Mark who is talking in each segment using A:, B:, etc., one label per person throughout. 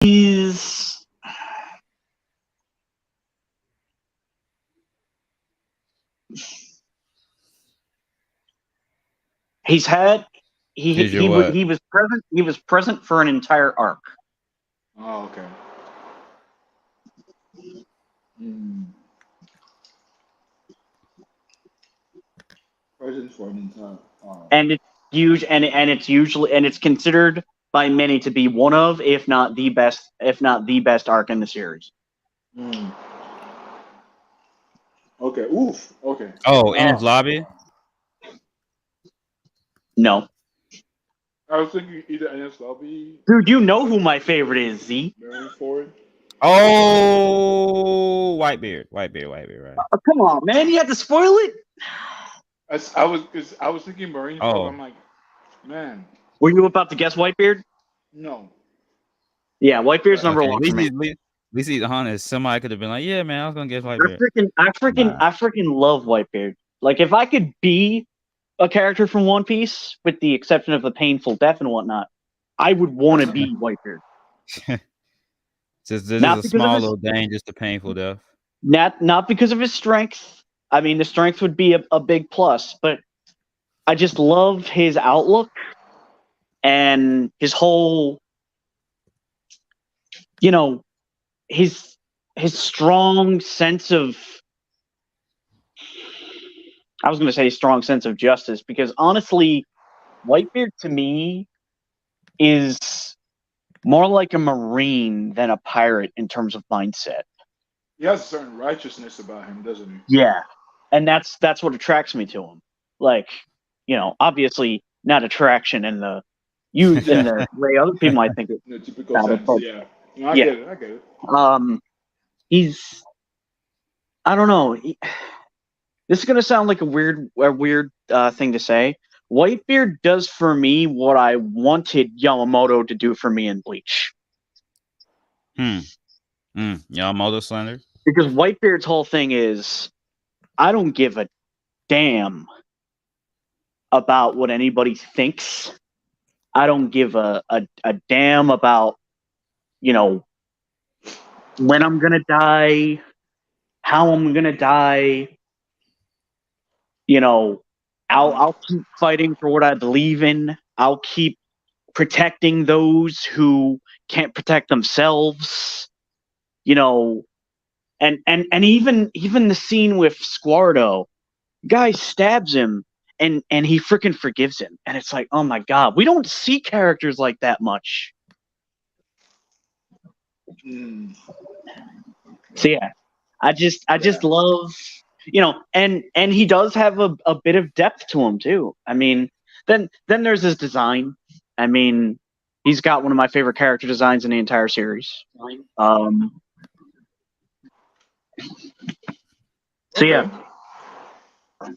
A: He's he's had
B: Here's your what?
A: he was present for an entire arc.
C: Oh, okay. Mm. Present for an entire.
A: And it's huge, and it's usually and it's considered by many to be one of, if not the best arc in the series.
C: Mm. Okay. Oof. Okay.
B: Oh, in his lobby.
A: No,
C: I was thinking either NS Lobby,
A: dude, you know who my favorite is, Z.
C: Marineford.
B: Oh, Whitebeard, right?
A: Oh, come on, man, you have to spoil it.
C: I was thinking Marineford.
B: Oh,
C: I'm like, man,
A: Were you about to guess Whitebeard?
C: no.
A: Yeah, Whitebeard's
C: But
A: number
B: okay.
A: one for me.
B: At least he's honest. Somebody could have been like, "Yeah, man, I was gonna guess Whitebeard." Nah.
A: I freaking love Whitebeard. Like, if I could be a character from One Piece, with the exception of the painful death and whatnot, I would want to be Whitebeard.
B: Just this is
A: Not
B: a
A: because of
B: small
A: his
B: little thing, just a painful death.
A: not because of his strength. I mean, the strength would be a big plus, but I just love his outlook and his whole, you know, his strong sense of, I was going to say strong sense of justice, because honestly, Whitebeard to me is more like a marine than a pirate in terms of mindset.
C: he has a certain righteousness about him, doesn't he?
A: Yeah, and that's what attracts me to him. Like, obviously not attraction in the way other people might think
C: In a typical
A: about it,
C: sense,
A: but
C: yeah. No, I
A: yeah,
C: get it. I get it.
A: um, he's, I don't know. This is gonna sound like a weird thing to say. Whitebeard does for me what I wanted Yamamoto to do for me in Bleach.
B: Yamamoto slander.
A: Because Whitebeard's whole thing is, I don't give a damn about what anybody thinks. I don't give a damn about, when I'm gonna die, how I'm gonna die. You know, I'll keep fighting for what I believe in. I'll keep protecting those who can't protect themselves. You know, and even the scene with Squardo, guy stabs him and he freaking forgives him, and it's like, oh my god, we don't see characters like that much.
C: Mm,
A: So yeah, I just
C: yeah.
A: love, and he does have a bit of depth to him too. I mean, then there's his design. I mean, he's got one of my favorite character designs in the entire series. Um, so yeah,
C: Okay.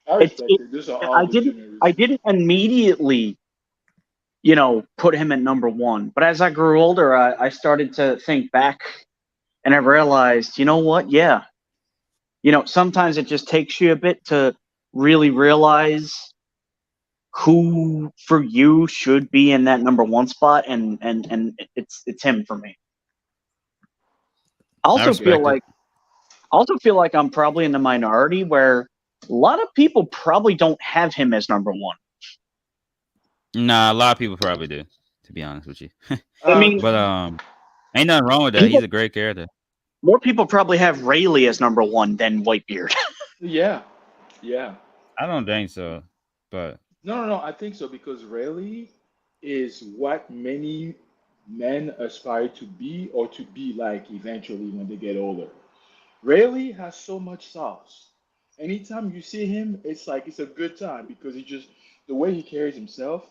C: I
A: it's
C: respect
A: it,
C: it. These are all
A: I
C: good
A: didn't
C: generators.
A: I didn't immediately, put him at number one, but as I grew older, I started to think back, and I realized, you know what? Yeah, sometimes it just takes you a bit to really realize who for you should be in that number one spot, and it's him for me. I
B: I
A: also feel
C: Yeah.
B: respect it.
A: like I'm probably in the minority where a lot of people probably don't have him as number one.
B: Nah, a lot of people probably do. To be honest with you,
A: I mean,
B: but ain't nothing wrong with that. He's
A: people
B: a great character.
A: more people probably have Rayleigh as number one than Whitebeard.
C: Yeah. Yeah.
B: I don't think so, but
C: No, no, no. I think so because Rayleigh is what many men aspire to be or to be like eventually when they get older. Rayleigh has so much sauce. Anytime you see him, it's like it's a good time because he just the way he carries himself,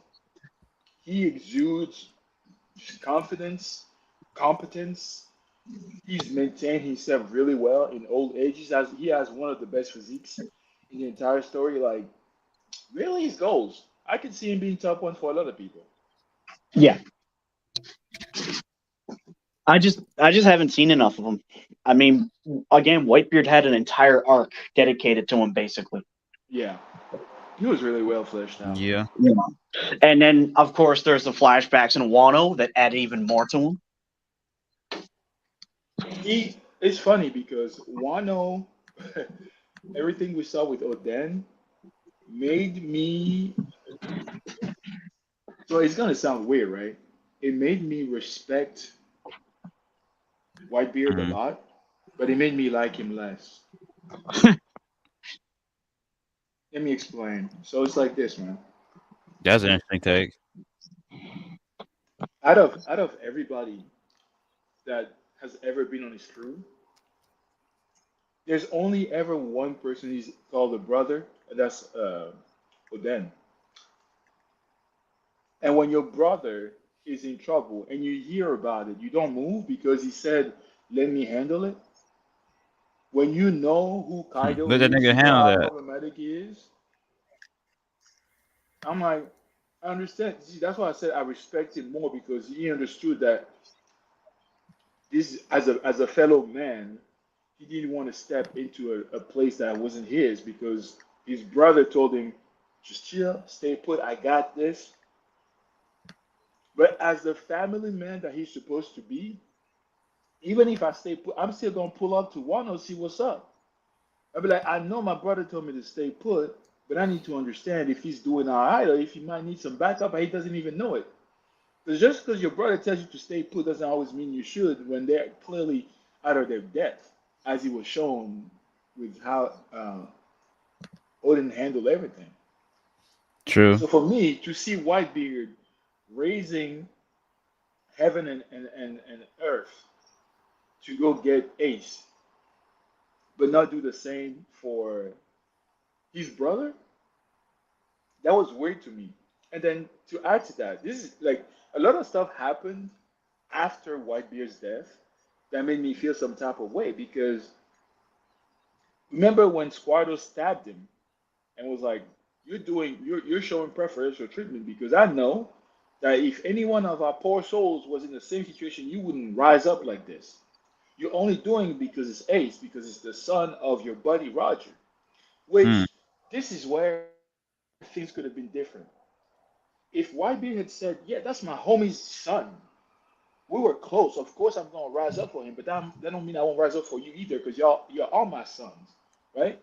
C: he exudes confidence, competence. He's maintained himself really well in old age. He has one of the best physiques in the entire story. Like really, his goals. I could see him being top one for a lot of people.
A: Yeah, I just haven't seen enough of him. I mean, again, Whitebeard had an entire arc dedicated to him, basically.
C: Yeah, he was really well fleshed out.
B: yeah.
A: Yeah. And then, of course, there's the flashbacks in Wano that add even more to him.
C: It's funny because Wano, everything we saw with Oden made me. So it's gonna sound weird, right? It made me respect Whitebeard a
B: Mhm.
C: lot, but it made me like him less. Let me explain. So it's like this, man.
B: That's an interesting take.
C: Out of everybody that has ever been on his crew, there's only ever one person he's called a brother, and that's Oden. And when your brother is in trouble and you hear about it, you don't move because he said, "Let me handle it." When you know who Kaido
B: Let that
C: is,
B: nigga
C: you know
B: handle
C: how
B: that.
C: problematic he is. I'm like, I understand. See, that's why I said I respect him more because he understood that this, as a fellow man, he didn't want to step into a place that wasn't his because his brother told him, "Just chill, stay put. I got this." But as the family man that he's supposed to be, even if I stay put, I'm still gonna pull up to Wano see what's up. I'll be like, I know my brother told me to stay put, but I need to understand if he's doing all right or if he might need some backup and he doesn't even know it. Because just because your brother tells you to stay put doesn't always mean you should when they're clearly out of their depth, as he was shown with how Odin handled everything.
B: True.
C: So for me, to see Whitebeard raising heaven and earth to go get Ace, but not do the same for his brother, that was weird to me. And then to add to that, this is like a lot of stuff happened after Whitebeard's death that made me feel some type of way because remember when Squardo stabbed him and was like, you're showing preferential treatment because I know that if any one of our poor souls was in the same situation, you wouldn't rise up like this. You're only doing it because it's Ace, because it's the son of your buddy Roger.
B: Mm.
C: Which this is where things could have been different. If Whitebeard had said, "Yeah, that's my homie's son. We were close. Of course, I'm gonna rise up for him, but that don't mean I won't rise up for you either, because you're all my sons, right?"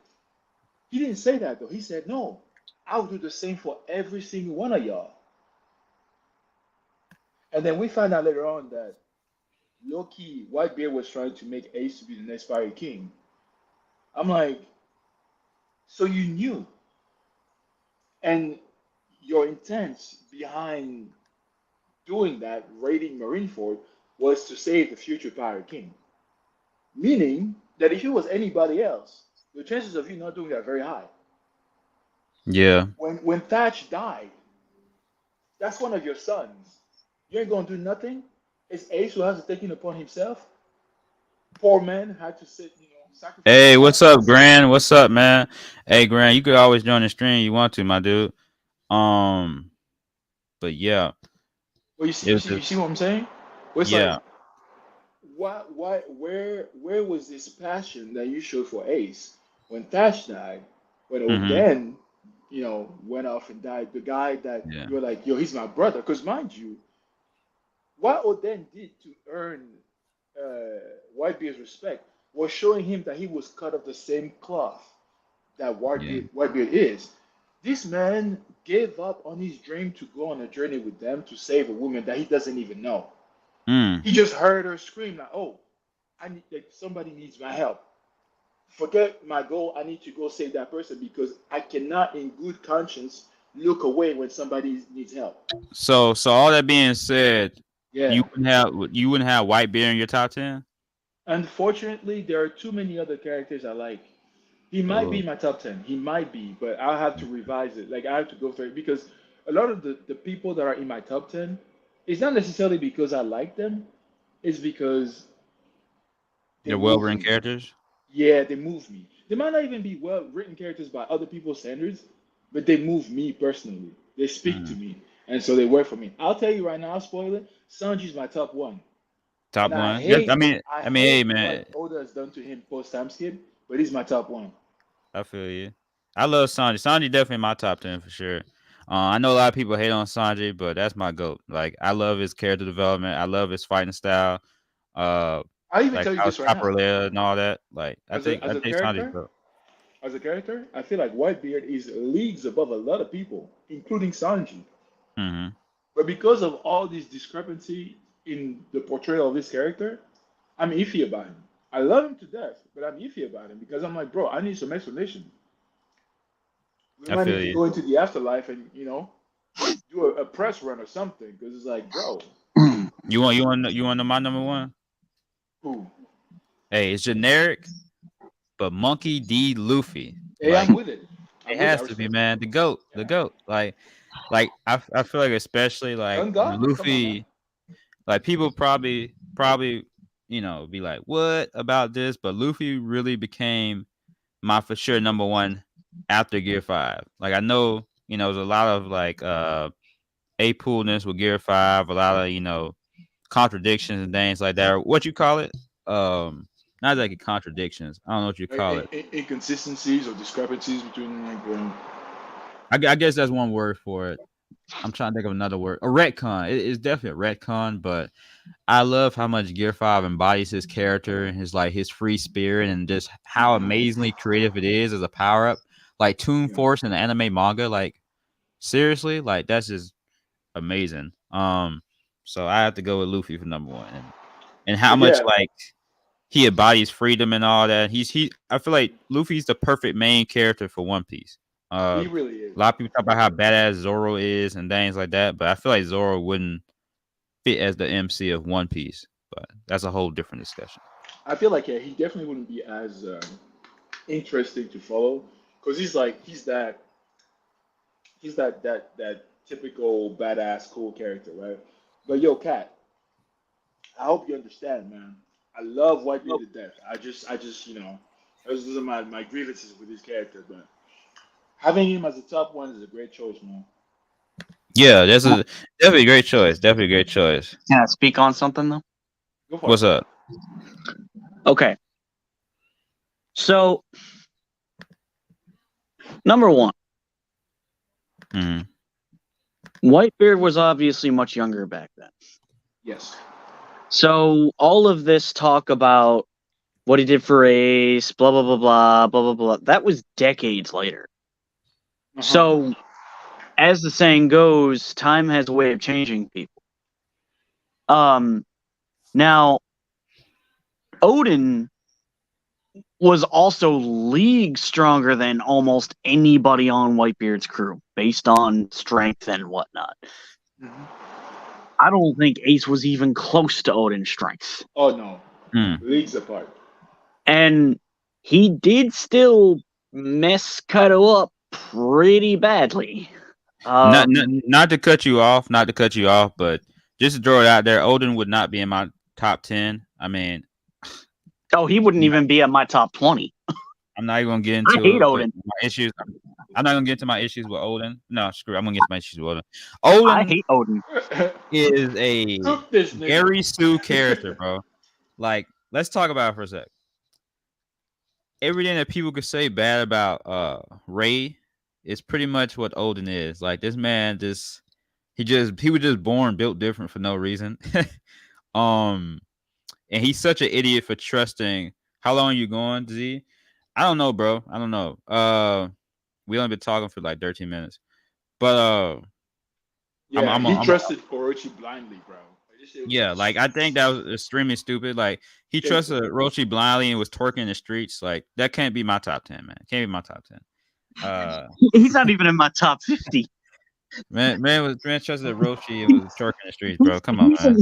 C: He didn't say that though. He said, "No, I'll do the same for every single one of y'all." And then we find out later on that low-key Whitebeard was trying to make Ace to be the next Fire King. I'm like, so you knew, and your intent behind doing that, raiding Marineford, was to save the future Pirate King. Meaning that if it was anybody else, the chances of you not doing that are very high.
B: Yeah.
C: When Thatch died, that's one of your sons. You ain't gonna do nothing. It's Ace who has to take it upon himself. Poor man had to sit, sacrifice
B: Hey,
C: his life
B: what's
C: for
B: up,
C: his son.
B: Gran? What's up, man? Hey, Gran, you could always join the stream you want to, my dude. Um, but yeah,
C: Well,
B: it was
C: you see what I'm saying? Well, it's like,
B: yeah.
C: where was this passion that you showed for Ace when Thatch died, when
B: Mm-hmm.
C: Oden, went off and died? The guy that
B: Yeah.
C: you're like, yo, he's my brother. Because mind you, what Oden did to earn Whitebeard's respect was showing him that he was cut of the same cloth that
B: Yeah.
C: Whitebeard is. This man gave up on his dream to go on a journey with them to save a woman that he doesn't even know.
B: Mm.
C: He just heard her scream like, "Oh, I need like somebody needs my help. Forget my goal. I need to go save that person because I cannot, in good conscience, look away when somebody needs help."
B: So all that being said,
C: Yeah.
B: you wouldn't have White Bear in your top 10?
C: Unfortunately, there are too many other characters I like. He might be
B: Oh,
C: my top 10. He might be, but I'll have to revise it. Like, I have to go through it because a lot of the people that are in my top 10, it's not necessarily because I like them, it's because they
B: they're well
C: move
B: written
C: me.
B: characters.
C: Yeah, they move me. They might not even be well written characters by other people's standards, but they move me personally. They speak to
B: Mm.
C: me, and so they work for me. I'll tell you right now, I'll spoil it. Sanji's my top one,
B: Top
C: and I
B: one. Yes,
C: hate, I
B: hey
C: hate
B: man,
C: what Oda has done to him post time skip, but he's my top one.
B: I feel you. I love Sanji. Sanji definitely my top 10 for sure. I know a lot of people hate on Sanji, but that's my goat. Like I love his character development. I love his fighting style. Uh,
C: I'll even
B: like
C: tell you
B: how
C: this right
B: Chopper
C: now.
B: led and all that. Like
C: As
B: I
C: a
B: think Sanji's
C: character,
B: dope.
C: I feel like Whitebeard is leagues above a lot of people, including Sanji.
B: Hmm.
C: But because of all this discrepancy in the portrayal of this character, I'm iffy about him. I love him to death, but I'm iffy about him because I'm like, bro, I need some explanation. We
B: I
C: might
B: feel
C: need to
B: you.
C: go into the afterlife and do a press run or something because it's like, bro,
B: You want to know my number one?
C: who?
B: Hey, it's generic, but Monkey D. Luffy.
C: Hey,
B: Like
C: I'm with it.
B: it
C: I'm with it. I
B: has to be,
C: respect it.
B: man. The goat, the
C: Yeah.
B: goat. Like I feel like especially like
C: Gun
B: when
C: God? Come on, man.
B: Luffy, like people probably be like, what about this? But Luffy really became my for sure number one after Gear 5. Like I know, there's a lot of like a poolness with Gear 5, a lot of, contradictions and things like that. Or what you call it? Not like contradictions. I don't know what you call it.
C: Inconsistencies or discrepancies between
B: I guess that's one word for it. I'm trying to think of another word. A retcon. It's definitely a retcon, but I love how much Gear 5 embodies his character and his free spirit and just how amazingly creative it is as a power up. Like Toon
C: yeah.
B: Force in the anime manga, like seriously, like that's just amazing. So I have to go with Luffy for number one, and how
C: But
B: much
C: yeah,
B: like he embodies freedom and all that. I feel like Luffy's the perfect main character for One Piece.
C: he really
B: A
C: is.
B: lot of people talk about how badass Zoro is and things like that, but I feel like Zoro wouldn't fit as the MC of One Piece. But that's a whole different discussion.
C: I feel like he definitely wouldn't be as interesting to follow because he's that typical badass cool character, right? But yo, Cat, I hope you understand, man. I love Whitebeard to death. I just those are my grievances with his character, but having him as a top one is a great choice, man.
B: Yeah, that's a definitely a great choice. Definitely a great choice.
A: Can I speak on something though?
C: Go for it.
B: What's up?
A: Okay. So, number one,
B: Hmm.
A: Whitebeard was obviously much younger back then.
C: Yes.
A: So, all of this talk about what he did for Ace, blah, blah, blah, blah, blah, blah, blah, that was decades later.
C: Uh-huh.
A: So, as the saying goes, time has a way of changing people. Now, Odin was also league stronger than almost anybody on Whitebeard's crew, based on strength and whatnot.
C: Mhm.
A: I don't think Ace was even close to Odin's strength.
C: Oh no,
B: Mm.
C: leagues apart.
A: And he did still mess Kaido up pretty badly.
B: Not to cut you off, but just to throw it out there, Odin would not be in my top 10. I mean,
A: Oh, he wouldn't even be at my top 20.
B: I'm not even gonna get
A: I
B: into
A: hate
B: it,
A: Odin.
B: my issues. I'm not gonna get into my issues with Odin. No, screw it. I'm gonna get to my issues with Odin.
A: I
B: Odin
A: hate Odin.
B: is a
C: Cook this nigga.
B: Gary Sue character, bro. Like, let's talk about it for a sec. Everything that people could say bad about Ray is pretty much what Odin is. Like this man he was just born built different for no reason. And he's such an idiot for trusting. How long are you going, Z? I don't know, bro. I don't know. We only been talking for like 13 minutes. But
C: Yeah, he
B: I'm
C: trusted Orochi blindly, bro.
B: yeah, like I think that was extremely stupid. Like he
C: Shameful.
B: trusted Roshi blindly and was twerking in the streets. Like that can't be my top 10, man. Can't be my top 10.
A: He's not even in my top 50.
B: Man trusted Roshi and was twerking in the streets, bro. Come on,
A: He's
B: man.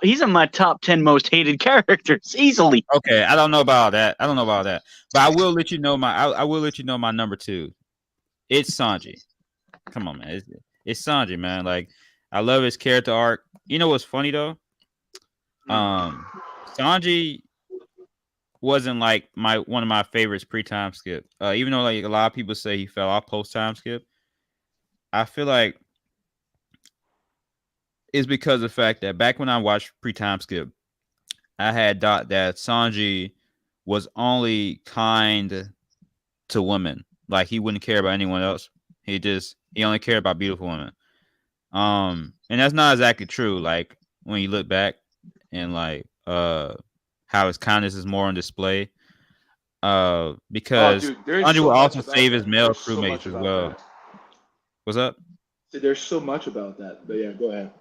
A: He's in my top 10 most hated characters easily.
B: Okay, I don't know about that. But I will let you know I will let you know my number 2. It's Sanji. Come on, man. It's Sanji, man. Like I love his character arc. You know what's funny though? Sanji wasn't like one of my favorites pre-time skip. Even though like a lot of people say he fell off post-time skip, I feel like it's because of the fact that back when I watched pre-time skip, I had thought that Sanji was only kind to women. Like he wouldn't care about anyone else. He only cared about beautiful women. And that's not exactly true. Like when you look back and like how his kindness is more on display.
C: Oh,
B: Because
C: dude, there's
B: Sanji
C: so
B: will
C: much
B: also
C: about
B: save his
C: that.
B: male
C: There's so
B: crewmates
C: much
B: as
C: about
B: well.
C: that.
B: What's up?
C: There's so much about that. But yeah, go ahead.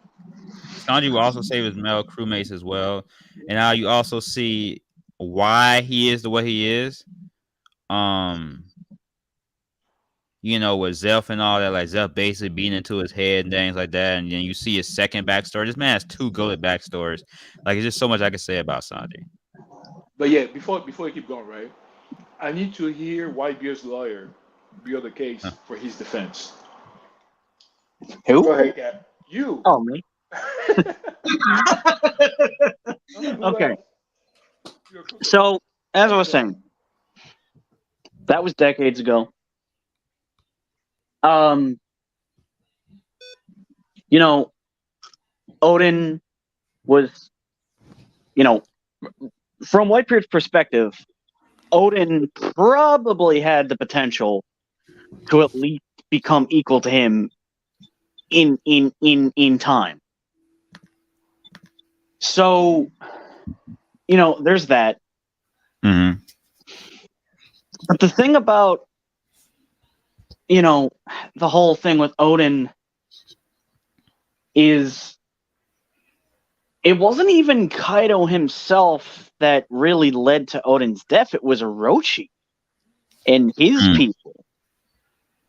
B: Sanji will also save his male crewmates as well. And now you also see why he is the way he is. Um, with Zelf and all that, like Zelf basically beating into his head and things like that. And then you see his second backstory. This man has two goated backstories. Like, it's just so much I can say about Sanji.
C: But yeah, before you keep going, right? I need to hear Whitebeard's lawyer build a case
B: Huh.
C: for his defense.
A: Who?
C: Go ahead, Cap. You.
A: Oh, me.
C: Who
A: Okay.
C: else? You're a crook.
A: So, as I was saying, that was decades ago. Oden was, from Whitebeard's perspective, Oden probably had the potential to at least become equal to him in time. So, there's that.
B: Mm-hmm.
A: But the thing about, the whole thing with Oden is it wasn't even Kaido himself that really led to Oden's death. It was Orochi and his
B: Mm.
A: people.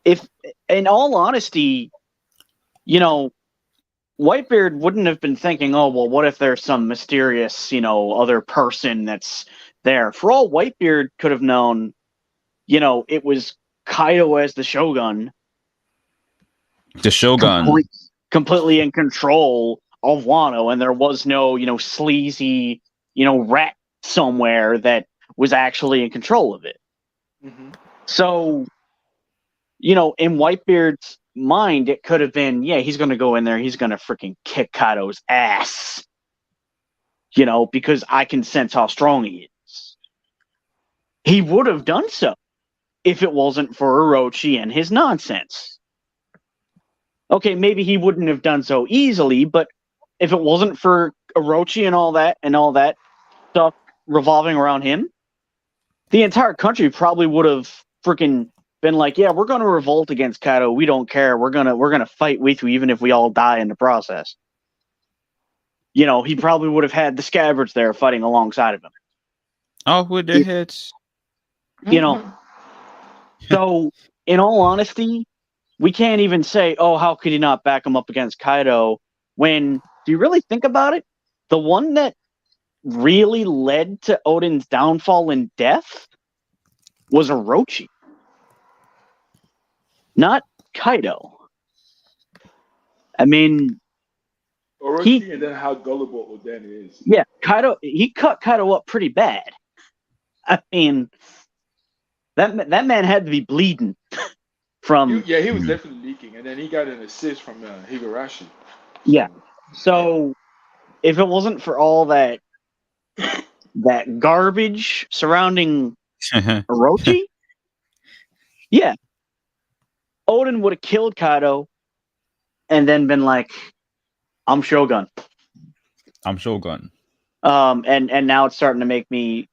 A: If, in all honesty, Whitebeard wouldn't have been thinking, oh, well, what if there's some mysterious, other person that's there? For all Whitebeard could have known, it was Kaido as the Shogun.
B: The Shogun.
A: Completely in control of Wano, and there was no, sleazy, rat somewhere that was actually in control of it.
C: Mm-hmm.
A: So, in Whitebeard's mind, it could have been, yeah, he's going to go in there, he's going to freaking kick Kaido's ass, because I can sense how strong he is. He would have done so if it wasn't for Orochi and his nonsense. Okay, maybe he wouldn't have done so easily, but if it wasn't for Orochi and all that stuff revolving around him, the entire country probably would have freaking been like, yeah, we're going to revolt against Kaido. We don't care. We're gonna fight with you, even if we all die in the process. He probably would have had the scabbards there fighting alongside of him.
B: Off with their heads.
A: So, in all honesty, we can't even say, oh, how could he not back him up against Kaido? When, do you really think about it? The one that really led to Oden's downfall and death was Orochi, not Kaido. I mean,
C: Orochi and then how gullible Oden is.
A: Yeah, Kaido, he cut Kaido up pretty bad. I mean, that man had to be bleeding from.
C: He was definitely leaking, and then he got an assist from Higurashi.
A: Yeah. So, if it wasn't for all that garbage surrounding Orochi, yeah, Oden would have killed Kaido, and then been like, "I'm Shogun."
B: I'm Shogun.
A: And now it's starting to make me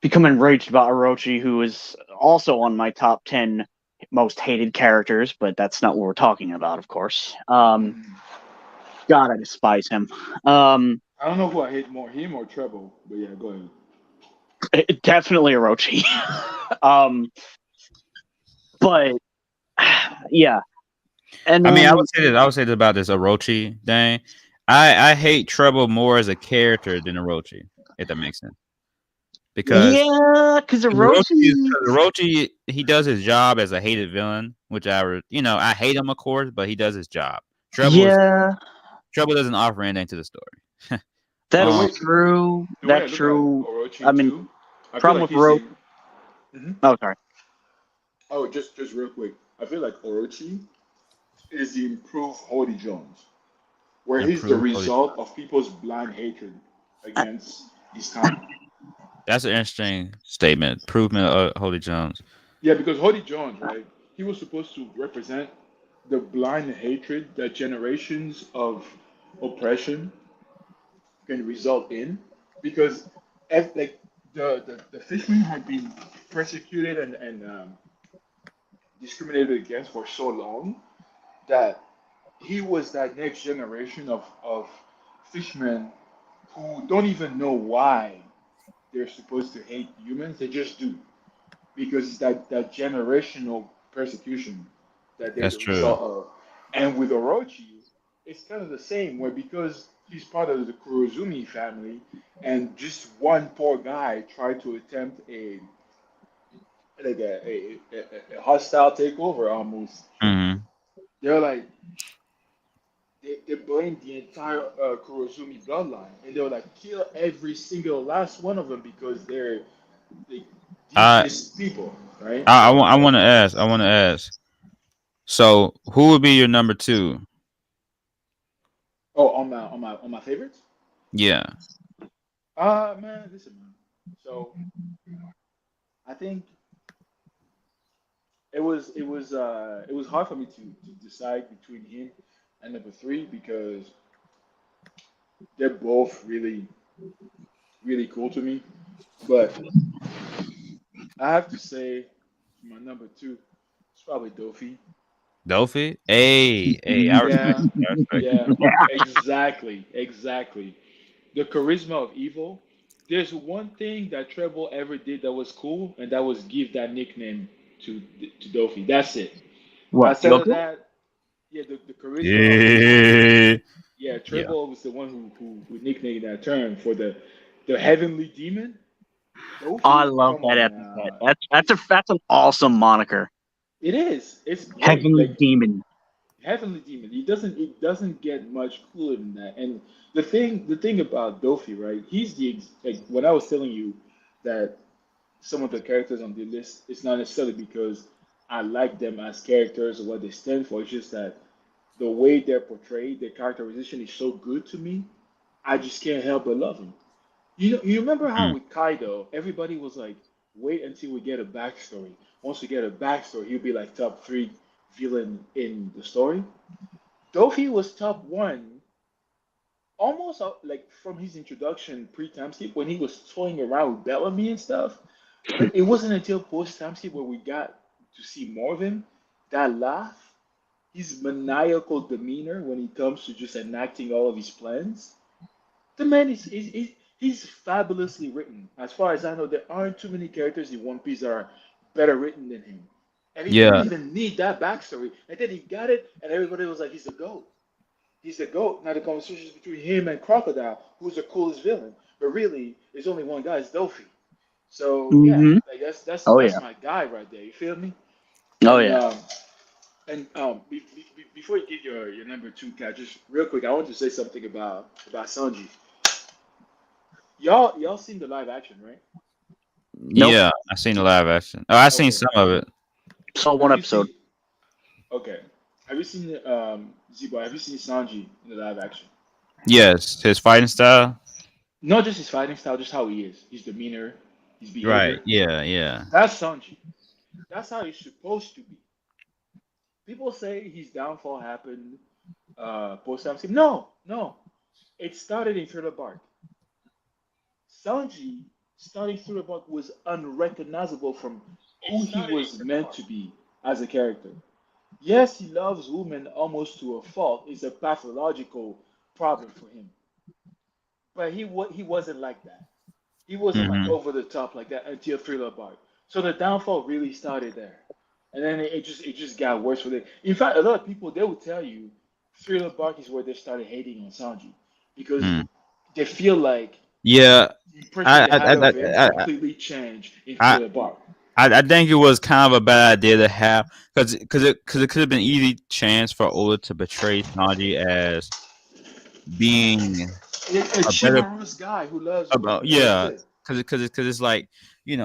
A: become enraged about Orochi, who is also on my top 10 most hated characters, but that's not what we're talking about, of course. God, I despise him.
C: I don't know who I hate more, him or Treble, but yeah, go ahead.
A: Definitely Orochi. But yeah. And
B: I mean,
A: then,
B: I would say this about this Orochi thing. I hate Trouble more as a character than Orochi, if that makes sense. Because
A: because
B: Orochi, he does his job as a hated villain, which I hate him, of course, but he does his job. Trouble doesn't offer anything to the story.
A: That's true. That's true. I mean, problem with Orochi. Oh, sorry.
C: Oh, just real quick. I feel like Orochi is the improved Holy Jones, where he's the result of people's blind hatred against his time.
B: That's an interesting statement. Improvement of Holy Jones.
C: Yeah, because Holy Jones, right? He was supposed to represent the blind hatred that generations of oppression can result in. because like the fishmen had been persecuted and discriminated against for so long that he was that next generation of fishmen who don't even know why they're supposed to hate humans. They just do because it's that generational persecution that they're
B: That's
C: the
B: true.
C: result of. And with Orochi, it's kind of the same, where because he's part of the Kurozumi family, and just one poor guy tried to attempt a hostile takeover almost.
B: Hmm.
C: They're like they blamed the entire Kurozumi bloodline, and they were like kill every single last one of them because they're the
B: I
C: deepest people, right?
B: I want to ask. I want to ask. So, who would be your number two?
C: Oh, on my favorites.
B: Yeah.
C: Man, listen, man. So I think it was hard for me to decide between him and number three because they're both really cool to me. But I have to say my number two is probably Dofi.
B: Dofi? Hey, I respect
C: Yeah,
B: it. I respect it.
C: yeah, exactly. The charisma of evil. There's one thing that Treble ever did that was cool, and that was give that nickname to Dofi. That's it.
A: What?
C: Outside of
A: Goku?
C: that, yeah, the charisma of evil.
B: Yeah.
C: Yeah,
B: Yeah.
C: Treble was the one who nicknamed that term for the heavenly demon.
A: I
C: Dofi,
A: love
C: come
A: that
C: on
A: epithet.
C: now.
A: That's an awesome moniker.
C: It is. It's great.
A: Heavenly
C: Like
A: Demon.
C: Heavenly Demon. It doesn't get much cooler than that. And the thing about Dofi, right? He's like when I was telling you that some of the characters on the list, it's not necessarily because I like them as characters or what they stand for. It's just that the way they're portrayed, their characterization is so good to me. I just can't help but love them. You remember how
B: Mm.
C: with Kaido, everybody was like, wait until we get a backstory. Once we get a backstory, he'll be like top three villain in the story. Dofi was top one, almost like from his introduction pre-time skip when he was toying around with Bellamy and stuff. But it wasn't until post-time skip where we got to see more of him. That laugh, his maniacal demeanor when it comes to just enacting all of his plans. The man he's fabulously written. As far as I know, there aren't too many characters in One Piece that are better written than him. And he didn't
B: Yeah.
C: even need that backstory. And then he got it, and everybody was like, he's a goat. He's the GOAT. Now the conversation is between him and Crocodile, who's the coolest villain. But really, there's only one guy, it's Dofi. So yeah,
A: Hmm.
C: like that's
A: Oh
C: that's
A: yeah.
C: my guy right there. You feel me?
A: Oh
C: And
A: yeah.
C: before you give your number two, Cat, just real quick, I want to say something about Sanji. Y'all seen the live action, right?
A: Nope.
B: Yeah. I seen the live action. Oh, I seen
C: Okay.
B: some of it.
A: Saw one
C: Have you
A: episode.
C: seen? Okay. Have you seen Zibo? Have you seen Sanji in the live action?
B: Yes. His fighting style.
C: Not just his fighting style, just how he is, his demeanor, his
B: Right.
C: behavior.
B: Yeah. Yeah.
C: That's Sanji. That's how he's supposed to be. People say his downfall happened post time skip. No, no. It started in Thriller Bark. Sanji starting Thriller Bark was unrecognizable from who he was meant to be as a character. Yes, he loves women almost to a fault. It's a pathological problem for him. But he wasn't like that. He wasn't like
B: Hmm.
C: over the top like that until Thriller Bark. So the downfall really started there, and then it just got worse with it. In fact, a lot of people they will tell you Thriller Bark is where they started hating on Sanji because
B: Mm.
C: they feel like
B: Yeah.
C: the impression
B: I
C: they
B: I,
C: had
B: I,
C: of him
B: I,
C: completely changed in
B: I,
C: Thriller Bark.
B: I think it was kind of a bad idea to have because it could have been easy chance for Oda to portray Sanji as being
C: A
B: a better
C: chivalrous guy who loves
B: about,
C: women. That was
B: yeah,
C: it.
B: because it's like, we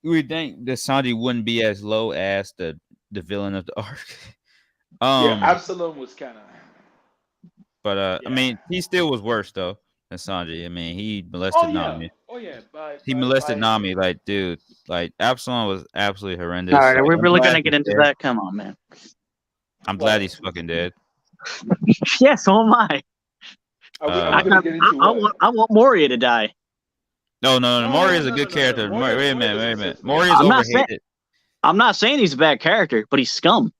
B: would think that Sanji wouldn't be as low as the villain of the arc.
C: Yeah,
B: um
C: Absalom was kind of
B: but I
C: yeah.
B: mean, he still was worse though than Sanji. I mean, he
C: Oh
B: molested
C: yeah,
B: Nami.
C: oh yeah. By
B: He
C: by
B: molested
C: by
B: Nami, like, dude, like, Absalom was absolutely
A: All
B: horrendous.
A: right, are
B: Like,
A: we
B: I'm
A: really
B: glad
A: gonna get
B: he's
A: into
B: dead.
A: that? Come on, man.
B: I'm glad
C: what?
B: he's fucking dead.
A: Yeah, so am I.
C: Are we
B: Uh
C: gonna get into
A: I want
C: what?
A: Moria to die.
B: No. Mori is a good
C: No.
B: character. Wait a
C: Mori doesn't
B: minute.
C: exist,
B: Mori
C: man.
B: is
A: I'm not saying.
B: overhated.
A: I'm not saying he's a bad character, but he's scum.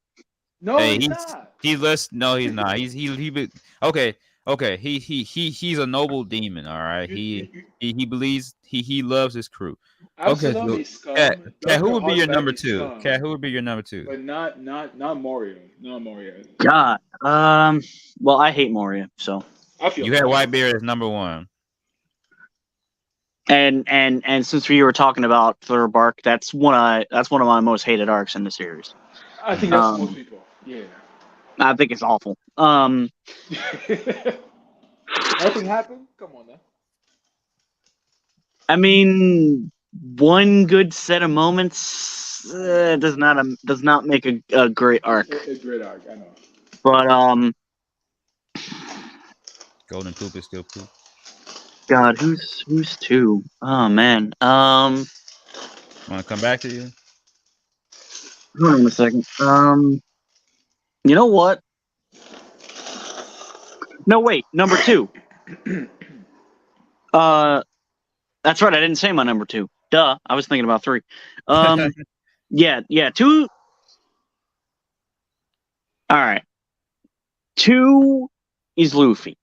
C: No,
B: Hey,
C: he's not.
B: he's less. No, he's not. Okay. He's a noble demon. All right.
C: You
B: He believes he loves his crew. Okay.
C: Absalom
B: So
C: is
B: Cat,
C: scum.
B: Cat, who
C: Dr.
B: would be your
C: Hogback
B: number
C: is
B: two?
C: scum.
B: Cat, who would be your number two?
C: But not Moria. Not Moria.
A: God. Well, I hate Moria, so.
C: I feel
B: You had
C: that.
B: Whitebeard as number one.
A: And since we were talking about Thurber Bark, that's one of my most hated arcs in the series.
C: I think that's
A: Um,
C: most people. Yeah.
A: I think it's awful.
C: Nothing happened? Come on now.
A: I mean, one good set of moments does not make a great arc.
C: A great arc, I know.
A: But
B: Golden Poop is still poop.
A: God, who's two? Oh man.
B: Want to come back to you?
A: Hold on a second. You know what? No, wait. Number two. That's right. I didn't say my number two. Duh. I was thinking about three. Yeah. Two. All right. Two is Luffy.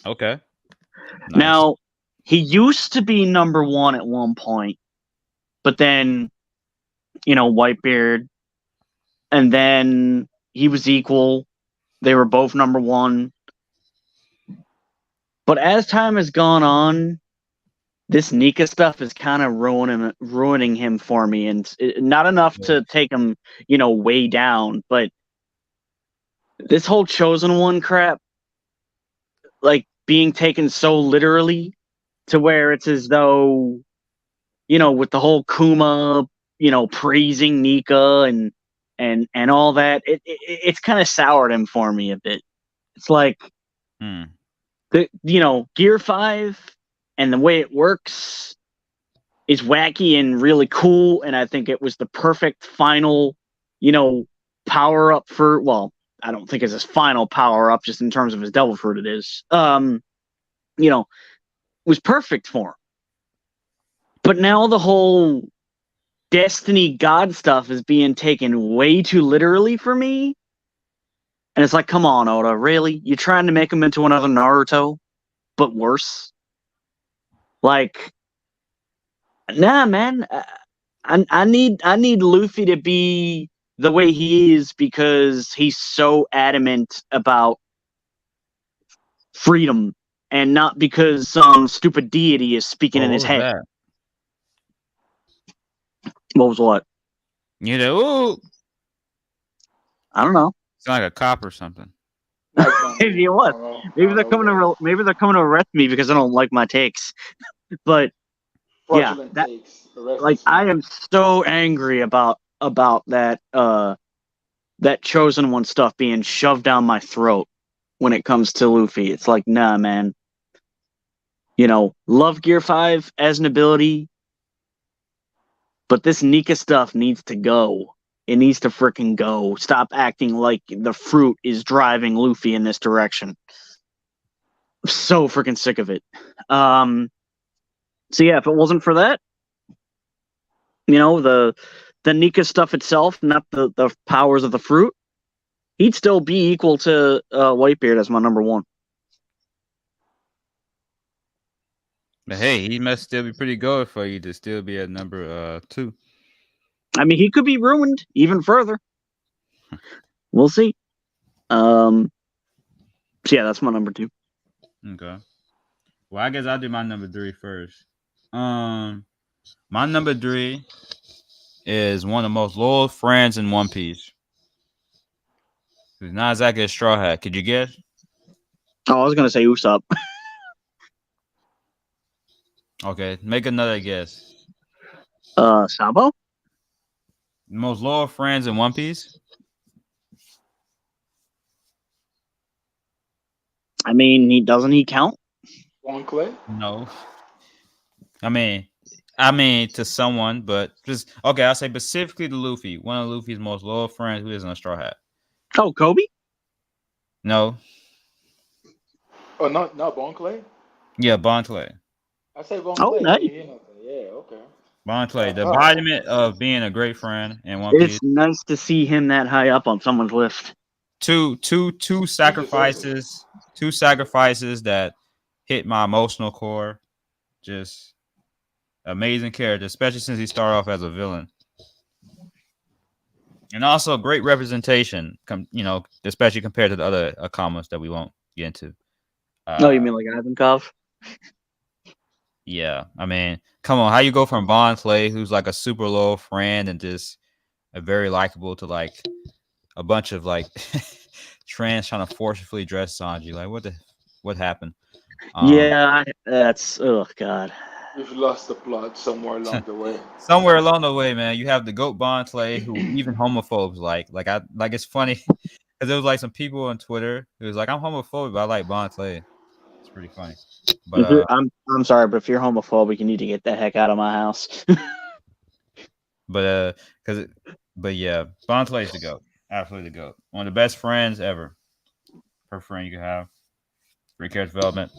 B: Okay. Nice.
A: Now, he used to be number one at one point, but then, Whitebeard, and then he was equal. They were both number one. But as time has gone on, this Nika stuff is kind of ruining him for me, and not enough to take him, way down, but this whole Chosen One crap, like being taken so literally to where it's as though, with the whole Kuma, praising Nika and all that, it's kind of soured him for me a bit. It's like, Gear 5 and the way it works is wacky and really cool, and I think it was the perfect final, power up for, well, I don't think it's his final power up, just in terms of his devil fruit it is. Was perfect for him. But now the whole Destiny God stuff is being taken way too literally for me. And it's like, come on, Oda, really? You're trying to make him into another Naruto, but worse? Like, nah, man. I need Luffy to be the way he is because he's so adamant about freedom and not because some stupid deity is speaking in his head.
B: That?
A: What was what?
B: Ooh.
A: I don't know.
B: It's like a cop or something.
A: Maybe it was. Maybe they're coming to arrest me because I don't like my takes. But yeah, I am so angry about that that Chosen One stuff being shoved down my throat when it comes to Luffy. It's like, nah, man. Love Gear 5 as an ability, but this Nika stuff needs to go. It needs to freaking go. Stop acting like the fruit is driving Luffy in this direction. I'm so freaking sick of it. So yeah, if it wasn't for that, the Nika stuff itself, not the powers of the fruit, he'd still be equal to Whitebeard as my number one.
B: But hey, he must still be pretty good for you to still be at number 2.
A: I mean, he could be ruined even further. We'll see. So yeah, that's my number 2.
B: Okay. Well, I guess I'll do my number 3 first. My number 3 is one of the most loyal friends in One Piece. It's not exactly a Straw Hat. Could you guess?
A: Oh, I was gonna say Usopp.
B: Okay, make another guess.
A: Sabo?
B: The most loyal friends in One Piece?
A: I mean, doesn't he count?
C: Bon Clay?
B: No. I mean to someone, but just okay. I'll say specifically to Luffy. One of Luffy's most loyal friends who isn't a Straw Hat.
A: Oh, Kobe?
B: No.
C: Oh, not Bon Clay?
B: Yeah, Bon Clay.
C: I said Von
A: Oh,
C: Clay.
A: nice.
C: You know, yeah, okay.
B: Bon Clay, the
C: Oh.
B: embodiment of being a great friend in One Piece.
A: It's nice to see him that high up on someone's list.
B: Two sacrifices, that hit my emotional core. Just amazing character, especially since he started off as a villain. And also great representation, especially compared to the other Akamas that we won't get into.
A: No, you mean like Ivankov?
B: Yeah, I mean, come on, how you go from Bon Clay, who's like a super loyal friend and just a very likable, to like a bunch of like trans trying to forcefully dress Sanji? Like, what happened?
A: Yeah, that's God.
C: We've lost the plot somewhere along the way.
B: Somewhere along the way, man, you have the goat Bon Clay, who even homophobes like. It's funny because there was like some people on Twitter who was like, I'm homophobic, but I like Bon Clay. It's pretty funny. But
A: I'm sorry, but if you're homophobic, you need to get the heck out of my house.
B: but yeah, Bon Clay's the goat. Absolutely the goat. One of the best friends ever. Per friend you can have. Great character development.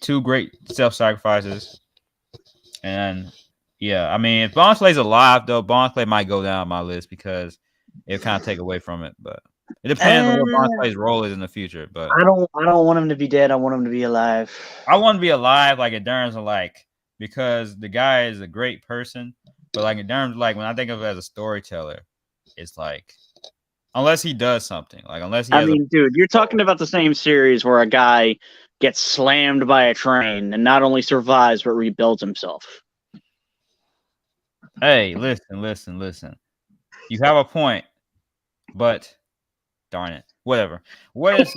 B: Two great self-sacrifices. And yeah, I mean, if Bon Clay's alive, though, Bon Clay might go down my list because it'll kind of take away from it. But it depends on what Bon Clay's role is in the future. But
A: I don't want him to be dead. I want him to be alive.
B: I want to be alive, like in terms of like, because the guy is a great person. But like in terms of like, when I think of it as a storyteller, it's like, unless he does something, like unless he.
A: Dude, you're talking about the same series where a guy gets slammed by a train and not only survives but rebuilds himself.
B: Hey, listen. You have a point, but darn it, whatever. What is?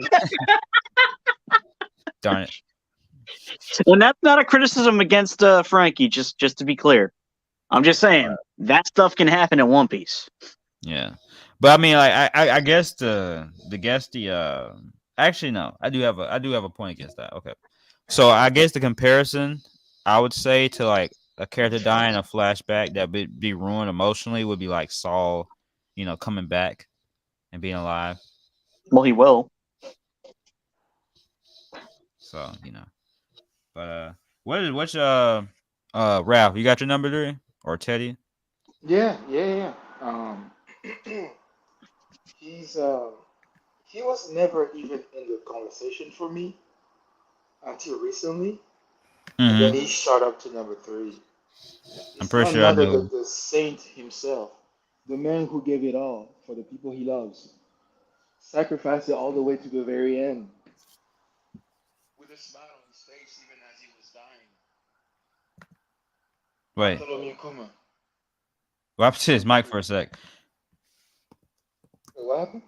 B: Darn it.
A: And that's not a criticism against Frankie. Just to be clear, I'm just saying that stuff can happen in One Piece.
B: Yeah, but I mean, like, I guess actually no, I do have a point against that. Okay, so I guess the comparison I would say to like a character dying in a flashback that would be ruined emotionally would be like Saul, coming back and being alive.
A: Well, he will.
B: So but what's Ralph? You got your number 3 or Teddy?
C: Yeah. He was never even in the conversation for me until recently, and then he shot up to number 3.
B: I'm pretty sure I know.
C: The saint himself, the man who gave it all for the people he loves, sacrificed it all the way to the very end, with a smile on his face even as he was dying.
B: Wait.
C: Bartholomew Kuma.
B: Well, I'll his mic for a sec.
C: What happened?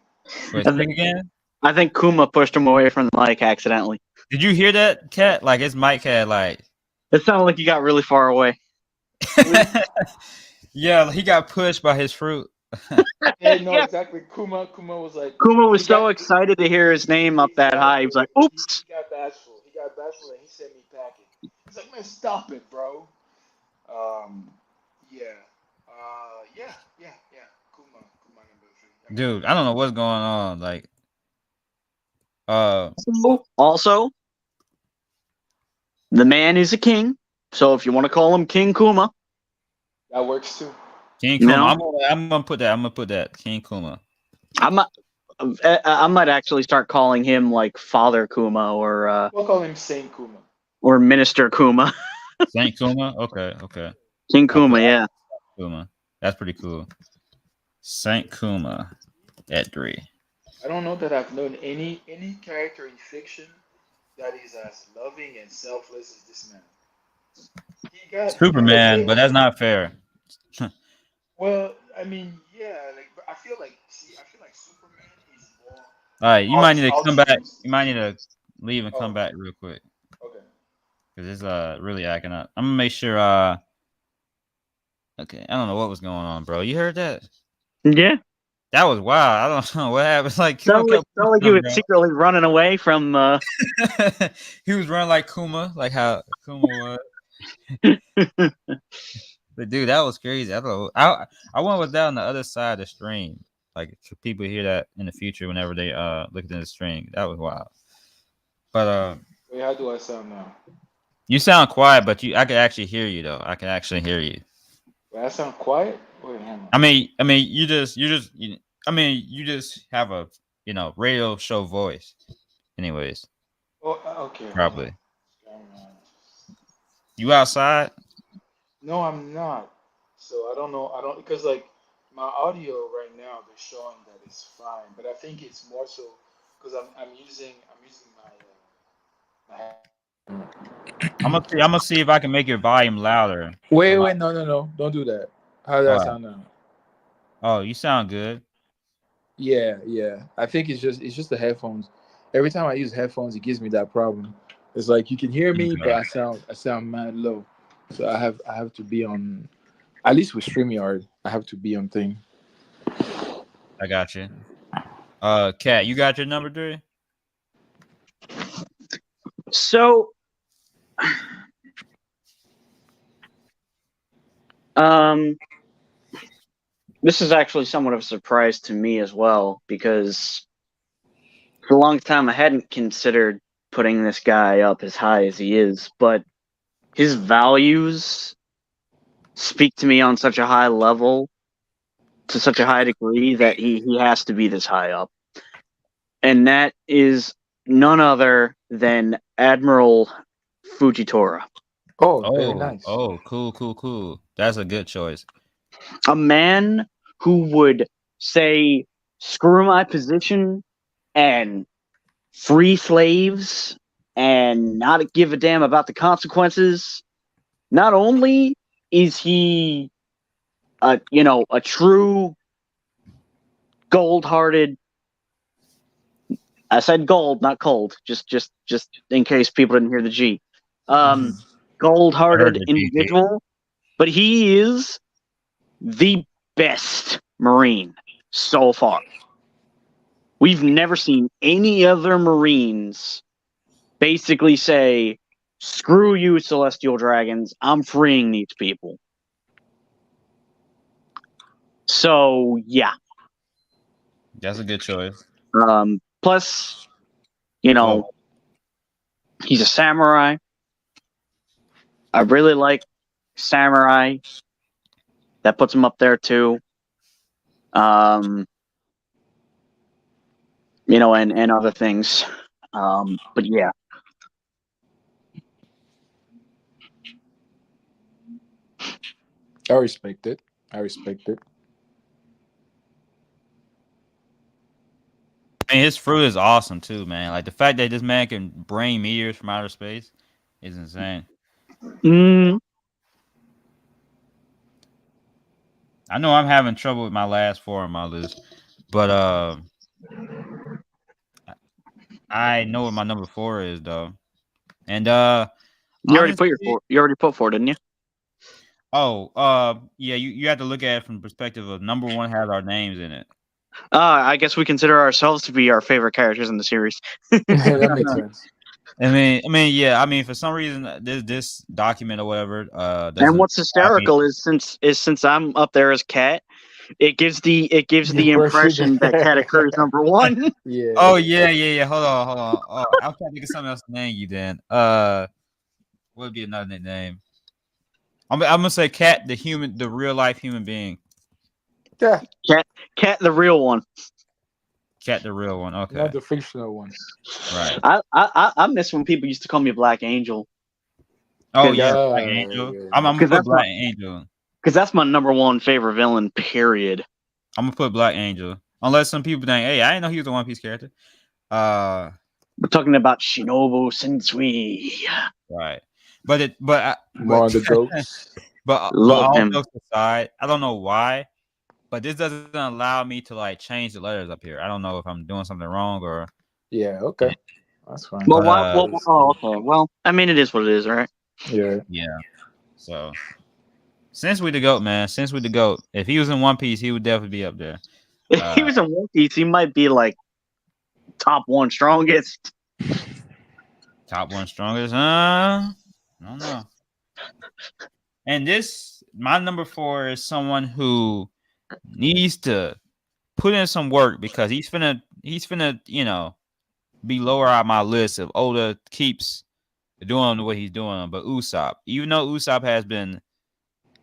B: Wait, speak again?
A: I think Kuma pushed him away from the mic accidentally.
B: Did you hear that, Cat? Like his mic had like.
A: It sounded like he got really far away.
B: Yeah, he got pushed by his fruit.
C: Yeah, no, exactly. Kuma was like.
A: Kuma was so excited to hear his name up that high. He was like, "Oops!"
C: He got bashful, and he sent me packing. He's like, "Man, stop it, bro." Yeah. Kuma number 3.
B: Dude, I don't know what's going on. Like,
A: also, the man is a king. So if you want to call him King Kuma,
C: that works too.
B: King Kuma. I'm gonna put that. King Kuma.
A: I might actually start calling him like Father Kuma or.
C: We'll call him Saint Kuma.
A: Or Minister Kuma.
B: Saint Kuma. Okay.
A: King Kuma, yeah.
B: Kuma. That's pretty cool. Saint Kuma at 3.
C: I don't know that I've known any character in fiction that is as loving and selfless as this man.
B: Superman, but that's not fair.
C: Well, I mean, yeah, I feel like Superman is more.
B: All right, you might need to come back. You might need to leave and come back real quick.
C: Okay.
B: Because it's really acting up. I'm gonna make sure. Okay, I don't know what was going on, bro. You heard that?
A: Yeah.
B: That was wild. I don't know what happened. Like,
A: sound like he was secretly running away from.
B: He was running like Kuma, like how Kuma was. But dude, that was crazy. I don't know. I wonder what's down the other side of the stream. Like, should people hear that in the future whenever they look at the stream? That was wild. But
C: wait, how do I sound now?
B: You sound quiet, but I can actually hear you though. I can actually hear you.
C: Well, I sound quiet. Wait, hang on.
B: You just have a radio show voice. Anyways,
C: Oh, okay. Hold on.
B: probably you outside.
C: No, I'm not. So I don't know. I don't because like my audio right now they're showing that it's fine, but I think it's more so because I'm using my
B: I'm gonna see if I can make your volume louder.
C: Wait, wait, no, don't do that. How does
B: All
C: that
B: right.
C: sound now?
B: Oh, you sound good.
C: Yeah, yeah. I think it's just the headphones. Every time I use headphones, it gives me that problem. It's like you can hear me, but
B: Okay.
C: I sound mad low. So I have to be on at least with StreamYard, I have to be on thing.
B: I got you. Kat, you got your number 3?
A: So, um, this is actually somewhat of a surprise to me as well because for a long time I hadn't considered putting this guy up as high as he is, but his values speak to me on such a high level, to such a high degree that he has to be this high up. And that is none other than Admiral Fujitora.
C: Oh, very nice.
B: Cool. That's a good choice.
A: A man who would say, screw my position and free slaves and not give a damn about the consequences. Not only is he a true gold-hearted, I said gold, not cold, just in case people didn't hear the G.
B: I heard
A: Gold-hearted
B: the GT.
A: individual, but he is the best Marine so far. We've never seen any other Marines basically say, screw you, Celestial Dragons, I'm freeing these people. So, yeah.
B: That's a good choice.
A: Plus,
B: Oh,
A: he's a samurai. I really like samurai. That puts him up there too. And other things. But yeah.
C: I respect it. I respect it.
B: and his fruit is awesome too, man. Like the fact that this man can bring meteors from outer space is insane.
A: Mm,
B: I know I'm having trouble with my last 4 on my list, but I know what my number 4 is though. And
A: you already put
B: honestly,
A: you already put 4, didn't you?
B: yeah, you have to look at it from the perspective of number 1 has our names in it.
A: I guess we consider ourselves to be our favorite characters in the series.
C: That makes sense.
B: Yeah. I mean, for some reason, this document or whatever,
A: And
B: doesn't
A: what's
B: have me.
A: hysterical is since I'm up there as Kat, it gives the
C: The
A: impression that Kat occurs number 1.
C: Yeah.
B: Oh yeah. Hold on. Oh, I'm trying to think of something else to name you. Then, what would be another name? I'm gonna say Cat, the real life human being.
C: Yeah.
A: Kat, the real one.
B: Cat, the real one. Okay,
C: Not the fictional one.
B: right.
A: I miss when people used to call me Black Angel
B: Oh
A: Cause-
B: yeah,
C: Yeah,
B: Black Angel.
C: yeah.
B: I'm gonna
A: Cause
B: put
A: that's
B: Black Angel.
A: because that's my number 1 favorite villain. Period.
B: I'm gonna put Black Angel. Unless some people think, hey, I didn't know he was a One Piece character.
A: We're talking about Shinobu Sensui.
B: Right. But
C: More on the goats.
B: but
A: Love
B: all
A: him.
B: jokes aside, I don't know why, but this doesn't allow me to like change the letters up here. I don't know if I'm doing something wrong or.
C: Yeah, okay. That's fine.
A: Well,
B: But,
A: okay. Well, I mean, it is what it is, right?
C: Yeah.
B: Yeah. So since we the goat, man, if he was in One Piece, he would definitely be up there.
A: If he was in One Piece, he might be like top 1 strongest.
B: Top 1 strongest. I don't know. And my number 4 is someone who needs to put in some work because he's finna, be lower on my list if Oda keeps doing what he's doing. But Usopp, even though Usopp has been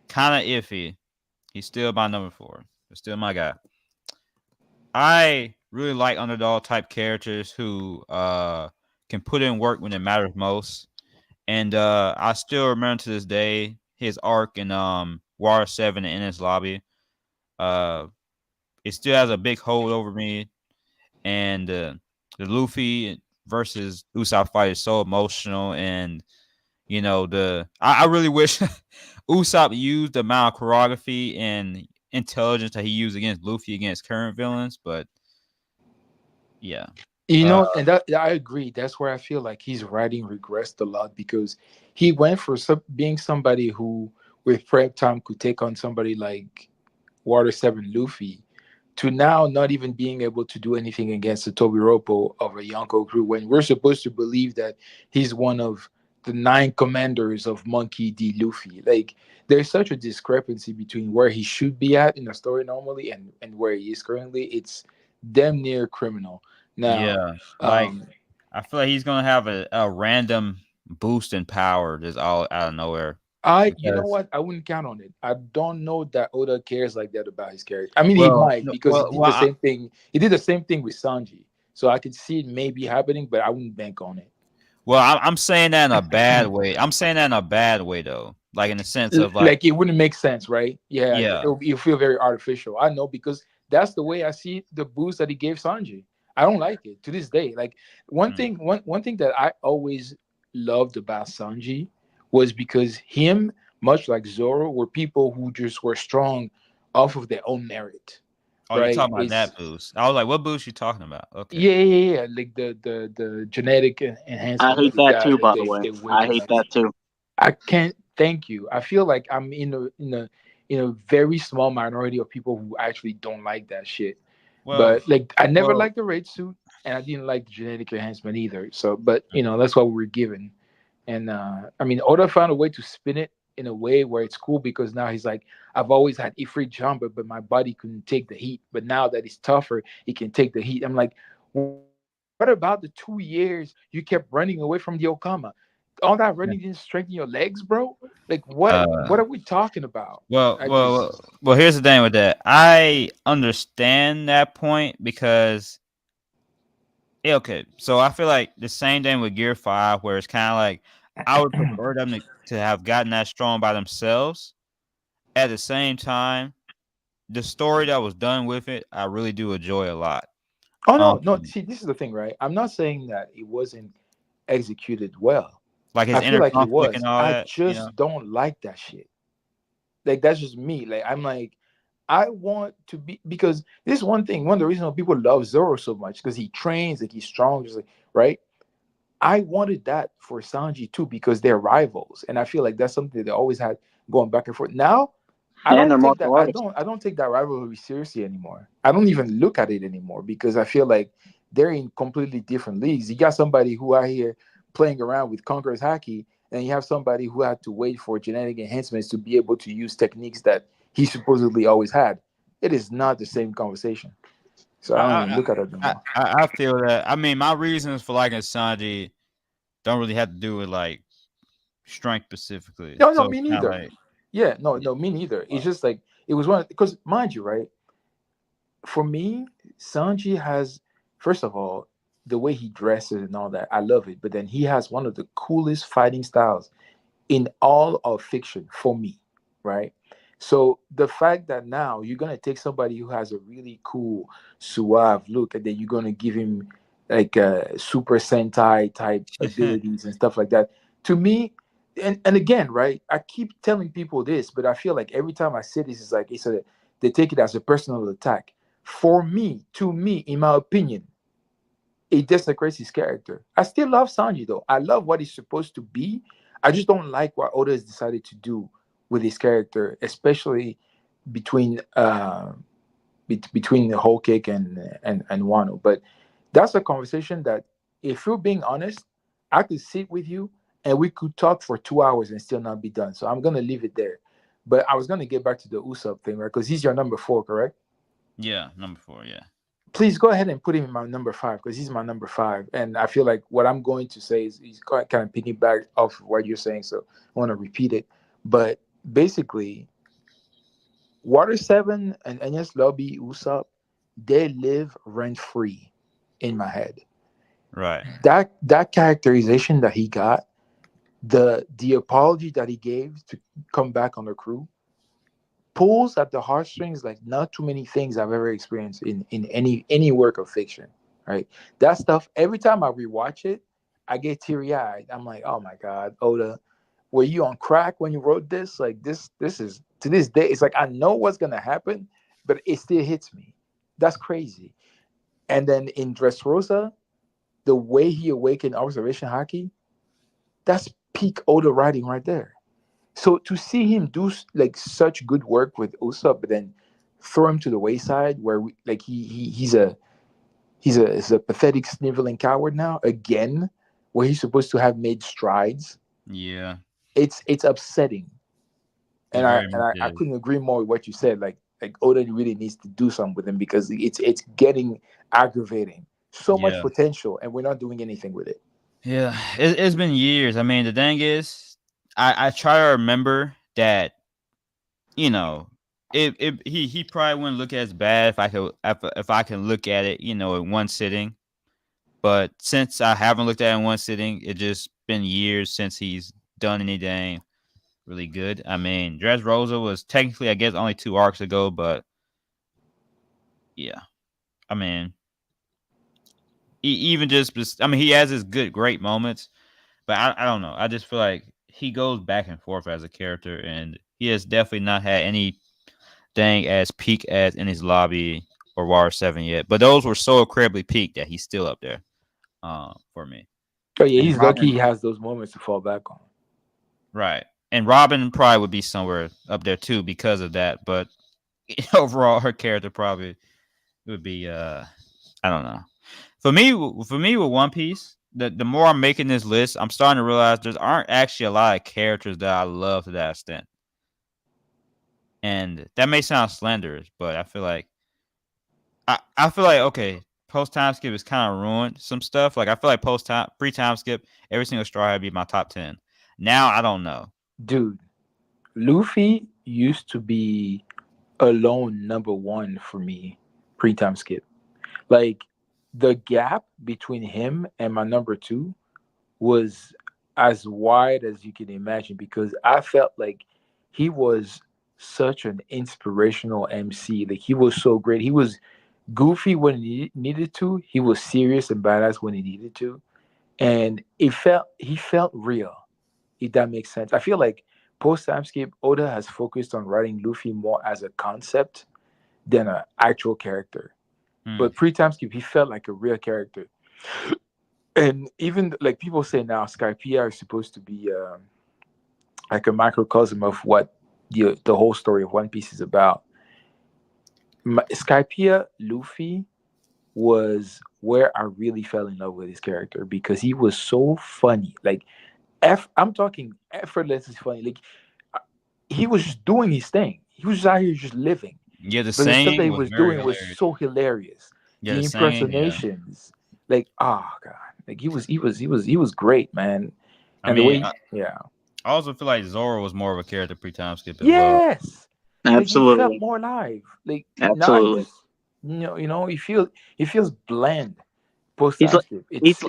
B: kind of iffy, he's still my number 4. He's still my guy. I really like underdog type characters who can put in work when it matters most. And I still remember to this day his arc in Water 7 and Enies Lobby. Uh it still has a big hold over me. And the Luffy versus Usopp fight is so emotional. And I really wish Usopp used the amount of choreography and intelligence that he used against Luffy against current villains. But yeah.
D: You
B: Uh,
D: know, and that I agree. That's where I feel like his writing regressed a lot because he went for being somebody who, with prep time, could take on somebody like Water 7 Luffy, to now not even being able to do anything against the Tobiropo of a Yonko crew when we're supposed to believe that he's one of the 9 commanders of Monkey D. Luffy. Like, there's such a discrepancy between where he should be at in the story normally and where he is currently. It's damn near criminal. Now,
B: yeah. Like
D: um,
B: I feel like he's gonna have a random boost in power just all out of nowhere.
D: you know
B: Because
D: what? I wouldn't count on it. I don't know that Oda cares like that about his character. I mean, he
B: well,
D: might
B: no,
D: because he did the
B: I,
D: same thing. He did the same thing with Sanji, so I could see it maybe happening, but I wouldn't bank on it.
B: I'm saying that in a bad way. I'm saying that in a bad way though, like in the sense of like,
D: Like it wouldn't make sense, right? Yeah,
B: yeah,
D: you feel very artificial. I know because that's the way I see the boost that he gave Sanji. I don't like it to this day. Like
B: mm,
D: one thing that I always loved about Sanji was because him, much like Zoro, were people who just were strong off of their own merit,
B: oh, you
D: right?
B: talking about
D: It's
B: that boost? I was like, what boost you talking about? Okay.
D: yeah. Like the genetic
A: I
D: enhancement that
A: hate
D: he
A: that
D: got,
A: too,
D: and
A: by the way.
D: they
A: I
D: wake him
A: hate
D: up.
A: that too.
D: I can't thank you. I feel like I'm in a very small minority of people who actually don't like that shit.
B: Well,
D: But like I never
B: well,
D: liked the raid suit and I didn't like the genetic enhancement either. So but that's what we were given. And I mean Oda found a way to spin it in a way where it's cool because now he's like, I've always had Ifrit jumper, but my body couldn't take the heat. But now that he's tougher, he can take the heat. I'm like, what about the 2 years you kept running away from the Okama? All that running didn't strengthen your legs, bro. Like
B: uh,
D: what are we talking about?
B: well,
D: I
B: well,
D: just
B: well, well. Here's the thing with that. I understand that point because yeah, okay. So I feel like the same thing with Gear 5, where it's kind of like I would prefer them to have gotten that strong by themselves. At the same time, the story that was done with it, I really do enjoy a lot.
D: oh
B: Um,
D: no. See, this is the thing, right? I'm not saying that it wasn't executed well.
B: like his
D: I feel
B: inner
D: like it
B: conflict
D: was.
B: and all
D: I
B: that, you know.
D: just don't like that shit. Like that's just me. Like I'm like, I want to be because this is one thing. One of the reasons why people love Zoro so much because he trains, like he's strong, just like right. I wanted that for Sanji too because they're rivals, and I feel like that's something they always had going back and forth. Now, I
A: And
D: don't
A: they're
D: take that.
A: martial artists.
D: I don't take that rivalry seriously anymore. I don't even look at it anymore because I feel like they're in completely different leagues. You got somebody who out here playing around with Conqueror's Haki, and you have somebody who had to wait for genetic enhancements to be able to use techniques that he supposedly always had. It is not the same conversation. So I don't even
B: I,
D: look at it anymore.
B: I feel that. I mean, my reasons for liking Sanji don't really have to do with like strength specifically.
D: No,
B: So
D: me
B: it's kind of
D: neither.
B: like,
D: Yeah, no, me neither. It's just like it was one because mind you, right? For me, Sanji has first of all the way he dresses and all that. I love it. But then he has one of the coolest fighting styles in all of fiction for me, right? So the fact that now you're gonna take somebody who has a really cool suave look and then you're gonna give him like super sentai type abilities and stuff like that. To me, and again, right? I keep telling people this, but I feel like every time I say this, they take it as a personal attack. For me, to me, in my opinion, it desecrates his character. I still love Sanji though. I love what he's supposed to be. I just don't like what Oda has decided to do with his character, especially between between the whole cake and Wano. But that's a conversation that, if you're being honest, I could sit with you and we could talk for 2 hours and still not be done. So I'm gonna leave it there. But I was gonna get back to the Usopp thing, right? Because he's your number 4, correct?
B: yeah, number 4, yeah.
D: please go ahead and put him in my number 5 because he's my number 5. And I feel like what I'm going to say is he's kind of piggyback off of what you're saying. So I want to repeat it. But basically, Water 7 and Enies Lobby Usopp, they live rent free in my head.
B: Right.
D: That characterization that he got, the apology that he gave to come back on the crew, pulls at the heartstrings like not too many things I've ever experienced in any work of fiction. Right, that stuff. Every time I rewatch it, I get teary eyed. I'm like, oh my god, Oda, were you on crack when you wrote this? Like this is to this day. It's like I know what's gonna happen, but it still hits me. That's crazy. And then in Dressrosa, the way he awakened observation hockey, that's peak Oda writing right there. So to see him do like such good work with Usopp, but then throw him to the wayside, where like he's a pathetic sniveling coward now again, where he's supposed to have made strides.
B: Yeah.
D: It's upsetting,
B: It
D: and I
B: very
D: and
B: much
D: I
B: is.
D: couldn't agree more with what you said. Like Oda really needs to do something with him because it's getting aggravating. So much
B: Yeah.
D: potential, and we're not doing anything with it.
B: Yeah. It's been years. I mean, the thing is, I try to remember that, you know, he probably wouldn't look as bad if I can look at it, you know, in one sitting. But since I haven't looked at it in one sitting, it just been years since he's done anything really good. I mean, Dressrosa was technically, I guess, only 2 arcs ago, but yeah, I mean, even just, I mean, he has his great moments, but I don't know. I just feel like he goes back and forth as a character, and he has definitely not had anything as peak as in his lobby or Water 7 yet. But those were so incredibly peak that he's still up there for me.
D: Oh yeah,
B: And
D: he's lucky
B: Robin,
D: he has those moments to fall back on.
B: right. And Robin probably would be somewhere up there too because of that. But overall, her character probably would be I don't know. For me with One Piece, the more I'm making this list, I'm starting to realize there aren't actually a lot of characters that I love to that extent. And that may sound slanderous, but I feel like okay, post time skip is kind of ruined some stuff. Like I feel like pre time skip, every single straw would be my top 10. Now I don't know.
D: Dude, Luffy used to be alone number 1 for me pre-time skip. Like the gap between him and my number 2 was as wide as you can imagine because I felt like he was such an inspirational MC. Like he was so great. He was goofy when he needed to. He was serious and badass when he needed to. And he felt real. If that makes sense. I feel like post time skip Oda has focused on writing Luffy more as a concept than an actual character.
B: Hmm.
D: But pre time skip he felt like a real character. And even like people say now, Skypiea is supposed to be like a microcosm of what the whole story of One Piece is about. Skypiea Luffy was where I really fell in love with his character because he was so funny. Like, I'm talking effortlessly funny. Like, he was just doing his thing. He was just out here just living.
B: Yeah, the
D: But the stuff that
B: singing
D: he
B: was
D: was
B: very
D: doing was
B: hilarious.
D: so hilarious.
B: Yeah,
D: The
B: the singing, yeah.
D: impersonations, like, oh god, like he was great, man.
B: I
D: And the
B: mean,
D: way, yeah,
B: I also feel like Zoro was more of a character pre-time skip as well.
D: yes, like he felt
A: Absolutely.
D: more alive. Like now he
A: Absolutely.
D: just, he feels bland. Post
A: He's
D: time
A: like
D: skip,
A: he's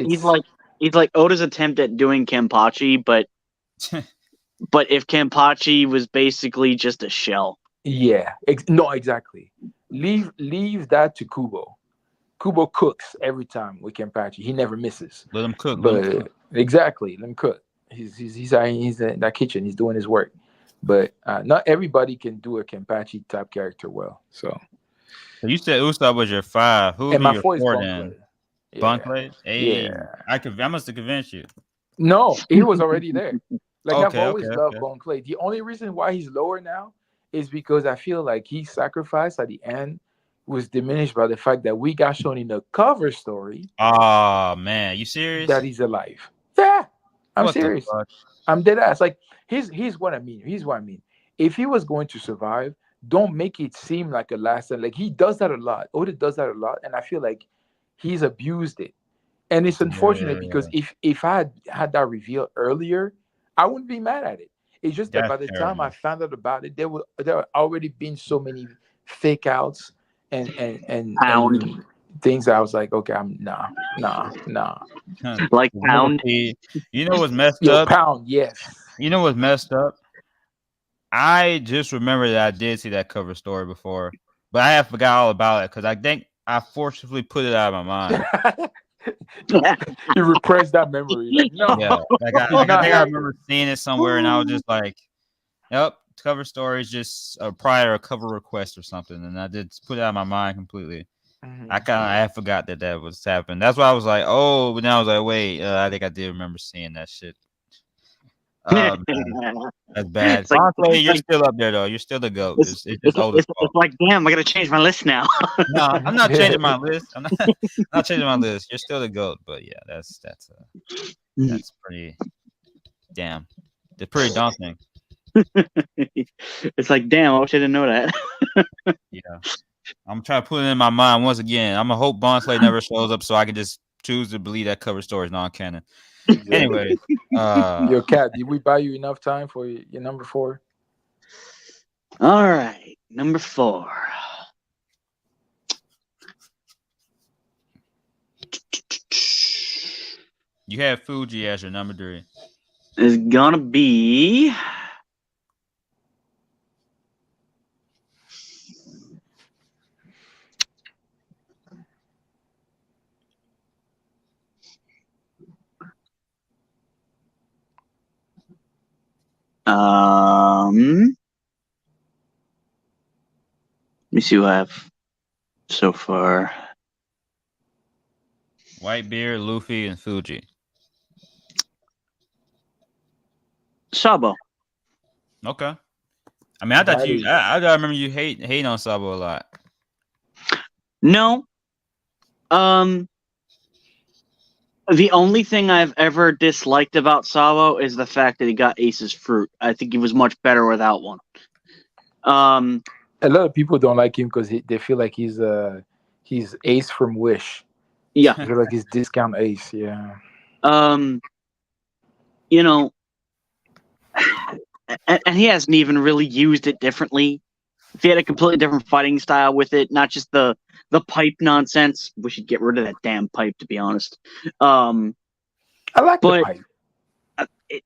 A: he's like Oda's attempt at doing Kenpachi, but if Kenpachi was basically just a shell.
D: yeah, no, exactly. Leave that to Kubo. Kubo cooks every time with Kenpachi. He never misses.
B: Let him cook. Let him
D: But
B: cook.
D: exactly, let him cook. He's in that kitchen. He's doing his work. But not everybody can do a Kenpachi type character well. So,
B: So you said Usopp was your 5. Who would
D: and
B: be
D: my
B: your
D: 4 is
B: 4 then?
D: Bunkley. Yeah,
B: Bunkley? Hey,
D: yeah.
B: I must have convinced you.
D: No, he was already there. Like I've
B: Okay,
D: always loved
B: okay.
D: Bunkley. The only reason why he's lower now is because I feel like his sacrifice at the end was diminished by the fact that we got shown in the cover story
B: Oh man, you serious?
D: that he's alive. Yeah, I'm
B: What the
D: serious.
B: fuck?
D: I'm dead ass. Like here's what I mean. Here's what I mean. If he was going to survive, don't make it seem like a last stand. Like he does that a lot. Oda does that a lot, and I feel like he's abused it. And it's unfortunate because
B: Yeah,
D: if I had that reveal earlier, I wouldn't be mad at it. It's just that
B: that's
D: by the time I
B: terrible.
D: found out about it, there were already been so many fake outs
A: Pound.
D: and things that I was like, okay, I'm nah.
A: Like Pound.
B: Millipede. You know what's messed
D: Yo,
B: up?
D: pound, yes.
B: You know what's messed up? I just remember that I did see that cover story before, but I have forgot all about it because I think I forcibly put it out of my mind.
D: You repress that memory, like no,
B: Yeah,
D: did
B: I
D: not
B: think I
D: happen.
B: remember seeing it somewhere, and I was just like, "Yep, cover story is just a prior cover request or something," and I did put it out of my mind completely.
D: Mhm.
B: I had forgot that was happening. That's why I was like, "Oh," but then I was like, "Wait, I think I did remember seeing that shit." Oh man, that's bad.
A: It's like,
B: Bonsley, you're
A: like
B: still up there though. You're still the goat.
A: it's,
B: It's just Oda's
A: it's
B: fault.
A: like, damn, I gotta change my list now.
B: No, I'm not changing my list. I'm not, not changing my list. You're still the goat, but yeah, that's pretty damn. They're pretty daunting.
A: It's like, damn, I wish I didn't know that.
B: Yeah, I'm trying to put it in my mind once again. I'm gonna hope Bondsley never shows up so I can just choose to believe that cover story is non-canon.
D: Exactly.
B: Anyway,
D: Yo, Cat, did we buy you enough time for your number 4?
A: All right, number 4.
B: you have Fuji as your number 3.
A: Is gonna be let me see what I have so far.
B: Whitebeard, Luffy, and Fuji.
A: Sabo.
B: Okay. I mean, I thought
D: That
B: you.
D: is
B: I remember you hating on Sabo a lot.
A: No. The only thing I've ever disliked about Sabo is the fact that he got Ace's fruit. I think he was much better without one.
D: a lot of people don't like him because they feel like he's Ace from Wish.
A: Yeah.
D: They feel like he's discount Ace. Yeah.
A: You know, and he hasn't even really used it differently. If he had a completely different fighting style with it, not just the pipe nonsense, we should get rid of that damn pipe, to be honest.
D: I like the
A: But
D: pipe.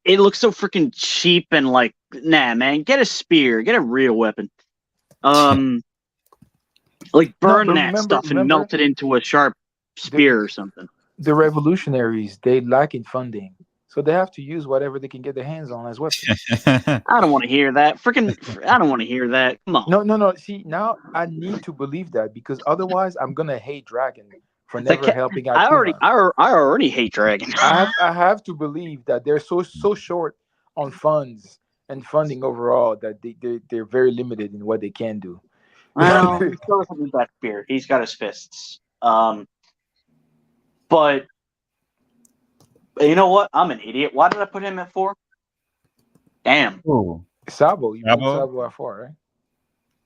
A: it looks so freaking cheap and like, nah, man, get a spear, get a real weapon. Like burn
D: but
A: that stuff and melt it into a sharp spear or something.
D: The revolutionaries, they lack in funding, so they have to use whatever they can get their hands on as weapons.
A: I don't want to hear that. I don't want to hear that. Come on.
D: No. See, now I need to believe that because otherwise I'm gonna hate Dragon for never helping out.
A: I already hate Dragon.
D: I have to believe that they're so short on funds and funding overall that they're very limited in what they can do.
A: Well, he still doesn't need that spear. He's got his fists. But you know what? I'm an idiot. Why did I put him at 4? Damn.
B: Ooh.
D: Sabo, you put
B: Sabo?
D: Sabo at 4, right?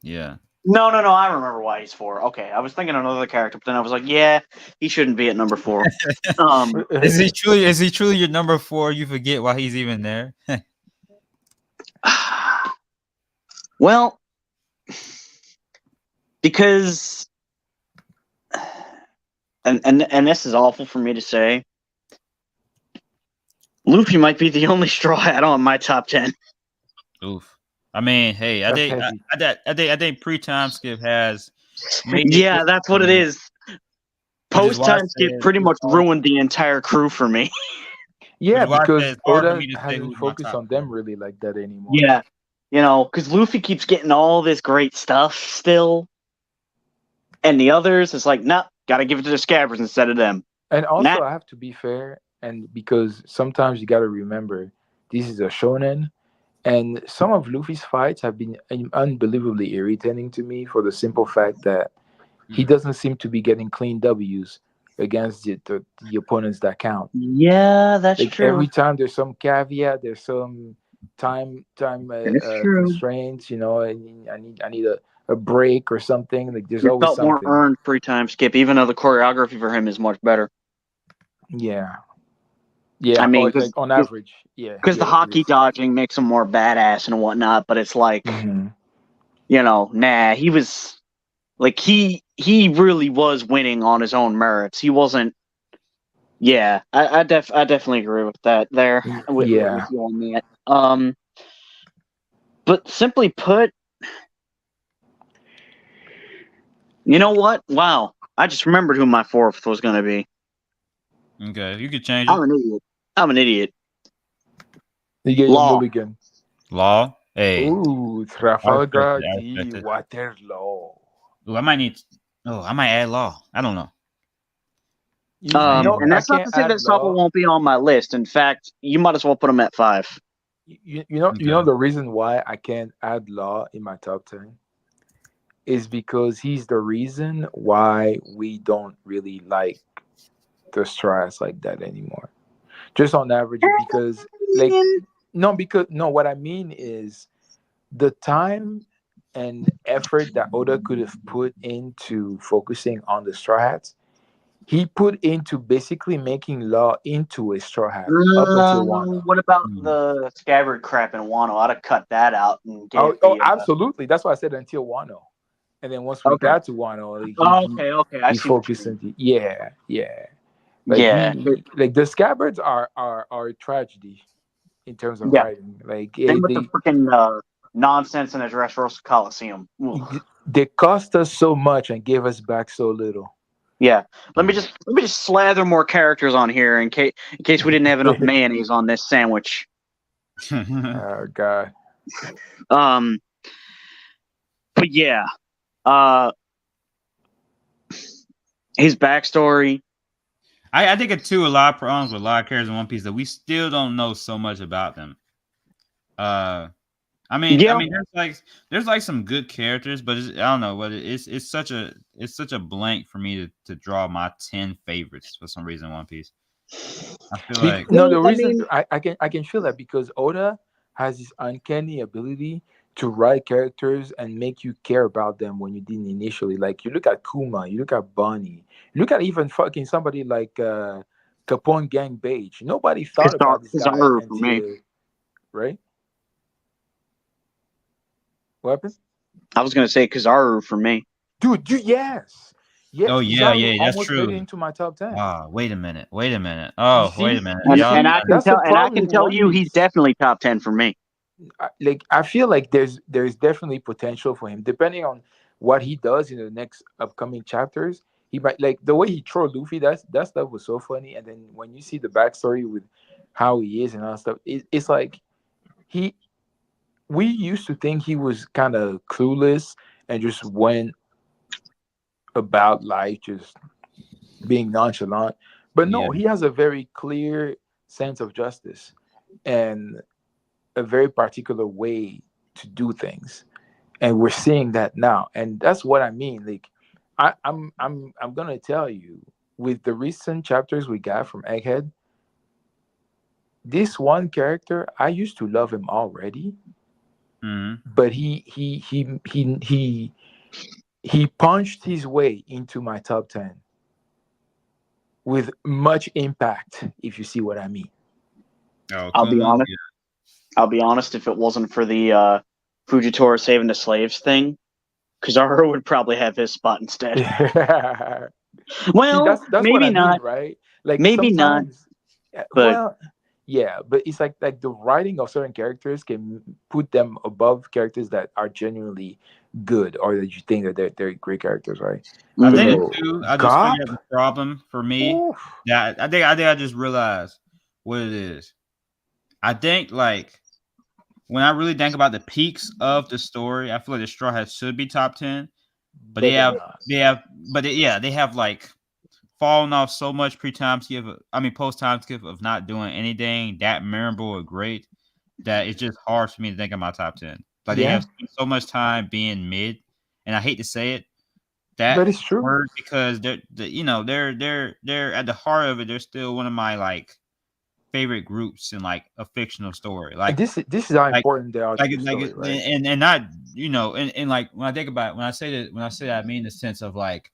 B: Yeah.
A: No. I remember why he's 4. Okay, I was thinking another character, but then I was like, yeah, he shouldn't be at number 4.
B: Is he truly your number 4? You forget why he's even there.
A: Well, because and this is awful for me to say, Luffy might be the only straw hat on my top 10.
B: Oof. I mean, hey, I think pre-time skip has.
A: Yeah, that's what it is. Post-time skip pretty much ruined the entire crew for me.
D: Yeah, because Oda
B: hasn't
D: hasn't focused on them really like that anymore.
A: Yeah, because Luffy keeps getting all this great stuff still, and the others, it's like, nah, gotta give it to the Scabbards instead of them.
D: And also, I have to be fair, and because sometimes you gotta remember, this is a shonen, and some of Luffy's fights have been unbelievably irritating to me for the simple fact that he doesn't seem to be getting clean W's against the opponents that count.
A: Yeah, that's true.
D: Every time there's some caveat, there's some time
A: It's true.
D: constraints, you know, and I need a break or something. Like there's
A: It
D: always
A: felt more
D: something.
A: earned free time skip, even though the choreography for him is much better.
D: Yeah.
A: I
D: Yeah, or
A: mean,
D: like on average. Yeah,
A: because the
D: yeah, it
A: hockey
D: is.
A: dodging makes him more badass and whatnot, but it's like,
D: Mhm.
A: nah, he was like he really was winning on his own merits. He wasn't. Yeah, I definitely agree with that there with
D: Yeah.
A: you on that. But simply put, you know what? Wow, I just remembered who my fourth was going to be.
B: Okay, you could change
A: I'm
B: it.
A: an idiot. I'm an idiot.
D: You get your
A: Law.
D: mulligan.
B: Law. Hey.
D: Ooh,
B: I respect
D: Trafalgar
B: it. I
D: D.
B: respect it.
D: Waterloo.
B: Ooh, I might need. Oh, I might add law. I don't know.
D: You know,
A: And
D: I
A: that's not
D: can't
A: to say
D: add
A: that Supple
D: law.
A: won't be on my list. In fact, you might as well put him at 5.
D: You
B: Okay.
D: know the reason why I can't add Law in my top 10 is because he's the reason why we don't really like the Strats like that anymore. Just on average, because like no, what I mean is the time and effort that Oda could have put into focusing on the Straw Hats, he put into basically making Law into a Straw Hat up until Wano.
A: What about
B: Hmm.
A: the scabbard crap in Wano? I'd have cut that out and
D: Oh,
A: gave the.
D: absolutely. That's why I said until Wano. And then once we
A: Okay.
D: got to Wano, like,
A: Okay. I
D: he
A: see what you
D: focused
A: mean.
D: into yeah. Like
A: Yeah.
D: like the scabbards are a tragedy in terms of
A: Yeah.
D: writing. Like
A: Same with the freaking nonsense in the Dressrosa Coliseum. Ugh.
D: they cost us so much and gave us back so little.
A: Yeah. Let me just slather more characters on here in case we didn't have enough mayonnaise on this sandwich.
D: Oh God.
A: But yeah. His backstory.
B: I think it too. A lot of problems with a lot of characters in One Piece that we still don't know so much about them. I mean,
A: Yeah.
B: there's like some good characters, but I don't know what it's such a blank for me to draw my 10 favorites for some reason in One Piece. I feel like
D: No, the
A: Well, I
D: reason
A: mean-
D: I can feel that because Oda has this uncanny ability to write characters and make you care about them when you didn't initially. Like you look at Kuma, you look at Bunny, you look at even fucking somebody like Capone Gang Beige. Nobody thought about this guy
A: Kizaru for me.
D: until right. What happened?
A: I was gonna say Kizaru for me.
D: Dude, yes. Yes,
B: oh yeah,
D: Kizaru
B: that's
D: almost made it
B: true.
D: into my top 10.
B: Wait a minute. Oh,
D: You
B: wait a
D: see,
B: minute.
D: you
B: Y'all,
D: see, that's the
A: and I
D: problem
A: can
D: with
A: tell
D: One
A: you he's
D: Piece.
A: definitely top 10 for me.
D: Like I feel like there's definitely potential for him, depending on what he does in the next upcoming chapters. He might like the way he throw Luffy. That stuff was so funny. And then when you see the backstory with how he is and all that stuff, it's like he. We used to think he was kind of clueless and just went about life just being nonchalant. But
B: yeah.
D: no, he has a very clear sense of justice and a very particular way to do things. And we're seeing that now. And that's what I mean. Like I'm gonna tell you, with the recent chapters we got from Egghead, this one character, I used to love him already,
B: Mhm.
D: but he punched his way into my top 10 with much impact, if you see what I mean.
B: Oh,
A: I'll be
B: Kuma.
A: honest. I'll be honest. If it wasn't for the Fujitora saving the slaves thing, Kizaru would probably have his spot instead.
D: See,
A: Well,
D: that's what
A: maybe
D: I mean,
A: not.
D: right? Like
A: Maybe not.
D: sometimes,
A: But
D: well, yeah, but it's like the writing of certain characters can put them above characters that are genuinely good or that you think that they're great characters, right?
B: I
D: I don't
B: think
A: mhm.
D: know.
B: too. I just
D: Gop?
B: figured out the problem for me.
D: Oof.
B: That I think I just realized what it is. I think like when I really think about the peaks of the story, I feel like the Straw Hats should be top 10, but
D: But they're not.
B: they have like fallen off so much pre-time skip. I mean post time skip of not doing anything that memorable or great that it's just hard for me to think of my top 10. Like they
D: Yeah,
B: have spent so much time being mid, and I hate to say it,
D: but
B: that
D: it's true.
B: word because they're at the heart of it. They're still one of my like favorite groups in like a fictional story.
D: And
B: Like
D: this is how
B: like
D: important they are to
B: like
D: the
B: like
D: story, right?
B: and not, you know, and like when I think about it, when I say that I mean the sense of like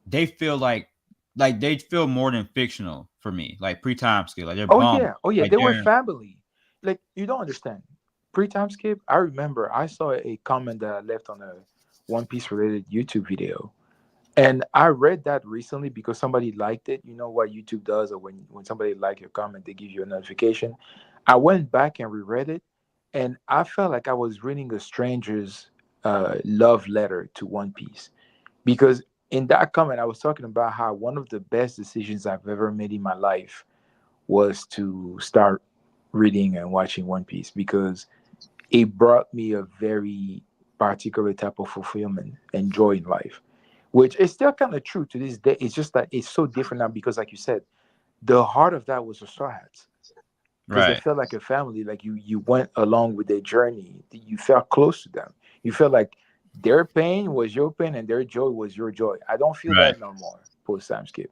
B: they feel like they feel more than fictional for me. Like pre-time skip, like they're bums.
D: Oh yeah,
B: Like
D: they were
B: they're
D: family. Like you don't understand. Pre-time skip. I remember I saw a comment that I left on a One Piece related YouTube video, and I read that recently because somebody liked it. You know what YouTube does, or when somebody like your comment, they give you a notification. I went back and reread it, and I felt like I was reading a stranger's love letter to One Piece because in that comment I was talking about how one of the best decisions I've ever made in my life was to start reading and watching One Piece because it brought me a very particular type of fulfillment and joy in life, which is still kind of true to this day. It's just that it's so different now because, like you said, the heart of that was the Straw Hats because they
B: right,
D: felt like a family. Like you went along with their journey. You felt close to them. You felt like their pain was your pain and their joy was your joy. I don't feel
B: right.
D: that no more post time skip.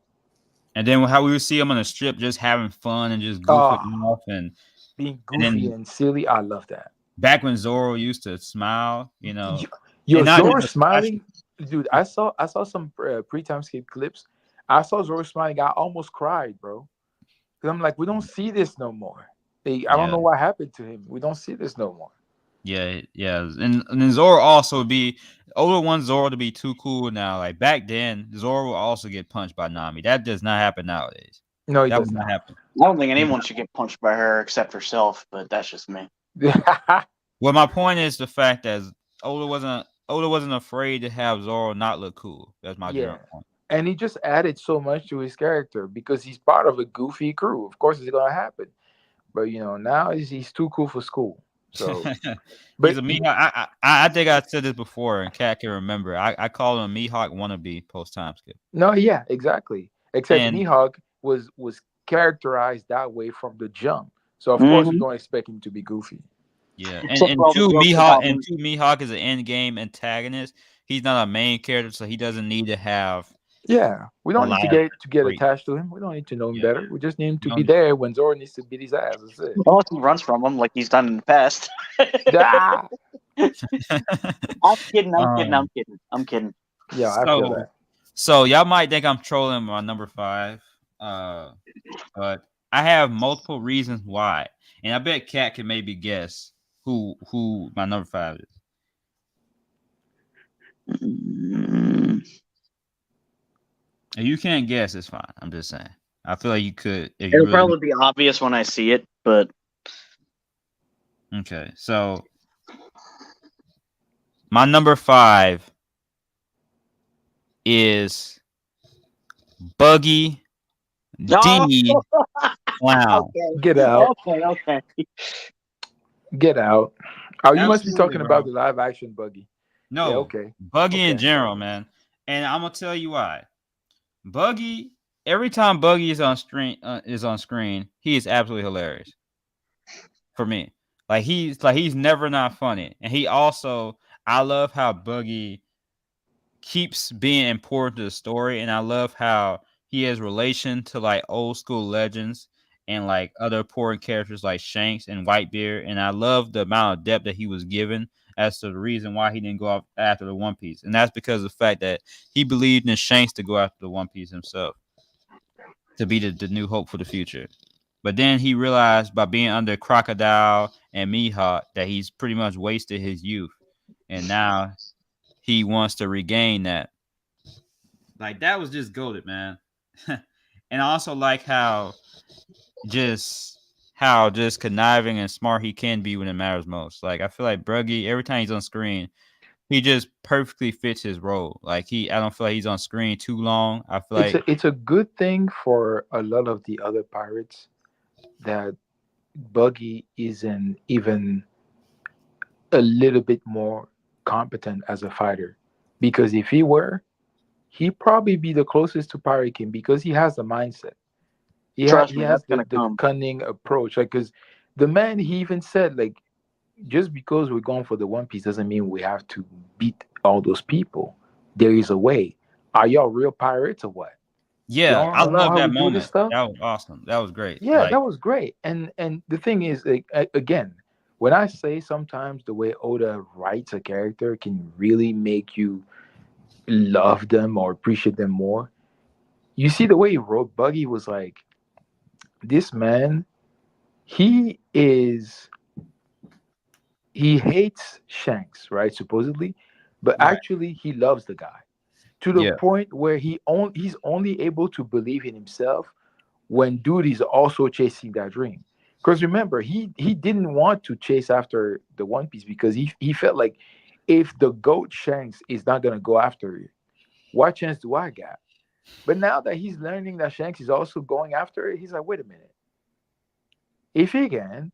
B: And then how we would see them on the strip just having fun and just goofing
D: Ah,
B: off, and
D: being
B: and
D: goofy
B: then
D: and silly. I love that.
B: back when Zoro used to smile, you know,
D: Yo, yo,
B: and not
D: Zoro
B: just
D: smiling, dude. I saw some pre-time skip clips. I saw Zoro smiling. I almost cried, bro. Because I'm like, we don't see this no more. I don't
B: yeah,
D: know what happened to him. We don't see this no more.
B: yeah. And then Zoro also would be older one Zoro to be too cool now. Like back then, Zoro will also get punched by Nami. That does not happen nowadays.
D: No, it
B: That
D: does
B: would not
D: not.
B: happen.
A: I don't think anyone should get punched by her except herself, but that's just me.
B: Well, my point is the fact that Oda wasn't afraid to have Zoro not look cool. That's my
D: Yeah.
B: general point.
D: And he just added so much to his character because he's part of a goofy crew. Of course, it's gonna happen. But now he's too cool for school. So,
B: He's
D: but
B: a Mihawk. I think I said this before, and Kat can remember. I call him a Mihawk wannabe post time skip.
D: no, yeah, exactly. Except
B: And
D: Mihawk was characterized that way from the jump. So of course we
A: Mm-hmm.
D: don't expect him to be goofy.
B: yeah,
A: Except
B: and
A: for all the
B: two
A: jokes
B: Mihawk
A: about him.
B: is an end game antagonist. He's not a main character, so he doesn't need to have
D: Yeah, we
B: a
D: don't need
B: lot
D: to
B: of
D: get
B: great.
D: attached to him. We don't need to know him
B: Yeah,
D: better. We just need him
B: you
D: to be
B: don't.
D: there when Zoro needs to beat his ass. That's it.
A: Unless he runs from him like he's done in the past.
D: Ah!
A: I'm kidding.
B: um,
A: I'm kidding.
D: Yeah, I feel
B: so
D: that.
B: so y'all might think I'm trolling my number 5, but I have multiple reasons why, and I bet Kat can maybe guess who my number 5 is.
A: Mm,
B: If you can't guess, it's fine. I'm just saying. I feel like you could if you
A: It'll
B: really.
A: probably be obvious when I see it, but
B: Okay, so my number 5 is Buggy D Clown.
A: okay,
D: Get out.
A: okay.
D: Get out. Oh, you must be
B: Absolutely,
D: talking about
B: bro.
D: the live action Buggy. Yeah,
B: No,
D: okay.
B: Buggy in
D: Okay.
B: general, man. And I'm gonna tell you why. Buggy. Every time Buggy is on screen, he is absolutely hilarious for me. He's never not funny, and he also. I love how Buggy keeps being important to the story, and I love how he has relation to like old school legends and like other important characters like Shanks and Whitebeard, and I love the amount of depth that he was given as to the reason why he didn't go off after the One Piece, and that's because of the fact that he believed in Shanks to go after the One Piece himself to be the new hope for the future. But then he realized by being under Crocodile and Mihawk that he's pretty much wasted his youth, and now he wants to regain that. Like that was just goaded, man. And I also like how just conniving and smart he can be when it matters most. Like I feel like Bruggy, every time he's on screen, he just perfectly fits his role. Like I don't feel like he's on screen too long. I feel
D: It's
B: like
D: a good thing for a lot of the other pirates that Buggy isn't even a little bit more competent as a fighter. Because if he were, he'd probably be the closest to Pirate King because he has the mindset.
A: Trust
D: He
A: me,
D: has
A: that's gonna
D: the
A: come.
D: cunning approach. Like, because the man, he even said, like, just because we're going for the One Piece doesn't mean we have to beat all those people. There is a way. Are y'all real pirates or what?
B: Yeah, I
D: You know
B: love
D: how we
B: that
D: do this
B: moment.
D: stuff?
B: That was awesome. That was great.
D: Yeah,
B: Like,
D: that was great. And the thing is, like, again, when I say sometimes the way Oda writes a character can really make you love them or appreciate them more. You see the way he wrote Buggy was like, this man, he is he hates Shanks, right? Supposedly, but
B: right.
D: actually he loves the guy to the
B: Yeah.
D: point where he's only able to believe in himself when dude is also chasing that dream. Because remember, he didn't want to chase after the One Piece because he felt like if the goat Shanks is not gonna go after it, what chance do I got? But now that he's learning that Shanks is also going after it, he's like, wait a minute. If he can,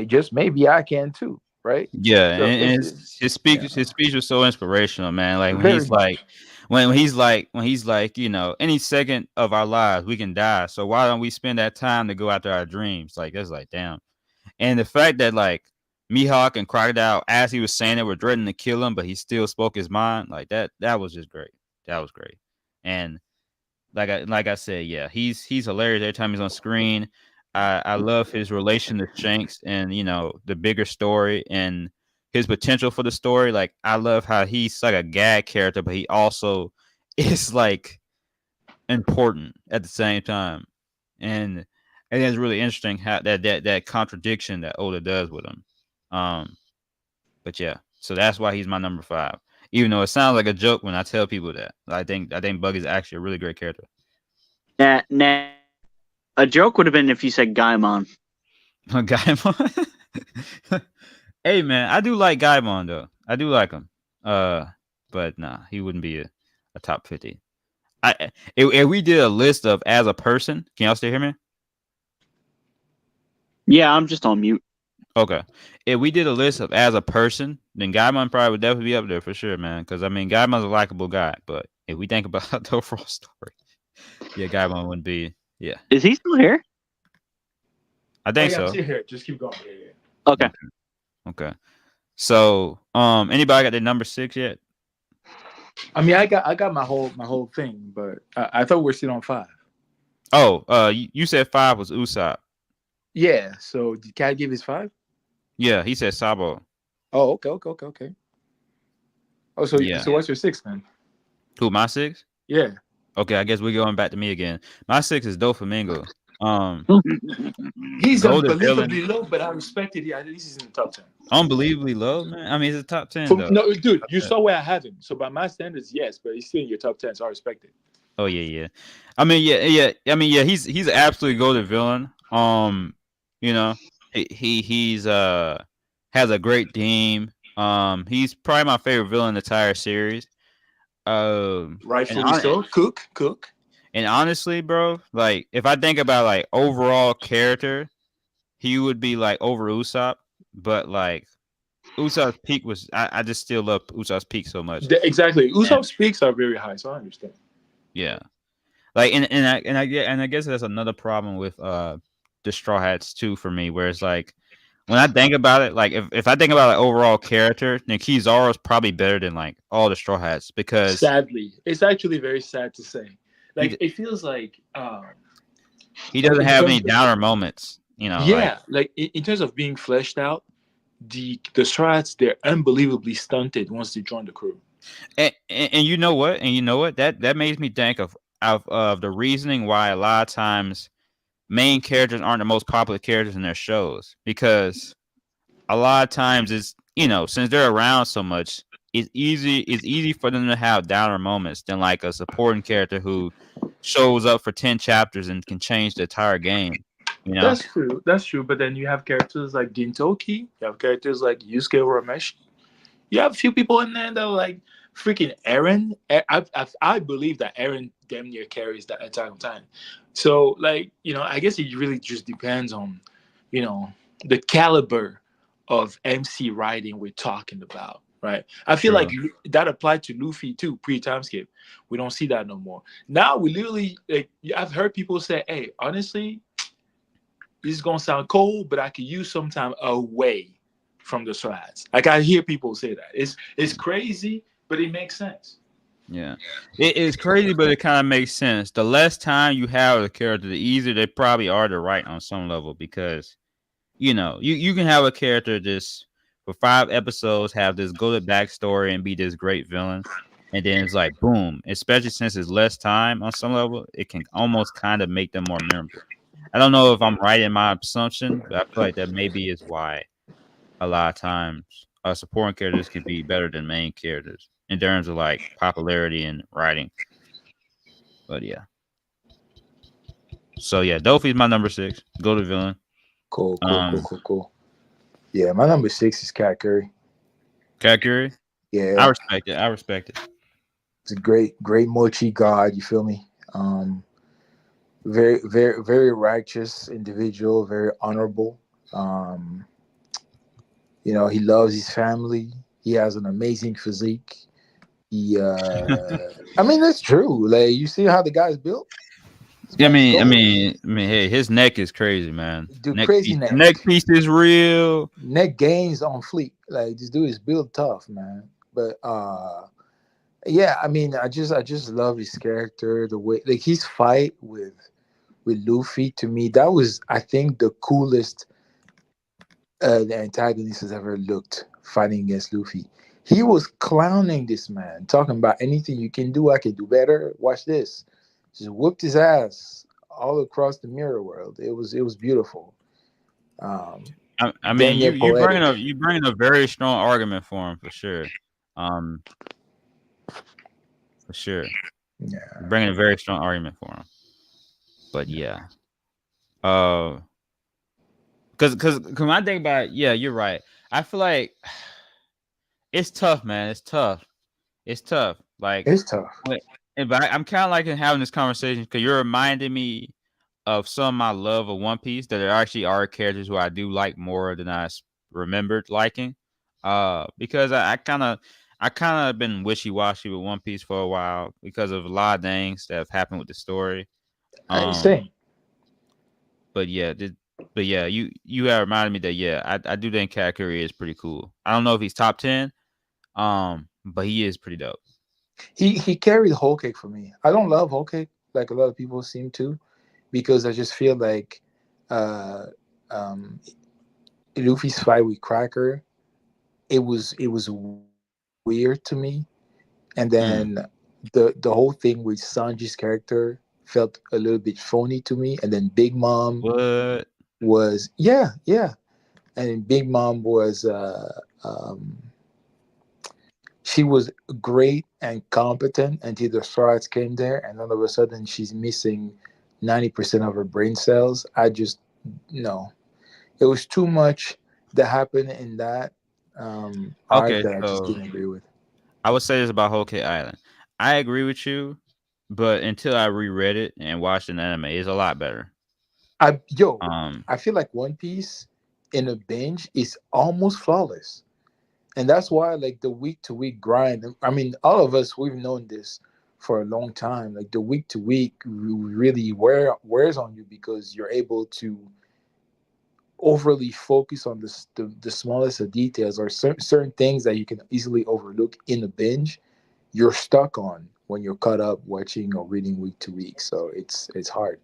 D: just maybe I can too, right?
B: Yeah,
D: So
B: and
D: yeah,
B: his speech was so inspirational, man. Like
D: very much.
B: when he's like, you know, any second of our lives we can die. So why don't we spend that time to go after our dreams? Like that's like damn. And the fact that like Mihawk and Crocodile, as he was saying it, were threatening to kill him, but he still spoke his mind. Like that was just great. That was great. And like I said, yeah, he's hilarious every time he's on screen. I love his relation to Shanks and you know the bigger story and his potential for the story. Like I love how he's like a gag character, but he also is like important at the same time. And it's really interesting how that contradiction that Oda does with him. Um, but yeah, so that's why he's my number 5. Even though it sounds like a joke when I tell people that, I think Bug is actually a really great character.
A: Nah, a joke would have been if you said Gaimon.
B: Gaimon. Hey man, I do like Gaimon though. I do like him. But nah, he wouldn't be a top 50. If we did a list of as a person, can y'all still hear me?
A: Yeah, I'm just on mute.
B: Okay. If we did a list of as a person, then Gaimon probably would definitely be up there for sure, man. Because I mean, Gaimon's a likable guy, but if we think about the overall story, yeah, Gaimon wouldn't be. Yeah,
A: Is he still here?
B: I
D: Oh
B: think
D: yeah, I'm
B: so.
D: still here. Just keep going. Yeah, yeah.
A: Okay.
B: Okay. So, anybody got their number 6 yet?
D: I mean, I got my whole thing, but I thought we're still on 5.
B: Oh, you said 5 was Usopp.
D: Yeah. So did Cat give his 5?
B: Yeah, he said Sabo.
D: Oh, okay. Oh,
B: Yeah.
D: so what's your 6 then?
B: Who, my 6?
D: Yeah.
B: Okay, I guess we're going back to me again. My 6 is Doflamingo.
D: He's
B: Golden
D: unbelievably low, but I respect it. Yeah, at least he's in the top 10.
B: Unbelievably low, man. I mean, it's a top 10 though.
D: No, dude, you saw where I have him. So by my standards, yes, but he's still in your top 10, so I respect it.
B: Oh yeah. I mean, yeah. I mean, yeah. He's an absolutely golden villain. You know, he's has a great theme. He's probably my favorite villain in the entire series.
D: Rightfully so. Cook.
B: And honestly, bro, like if I think about like overall character, he would be like over Usopp. But like Usopp's peak was, I just still love Usopp's peak so much.
D: Exactly. Usopp's peaks are very high, so I understand.
B: Yeah. Like and I guess that's another problem with the Straw Hats too for me, where it's like when I think about it, like if I think about like overall character, then Kizaru's probably better than like all the Straw Hats because
D: sadly, it's actually very sad to say. Like it feels like
B: he doesn't have any downer moments, you know.
D: Yeah, like in terms of being fleshed out, the Straw Hats, they're unbelievably stunted once they join the crew.
B: And you know what? That makes me think of the reasoning why a lot of times main characters aren't the most popular characters in their shows, because a lot of times it's, you know, since they're around so much, it's easy for them to have downer moments than like a supporting character who shows up for 10 chapters and can change the entire game. You know?
D: That's true. But then you have characters like Gintoki, you have characters like Yusuke Urameshi. You have a few people in there that are like freaking Eren. I believe that Eren damn near carries that Attack on Titan. So, like, you know, I guess it really just depends on, you know, the caliber of MC writing we're talking about, right? I feel like that applied to Luffy too, pre-time skip. We don't see that no more. Now we literally, like, I've heard people say, hey, honestly, this is going to sound cold, but I could use some time away from the Straw Hats. Like, I hear people say that. It's crazy, but it makes sense.
B: Yeah, it is crazy, but it kind of makes sense. The less time you have with a character, the easier they probably are to write on some level because you can have a character just for 5 episodes have this goated backstory and be this great villain, and then it's like boom. Especially since it's less time on some level, it can almost kind of make them more memorable. I don't know if I'm right in my assumption, but I feel like that maybe is why a lot of times supporting characters can be better than main characters in terms of like popularity and writing. But yeah. So yeah, Dofi's my number 6. Go to villain.
D: Cool.
B: Um,
D: Yeah, my number 6 is Cat Curry.
B: Kakuri. I
D: Yeah,
B: respect it. I respect it.
D: it's a great mochi god. You feel me? Very righteous individual, very honorable. Um, he loves his family. He has an amazing physique. I mean, that's true. Like, you see how the guy's built? This
B: Yeah,
D: man's gold.
B: hey, his neck is crazy, man.
D: Dude, crazy
B: The
D: neck.
B: neck piece is real.
D: Neck gains on fleek. Like, this dude is built tough, man. But yeah, I mean, I just love his character, the way, like, his fight with Luffy. To me, that was, I think, the coolest the antagonist has ever looked fighting against Luffy. He was clowning this man, talking about anything you can do, I can do better. Watch this. Just whooped his ass all across the mirror world. It was beautiful.
B: I
D: Damn
B: mean,
D: near poetic.
B: you bringing a very strong argument for him for sure. Um, for sure,
D: Yeah.
B: you're bringing a very strong argument for him. But yeah, uh, because when I think about it, yeah, you're right. I feel like it's tough, man. It's tough. It's tough. Like,
D: It's tough.
B: but I'm kind of like having this conversation because you're reminding me of some of my love of One Piece that there actually are characters who I do like more than remembered liking. Because I kind of been wishy washy with One Piece for a while because of a lot of things that have happened with the story.
D: Same.
B: But yeah, you have reminded me that I do think Katakuri is pretty cool. I don't know if he's top 10, but he is pretty dope.
D: He carried Whole Cake for me. I don't love Whole Cake like a lot of people seem to, because I just feel like uh, um, Luffy's fight with Cracker, it was weird to me, and
B: Mm.
D: then the whole thing with Sanji's character felt a little bit phony to me, and then Big Mom
B: What?
D: was, yeah, and then Big Mom was she was great and competent until the Swords came there, and all of a sudden she's missing 90% of her brain cells. I just, no, it was too much that happened in that arc
B: Okay,
D: that I just
B: so
D: didn't agree with.
B: I would say this about Whole Cake Island. I agree with you, but until I reread it and watched an anime, it's a lot better.
D: Yo,
B: Um,
D: I feel like One Piece in a binge is almost flawless, and that's why, like, the week to week grind. I mean, all of us, we've known this for a long time. Like, the week to week really wears on you because you're able to overly focus on the smallest of details, or certain things that you can easily overlook in a binge. You're stuck on when you're caught up watching or reading week to week. So it's hard.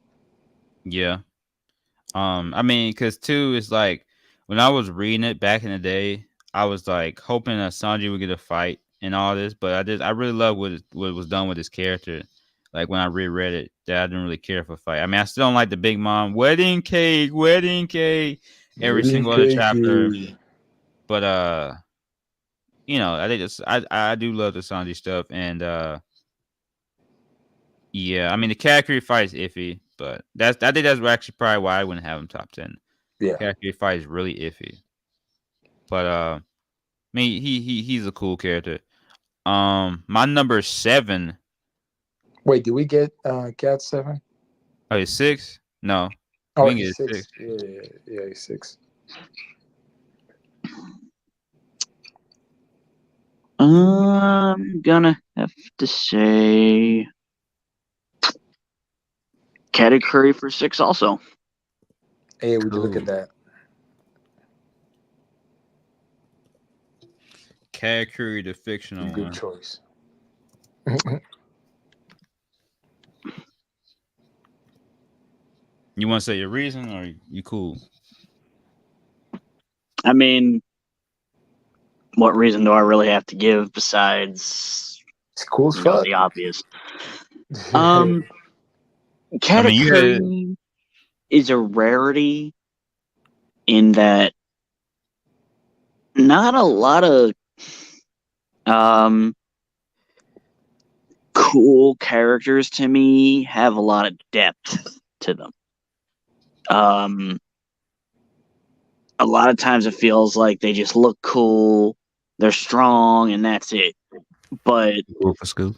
B: yeah. I mean, because two is like when I was reading it back in the day, I was like hoping that Sanji would get a fight and all this, but I really love what was done with his character. Like when I reread it, that I didn't really care for a fight. I mean, I still don't like the Big Mom wedding cake, every
D: Really
B: single other chapter.
D: crazy.
B: But I think I do love the Sanji stuff, and yeah, I mean the Kakarot fight is iffy, but I think that's actually probably why I wouldn't have him top 10.
D: Yeah.
B: Kakarot fight is really iffy, but I mean he's a cool character. My number 7.
D: Wait, did we get Cat 7?
B: Oh, he's 6. No,
D: Oh,
B: we can
D: he's
B: get 6.
D: 6. Yeah, he's 6.
A: I'm gonna have to say Katakuri for 6 also.
D: Hey, would you look
B: Cool.
D: at that?
B: Kakarot, the fictional
D: Good
B: one.
D: choice.
B: You want to say your reason, or you cool?
A: I mean, what reason do I really have to give besides
D: It's cool as fuck.
A: the obvious?
B: I mean, you had
A: Katakuri is a rarity in that not a lot of cool characters to me have a lot of depth to them. A lot of times it feels like they just look cool, they're strong, and that's it. But
B: cool for school.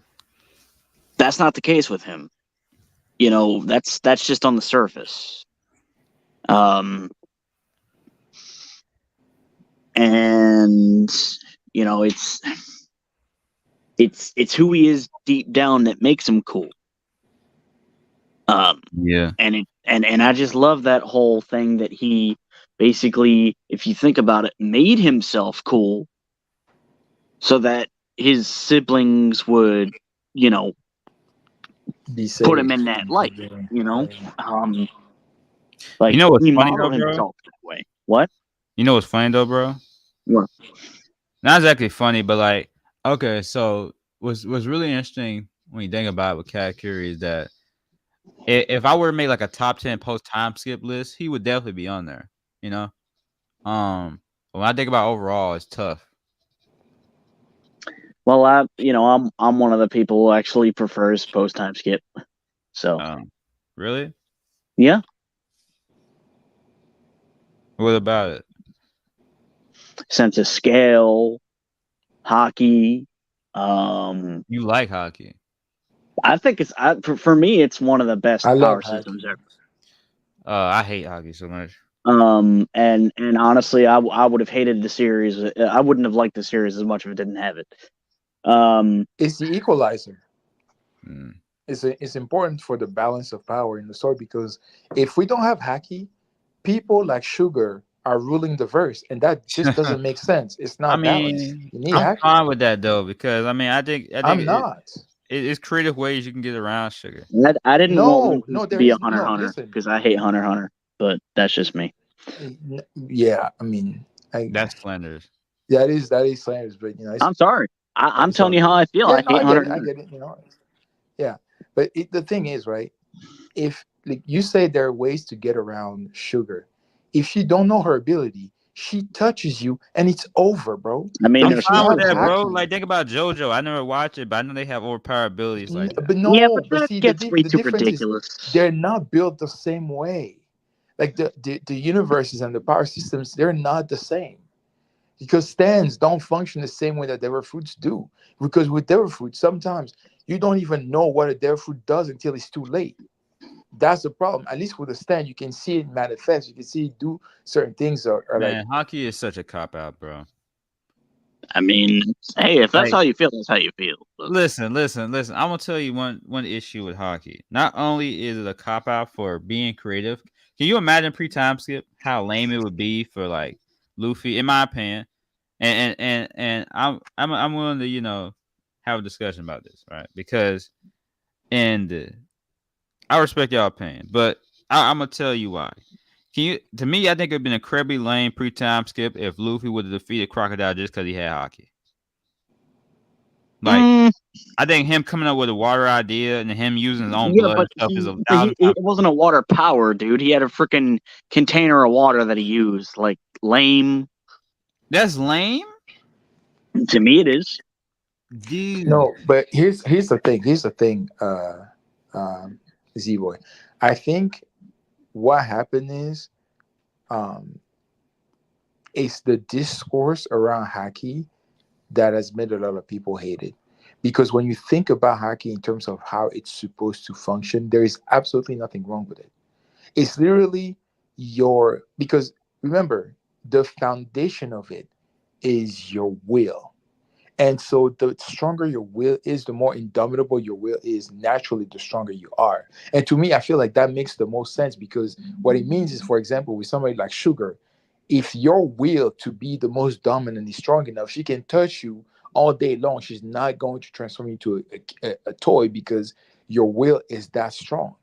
A: that's not the case with him. You know, that's just on the surface. And you know, it's who he is deep down that makes him cool.
B: Yeah.
A: And I just love that whole thing that he basically, if you think about it, made himself cool so that his siblings would, you know,
D: Be
A: put him
D: safe.
A: in that light, you know? Like,
B: You know what's
A: he
B: funny
A: modeled
B: though, bro?
A: himself that way. What?
B: You know what's funny though, bro?
A: What?
B: Not exactly funny, but like, okay, so what's really interesting when you think about it with Katakuri is that if I were to make like a top 10 post time skip list, he would definitely be on there. You know, but when I think about overall, it's tough.
A: Well, I'm one of the people who actually prefers post time skip. So
B: really,
A: yeah.
B: What about it?
A: Sense of scale, hockey.
B: You like hockey?
A: I think for me, it's one of the best
D: I love
A: power systems
D: hockey.
A: ever.
B: I hate hockey so much.
A: And honestly, I would have hated the series. I wouldn't have liked the series as much if it didn't have it.
D: It's the equalizer.
B: Mm.
D: It's important for the balance of power in the story, because if we don't have hockey, people like Sugar are ruling the verse, and that just doesn't make sense. It's not balanced. You need
B: I'm
D: hockey.
B: fine with that though, because I think
D: I'm not.
B: It's creative ways you can get around Sugar.
A: I didn't want
D: No,
A: to
D: there
A: be a
D: is
A: Hunter
D: no.
A: Hunter
D: Listen,
A: because I hate Hunter, but that's just me.
D: yeah, I mean,
B: That's Flanders.
D: that is slanders, but you know,
A: I'm sorry. I'm telling you how I feel.
D: Yeah,
A: I
D: no,
A: hate Hunter.
D: I get it. You know, yeah, but the thing is, right? If like you say there are ways to get around Sugar, if you don't know her ability, she touches you and it's over, bro.
A: I mean,
B: I'm
A: there's
B: fine with
A: times
B: that,
A: where-
B: bro. Like, think about JoJo. I never watched it, but I know they have overpowered abilities like that.
D: But no,
A: yeah, but that
D: see,
A: gets way
D: the
A: too
D: difference
A: ridiculous.
D: is they're not built the same way. Like the universes and the power systems, they're not the same. Because stands don't function the same way that Devil Fruits do. Because with Devil Fruits, sometimes you don't even know what a Devil Fruit does until it's too late. That's the problem. At least with a stand, you can see it manifest. You can see it do certain things, or
B: Man,
D: like
B: hockey is such a cop out, bro.
A: I mean, hey, if that's
B: Like-
A: how you feel, that's how you feel. But
B: Listen. I'm gonna tell you one issue with hockey. Not only is it a cop out for being creative, can you imagine pre-time skip how lame it would be for like Luffy, in my opinion? And I'm willing to have a discussion about this, right? Because I respect y'all opinion, but I'm gonna tell you why. To me, I think it'd been a incredibly lame pre-time skip if Luffy would have defeated Crocodile just because he had hockey. Like, I think him coming up with a water idea and him using his own blood and stuff is a thousand times.
A: It wasn't a water power, dude. He had a freaking container of water that he used. Like, lame.
B: That's lame,
A: To me, it is.
B: dude.
D: no. But here's the thing. Z-Boy. I think what happened is, it's the discourse around hockey that has made a lot of people hate it. Because when you think about hockey in terms of how it's supposed to function, there is absolutely nothing wrong with it. It's literally because remember, the foundation of it is your will. And so the stronger your will is, the more indomitable your will is, naturally, the stronger you are. And to me, I feel like that makes the most sense, because what it means is, for example, with somebody like Sugar, if your will to be the most dominant is strong enough, she can touch you all day long, she's not going to transform you into a toy because your will is that strong.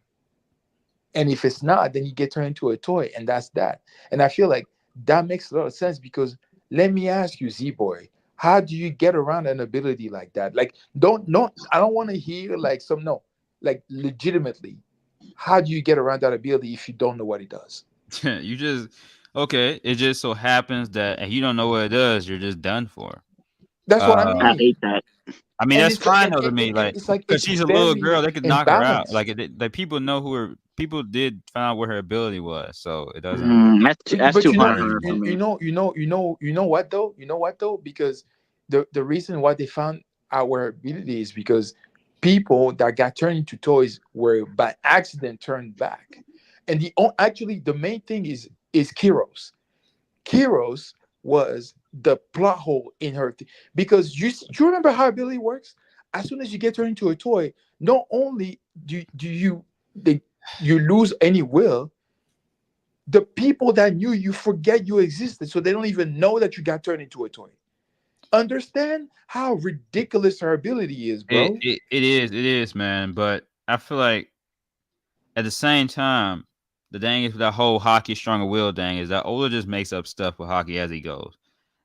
D: And if it's not, then you get turned into a toy, and that's that. And I feel like that makes a lot of sense because let me ask you, Z Boy, how do you get around an ability like that? Like, I don't want to hear like some no, like legitimately, how do you get around that ability if you don't know what it does?
B: You just okay. It just so happens that if you don't know what it does, you're just done for.
D: That's what I
A: I
B: Uh,
A: hate
D: mean.
A: that.
B: I mean
D: And
B: that's
D: it's
B: fine
D: and,
B: though to
D: and,
B: me,
D: and
B: like
D: it's like
B: because
D: it's
B: she's a little
D: very
B: girl, they could knock her out.
D: imbalanced.
B: Like people know people did find out what her ability was, so it doesn't
A: That's
D: But
A: too
D: you know,
A: hard
B: matter
A: for her for
B: anymore.
A: me.
D: you know what though? You know what though? Because the reason why they found our ability is because people that got turned into toys were by accident turned back. And actually the main thing is Kiros. Kiros was the plot hole in her because you remember how ability works? As soon as you get turned into a toy, not only do you they, you lose any will, the people that knew you forget you existed, so they don't even know that you got turned into a toy. Understand how ridiculous her ability is, bro.
B: It is, man. But I feel like at the same time, the thing is with that whole hockey stronger will thing is that Ola just makes up stuff with hockey as he goes.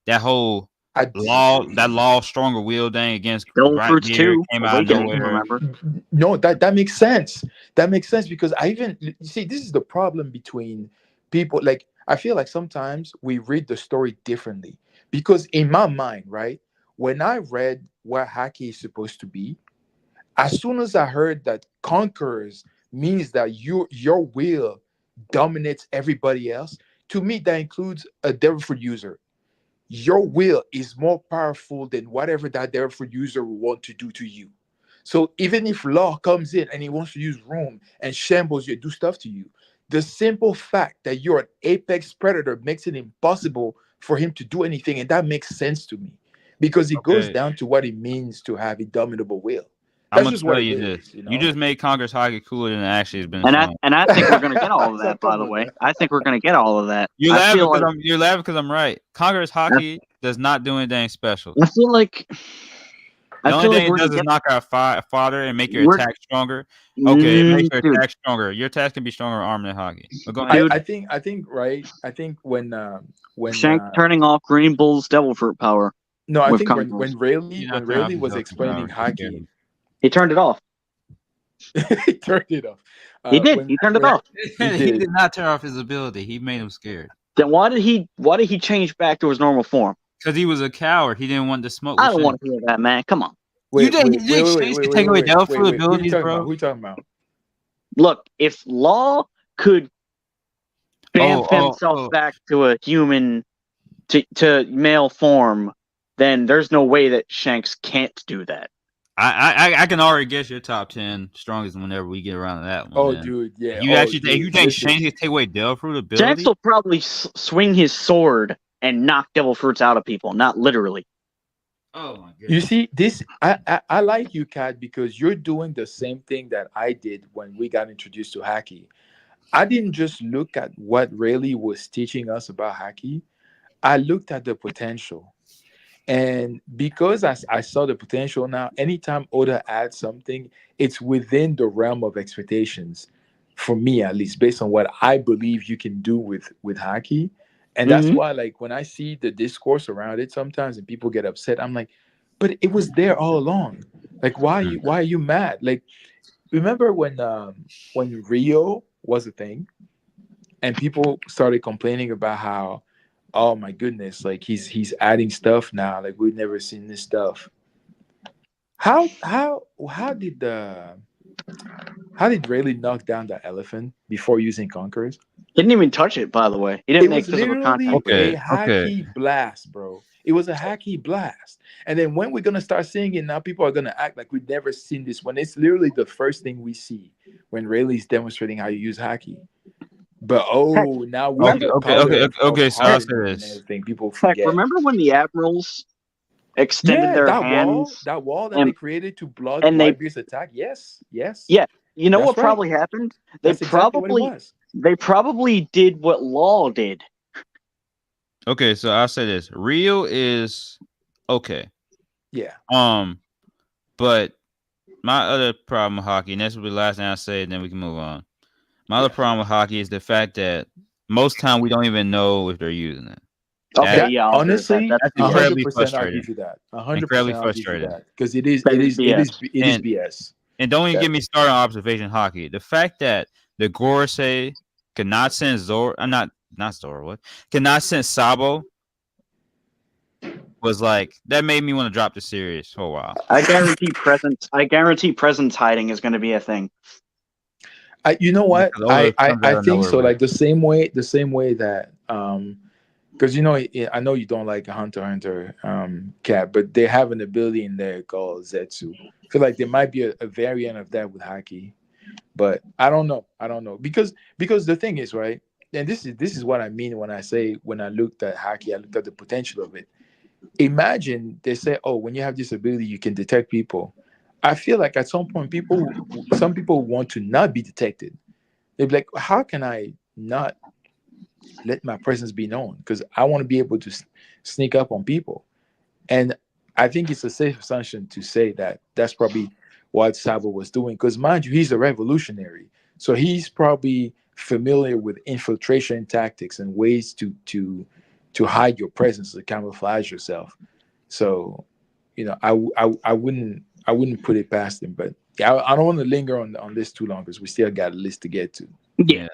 B: That whole
D: I
B: law stronger will thing against
A: Devil Fruits
B: Blackbeard
A: 2,
B: came out of
A: Awakening,
B: nowhere.
A: remember?
D: no, that makes sense. That makes sense because I even you see this is the problem between people. Like I feel like sometimes we read the story differently because in my mind, right, when I read what hockey is supposed to be, as soon as I heard that conquerors means that your will dominates everybody else, to me that includes a devil fruit user. Your will is more powerful than whatever that devil fruit user will want to do to you. So even if law comes in and he wants to use room and shambles you, do stuff to you, the simple fact that you're an apex predator makes it impossible for him to do anything, and that makes sense to me because it goes
B: Okay,
D: down to what it means to have a dominable will.
B: I'm
D: That's
B: gonna
D: just what
B: tell
D: it
B: you
D: is,
B: this. You just made Congress hockey cooler than it actually has been shown.
A: And I think we're gonna get all of
D: So
A: that, by
D: come
A: the
D: on
A: way.
D: now.
A: I think we're gonna get all of that.
B: You're laughing because I'm right. Congress
A: I,
B: hockey does not do anything special.
A: I feel like
B: The
A: I
B: only
A: feel like
B: thing it
A: we're
B: does
A: gonna
B: is
A: get
B: knock out fodder and make your
A: we're
B: attack stronger. Okay, it makes your
A: dude,
B: attack stronger. Your attack can be stronger armed than hockey. But go ahead.
A: dude.
D: I think right. I think when
A: Shank turning off Green Bull's Devil Fruit power
D: no, I
A: with
D: think
A: Conquerors.
B: You're
D: When
B: not turning off
D: Rayleigh
B: his
D: was
B: Joker power.
D: explaining
B: You're scared
D: hockey,
A: He turned it off.
D: he turned it off.
A: He did.
D: When
A: He turned it off.
D: he
B: He
D: did,
B: did not turn off his ability. He made him scared.
A: Then why did he change back to his normal form?
B: Because he was a coward. He didn't want to smoke
A: I
B: with
A: don't
B: Shank.
A: want to hear that, man. Come on.
B: You think Shanks could take away Devil Fruit
D: wait. Who you
B: abilities,
D: talking about?
B: bro?
D: Who you talking about?
A: Look, if Law could
B: Oh,
A: bamf
B: oh,
A: himself
B: oh.
A: back to a human to male form, then there's no way that Shanks can't do that.
B: I can already guess your top 10 strongest whenever we get around to that one.
D: Oh,
B: Then.
D: dude, yeah.
B: If you
D: Oh,
B: actually think
D: dude.
B: Shanks
D: Listen,
B: could take away Devil Fruit
A: Shanks
B: ability,
A: will probably swing his sword and knock Devil Fruits out of people, not literally.
B: oh my
D: you
B: goodness.
D: see this. I like you, Kat, because you're doing the same thing that I did when we got introduced to Haki. I didn't just look at what Rayleigh was teaching us about Haki. I looked at the potential. And because I saw the potential now, anytime Oda adds something, it's within the realm of expectations, for me at least, based on what I believe you can do with Haki. And that's
A: Mm-hmm.
D: why, like, when I see the discourse around it sometimes and people get upset, I'm like, but it was there all along. Like, why are you mad? Like, remember when Rio was a thing and people started complaining about how, oh my goodness, like he's adding stuff now, like we've never seen this stuff. How did Rayleigh knock down that elephant before using Conquerors?
A: He didn't even touch it, by the way. He
D: It
A: didn't make
D: was
A: physical contact
D: literally
A: with it.
D: a hacky blast, bro. It was a hacky blast. And then when we're gonna start seeing it now, people are gonna act like we've never seen this when it's literally the first thing we see when Rayleigh's demonstrating how you use hacky. But
A: Heck,
D: now with
A: remember,
D: the power
B: Okay.
D: of
B: So I'll say
D: hardening and
B: this.
D: everything, people
A: heck,
D: forget.
A: remember when the admirals extended
D: Yeah,
A: their hands
D: that wall that they
A: and
D: created to block
A: and they
D: Whitebeard's attack. Yes,
A: yeah, you know
D: that's
A: what
D: right.
A: probably happened?
D: That's exactly what it was.
A: They probably did what Law did.
B: Okay, so I'll say this. Rio is okay.
D: Yeah.
B: But my other problem with hockey, and this will be the last thing I say, and then we can move on. My other problem with hockey is the fact that most time we don't even know if they're using it.
A: Okay,
B: That-
A: yeah, I'll agree with that.
D: Honestly,
A: That's
B: That's
A: BS.
B: incredibly
D: 100% I'll
B: frustrating.
D: give you that.
B: Incredibly
D: 100% I'll give you
B: frustrating.
D: that because it is
A: That
D: it
A: is
D: is it is
A: BS.
D: it is
B: And-
D: BS.
B: And don't even
D: That-
B: get me started on observation hockey. The fact that the Gorosei cannot send Zor, not Zor, what? Cannot send Sabo was like that made me want to drop the series for a while.
A: I guarantee presence hiding is going to be a thing.
D: You know what?
B: Because Oda comes
D: I
B: out of
D: think
B: nowhere
D: so.
B: with
D: Like the same way that because I know you don't like Hunter x Hunter Cat, but they have an ability in there called Zetsu. I feel like there might be a variant of that with Haki, but I don't know. Because the thing is, right, and this is what I mean when I say when I looked at Haki, I looked at the potential of it. Imagine they say, oh, when you have this ability, you can detect people. I feel like at some point, some people want to not be detected. They'd be like, how can I not let my presence be known? Because I want to be able to sneak up on people. And I think it's a safe assumption to say that that's probably what Sabo was doing. Because mind you, he's a revolutionary. So he's probably familiar with infiltration tactics and ways to hide your presence, to camouflage yourself. So, I wouldn't put it past him. But yeah, I don't want to linger on this too long because we still got a list to get to.
A: Yeah.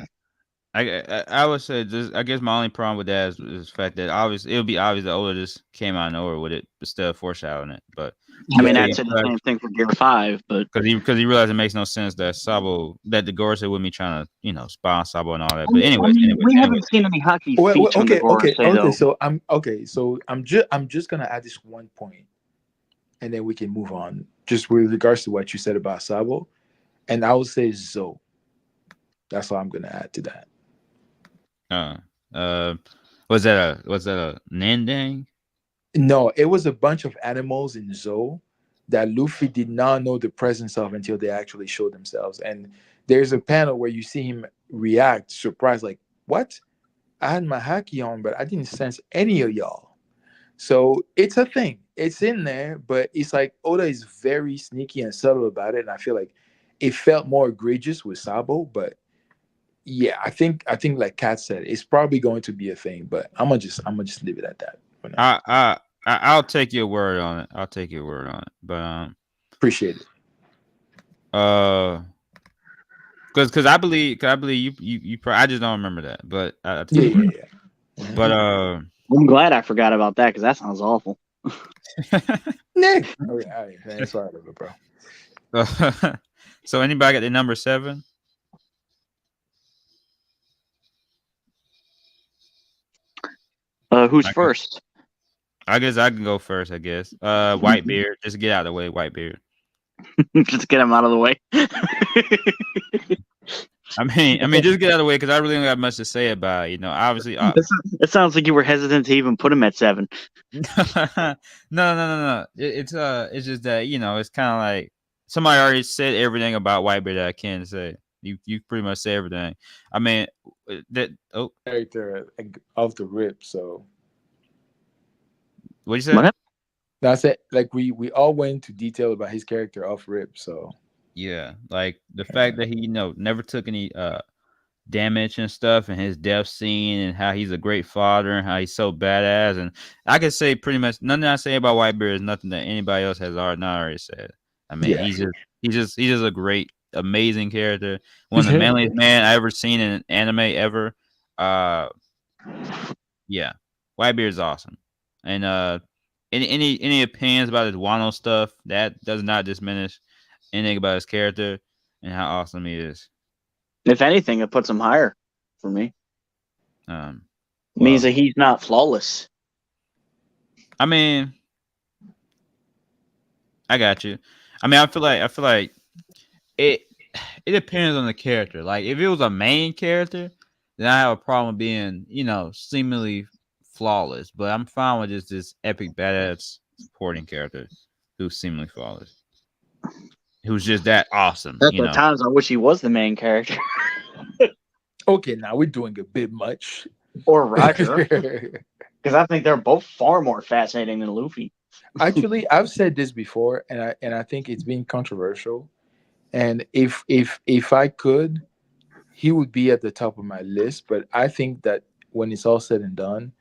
B: I would say just I guess my only problem with that is the fact that obviously it would be obvious that Oda just came out of nowhere with it, but still foreshadowing it. But
A: I mean,
D: Yeah,
A: I'd say the same thing for Gear 5, but
B: because he realized it makes no sense that the Gorosei with me trying to spy on Sabo and all that. But anyways,
A: we haven't seen any hockey feats from the Gorosei, though.
D: So I'm just gonna add this one point, and then we can move on. Just with regards to what you said about Sabo, and I would say Zo. That's all I'm gonna add to that.
B: Was that a Nandang?
D: No, it was a bunch of animals in Zo that Luffy did not know the presence of until they actually showed themselves. And there's a panel where you see him react, surprised, like, what? I had my haki on, but I didn't sense any of y'all. So it's a thing. It's in there, but it's like Oda is very sneaky and subtle about it. And I feel like it felt more egregious with Sabo, but yeah, I think like Kat said, it's probably going to be a thing, but I'm gonna just leave it at that for now.
B: I'll take your word on it. I'll take your word on it. But
D: Appreciate it.
B: because I believe you I just don't remember that. But I take
D: Yeah,
B: your word.
D: yeah.
B: But
A: I'm glad I forgot about that because that sounds awful.
D: Nick. Oh, yeah, all right, man, it's all right, bro.
B: So anybody got the number 7?
A: Who's
B: I can-
A: first?
B: I guess I can go first. I guess Whitebeard. Just get out of the way, Whitebeard.
A: Just get him out of the way.
B: I mean, just get out of the way because I really don't got much to say about it. Obviously.
A: It sounds like you were hesitant to even put him at 7.
B: No. It's just that it's kind of like somebody already said everything about Whitebeard that I can say. You pretty much say everything. I mean,
D: Character off the rip. So
B: what'd you say?
A: What?
D: no, I said like we all went into detail about his character off rip. So
B: Yeah, like the fact that he never took any damage and stuff, and his death scene, and how he's a great father, and how he's so badass. And I could say pretty much nothing I say about Whitebeard is nothing that anybody else has not already said. I mean,
D: Yeah.
B: he's just a great, amazing character. One of the manliest man I ever seen in an anime ever. Yeah, Whitebeard is awesome. And any opinions about his Wano stuff, that does not diminish anything about his character and how awesome he is.
A: If anything, it puts him higher for me. Means that he's not flawless.
B: I mean, I got you. I mean, I feel like it depends on the character. Like if it was a main character, then I have a problem being, seemingly flawless. But I'm fine with just this epic badass supporting character who's seemingly flawless. Who's just that awesome.
A: At the times I wish he was the main character.
D: Okay, now we're doing a bit much.
A: Or Roger. Because I think they're both far more fascinating than Luffy.
D: Actually, I've said this before, and I think it's been controversial. And if I could, he would be at the top of my list. But I think that when it's all said and done,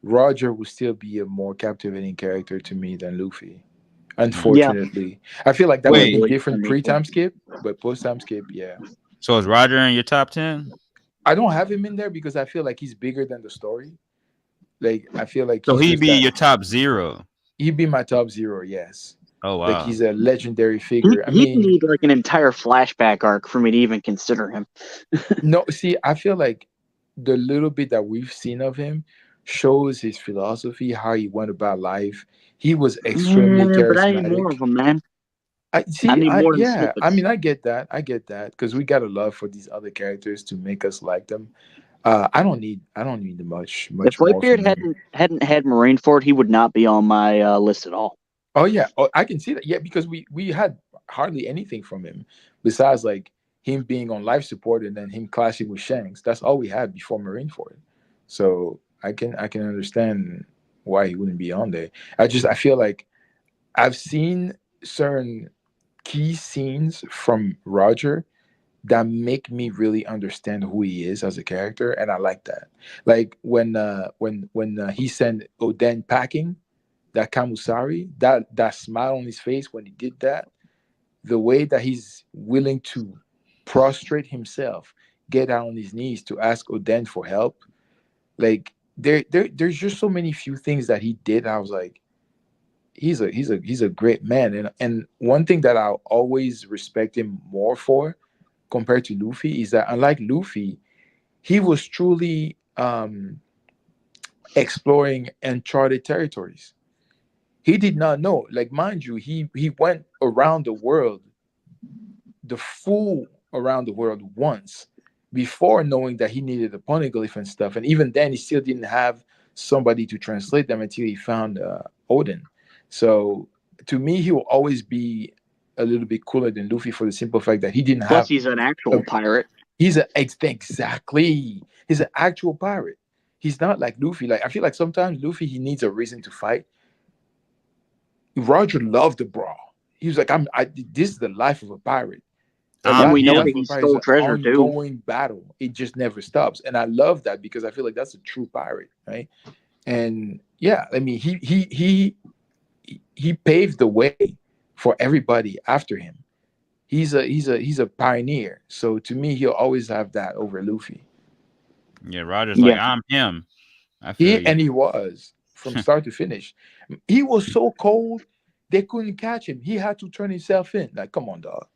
D: Roger will still be a more captivating character to me than Luffy.
A: Yeah,
D: Unfortunately, I feel like that would have
B: Wait,
D: been
A: probably for
D: different
A: me too.
D: pre-time skip, but post-time skip, yeah.
B: so is Roger in your top 10?
D: I don't have him in there because I feel like he's bigger than the story. Like I feel like
B: So
D: he's
B: he'd
D: just
B: be
D: that.
B: your top 0.
D: He'd be my top zero, yes.
B: Oh
D: Like
B: wow.
D: he's a legendary
A: He
D: figure. I
A: he'd
D: mean,
A: need like an entire flashback arc for me to even consider him.
D: no, see, I feel like the little bit that we've seen of him shows his philosophy, how he went about life. He was extremely
A: Yeah, but I need more
D: charismatic.
A: of him, man.
D: I
A: I
D: see.
A: need
D: I
A: more than
D: Yeah. I
A: snippets.
D: mean, I get that. I get that because we got a love for these other characters to make us like them. I don't need
A: If
D: much more
A: Whitebeard
D: from him.
A: hadn't had Marineford, he would not be on my list at all.
D: Oh yeah. Oh, I can see that. Yeah, because we had hardly anything from him besides like him being on life support and then him clashing with Shanks. That's all we had before Marineford. So I can understand why he wouldn't be on there. I feel like I've seen certain key scenes from Roger that make me really understand who he is as a character, and I like that. Like when he sent Oden packing, that Kamusari, that smile on his face when he did that, the way that he's willing to prostrate himself, get down on his knees to ask Oden for help, like there's just so many few things that he did. I was like, he's a great man, and one thing that I'll always respect him more for compared to Luffy is that unlike Luffy, he was truly exploring uncharted territories. He did not know, like mind you, he went around the world, the full around the world once before knowing that he needed a poneglyph and stuff, and even then he still didn't have somebody to translate them until he found Odin. So to me, he will always be a little bit cooler than Luffy for the simple fact that he didn't
A: Plus,
D: have
A: he's an
D: a,
A: actual pirate.
D: exactly, he's an actual pirate. He's not like Luffy. Like I feel like sometimes Luffy he needs a reason to fight. Roger loved the brawl. He was like, this is the life of a pirate. A
A: And
B: I'm
A: we know
D: life
A: that
B: him.
D: of a
A: he
D: pirate is
A: stole
D: an
A: treasure too.
D: ongoing battle. It just never stops. And I love that because I feel like that's a true pirate, right? And yeah, I mean he paved the way for everybody after him. He's a pioneer. So to me, he'll always have that over Luffy.
B: Yeah, Roger's like,
A: Yeah,
B: I'm him. I feel you.
D: He was from start to finish. He was so cold they couldn't catch him. He had to turn himself in. Like, come on, dog.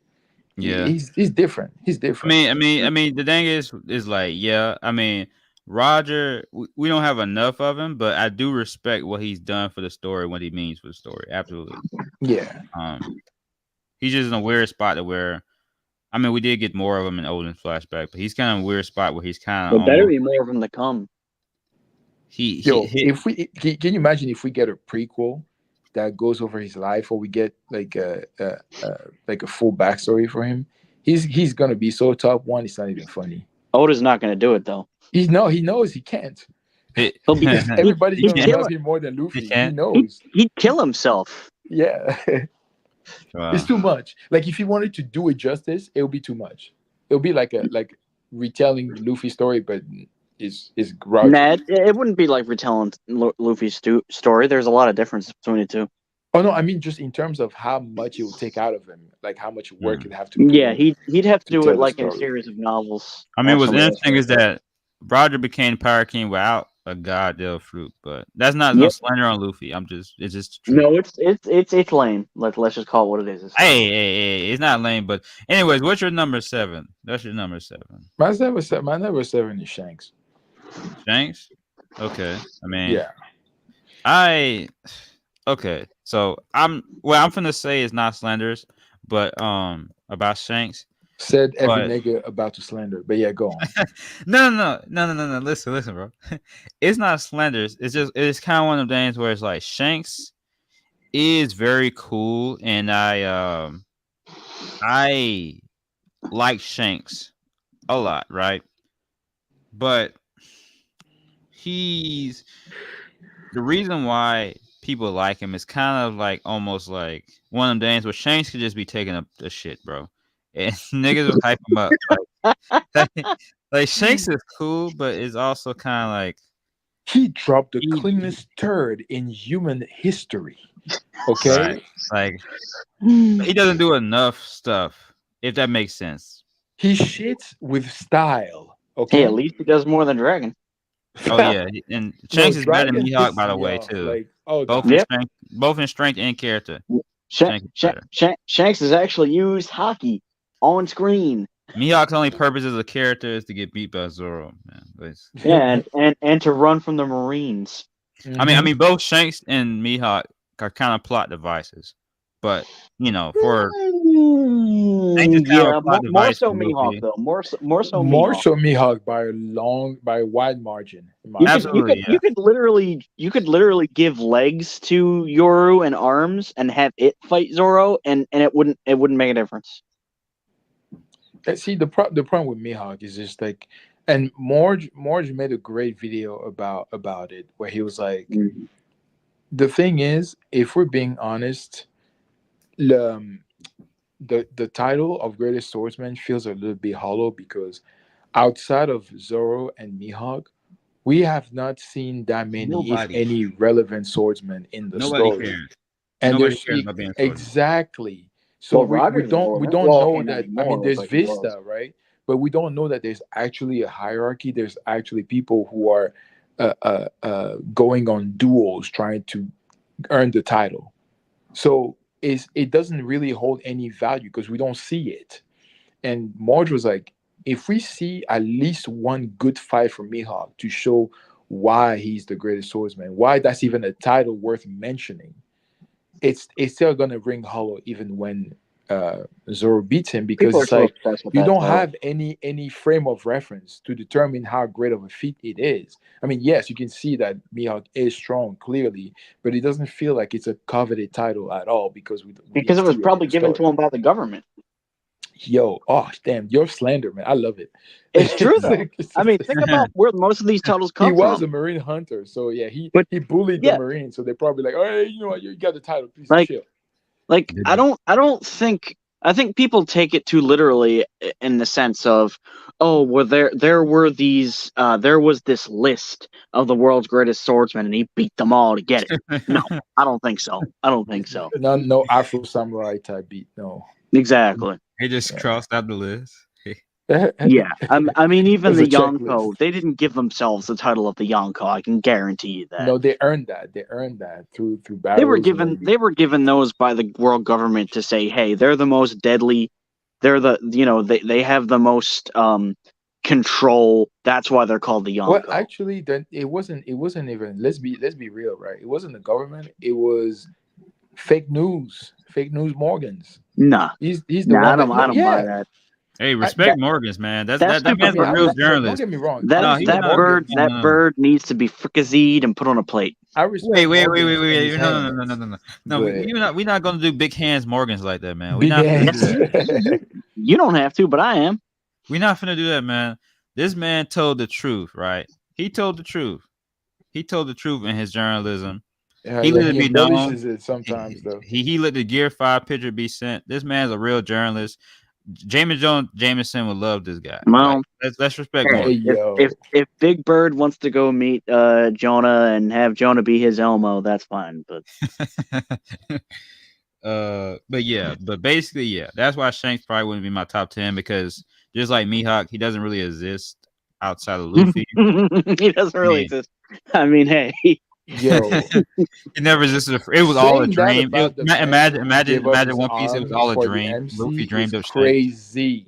B: Yeah.
D: He's different. He's different.
B: I mean, the thing is like, yeah. I mean, Roger, we don't have enough of him, but I do respect what he's done for the story, what he means for the story. Absolutely.
D: Yeah.
B: He's just in a weird spot to where, I mean, we did get more of him in Odin's flashback, but he's kind of a weird spot where he's kind of
A: there better
B: almost
A: be more of him to come.
B: he
D: Yo, if we can you imagine if we get a prequel that goes over his life, or we get like a full backstory for him, he's gonna be so top one. It's not even funny.
A: Oda's not going to do it though.
D: He knows he can't.
A: He'll be
D: Everybody's
B: He
D: gonna
A: kill
D: love
A: it.
D: him more than Luffy. He
B: can't.
D: knows.
A: He'd kill himself.
D: Yeah.
B: Wow.
D: It's too much. Like if he wanted to do it justice, it would be too much. It'll be like retelling Luffy's story, but is Roger.
A: Nah, it wouldn't be like retelling Luffy's story. There's a lot of difference between the two.
D: Oh no, I mean just in terms of how much it will take out of him, like how much work it'd have to put
A: Yeah,
D: in
A: he'd have to
D: to
A: do it
D: tell the
A: like in a
D: story.
A: series of novels.
B: I mean, what's
A: Have somebody else
B: interesting
A: write
B: is
A: it.
B: that Roger became Pirate King without a goddamn fruit, but that's not no
A: Yep.
B: slander on Luffy. It's just true.
A: No, it's lame. Let's just call it what it is. It's lame.
B: Hey, it's not lame, but anyways, what's your number 7? That's your number 7.
D: My number seven is Shanks.
B: Shanks? Okay. I mean,
D: Yeah.
B: okay. So I'm finna say it's not slanders, but about Shanks.
D: Said every
B: But
D: nigga about to slander. But yeah, go on.
B: no. Listen, bro. It's not slanders. It's kind of one of the things where it's like Shanks is very cool, and I like Shanks a lot, right? But he's the reason why people like him. It's kind of like almost like one of them days where Shanks could just be taking up the shit, bro. And niggas will hype him up. Like Shanks is cool, but it's also kind of like
D: He dropped the
B: he,
D: cleanest turd in human history. Okay.
B: right, like he doesn't do enough stuff, if that makes sense.
D: He shits with style.
A: Hey,
D: Okay.
A: at least he does more than Dragon.
B: Oh yeah, and Shanks is better than
D: Dragon
B: Mihawk, by
D: pisses
B: the
D: me
B: way,
D: off.
B: too.
D: Like, oh
B: Both
D: god.
B: in
A: Yep.
B: strength and character. Shanks is better.
A: Shanks has actually used hockey on screen.
B: Mihawk's only purpose as a character is to get beat by Zoro, man.
A: Yeah, and to run from the Marines.
B: I mean, both Shanks and Mihawk are kind of plot devices, but you know, for Shanks is kind of
A: Yeah,
B: a plot
A: more
B: device
A: so
B: for
A: Mihawk
B: Luffy.
A: though. More so
D: more
A: Mihawk.
D: so Mihawk by a wide margin. In my
B: Absolutely,
A: You could literally give legs to Yoru and arms and have it fight Zoro, and it wouldn't make a difference.
D: See, the problem with Mihawk is just like, and Morge made a great video about it where he was like, the thing is, if we're being honest, the title of greatest swordsman feels a little bit hollow because outside of Zoro and Mihawk, we have not seen that many,
B: Nobody.
D: if any, relevant swordsmen in the
B: Nobody
D: story.
B: cares.
D: And
B: Nobody
D: there's
B: cares about being a swordsman.
D: exactly. So
A: Well,
D: we
A: Roger's
D: don't
A: more-
D: we don't
A: well,
D: know
A: okay, not
D: that. I
A: anymore,
D: mean, there's
A: but he was.
D: Vista, right? But we don't know that there's actually a hierarchy. There's actually people who are going on duels trying to earn the title. So it doesn't really hold any value because we don't see it. And Marge was like, if we see at least one good fight from Mihawk to show why he's the greatest swordsman, why that's even a title worth mentioning, it's still gonna ring hollow even when Zoro beats him, because
A: People are
D: it's
A: so
D: like
A: obsessed with
D: you
A: that
D: don't
A: title.
D: have any frame of reference to determine how great of a feat it is. I mean, yes, you can see that Mihawk is strong clearly, but it doesn't feel like it's a coveted title at all because
A: Because it was probably given to him by the government.
D: Yo, oh damn, you're slander, man. I love it.
A: It's true though. I mean, think about where most of these titles come
D: he was
A: from.
D: a Marine hunter, so yeah, he bullied
A: yeah.
D: the Marines, so they're probably like, oh, hey, you know what, you got the title, please
A: Like-
D: chill.
A: Like I think people take it too literally in the sense of, oh, well, there was this list of the world's greatest swordsmen and he beat them all to get it. No, I don't think so.
D: No Afro samurai type beat, no.
A: Exactly.
B: He just crossed out the list.
A: Yeah, I mean, even
D: There's
A: the
D: a
A: Yonko,
D: checklist.
A: they didn't give themselves the title of the Yonko. I can guarantee you that.
D: No, they earned that. They earned that through battles.
A: They were given those by the world government to say, hey, they're the most deadly. They're they have the most control. That's why they're called the Yonko.
D: Well, actually, then it wasn't even. Let's be real, right? It wasn't the government. It was fake news Morgans.
A: Nah,
D: He's the
A: nah,
D: one.
A: I don't buy that.
B: Hey, respect Morgans, man. That
A: that's
B: man's
A: super-
B: a real
D: Don't
B: journalist.
D: get me wrong.
A: That bird needs to be fricasseed and put on a plate.
D: I respect
B: Wait.
D: Morgans in his
B: No.
D: hands,
B: No,
D: but-
B: we're not gonna do big hands Morgans like that, man.
D: Big hands.
A: You don't have to, but I am.
B: We're not finna do that, man. This man told the truth, right? He told the truth. He told the truth in his journalism.
D: Yeah,
B: He let it
D: he
B: be known.
D: embellishes it sometimes, though.
B: He let the Gear 5 picture be sent. This man's a real journalist. Jameson would love this guy.
A: Well,
B: let's respect
A: hey,
B: Morgan.
D: Yo.
A: if Big Bird wants to go meet Jonah and have Jonah be his Elmo, that's fine. But
B: but basically, yeah, that's why Shanks probably wouldn't be my top 10, because just like Mihawk, he doesn't really exist outside of Luffy.
A: he doesn't really exist. I mean, hey,
D: Yo,
B: He never existed. It was all a
D: saying that
B: dream.
D: about the man
B: Imagine
D: who gave up his
B: One Piece. It was
D: arm
B: all a
D: for the
B: dream.
D: MC
B: Luffy dreamed
D: is
B: up Shanks.
D: crazy.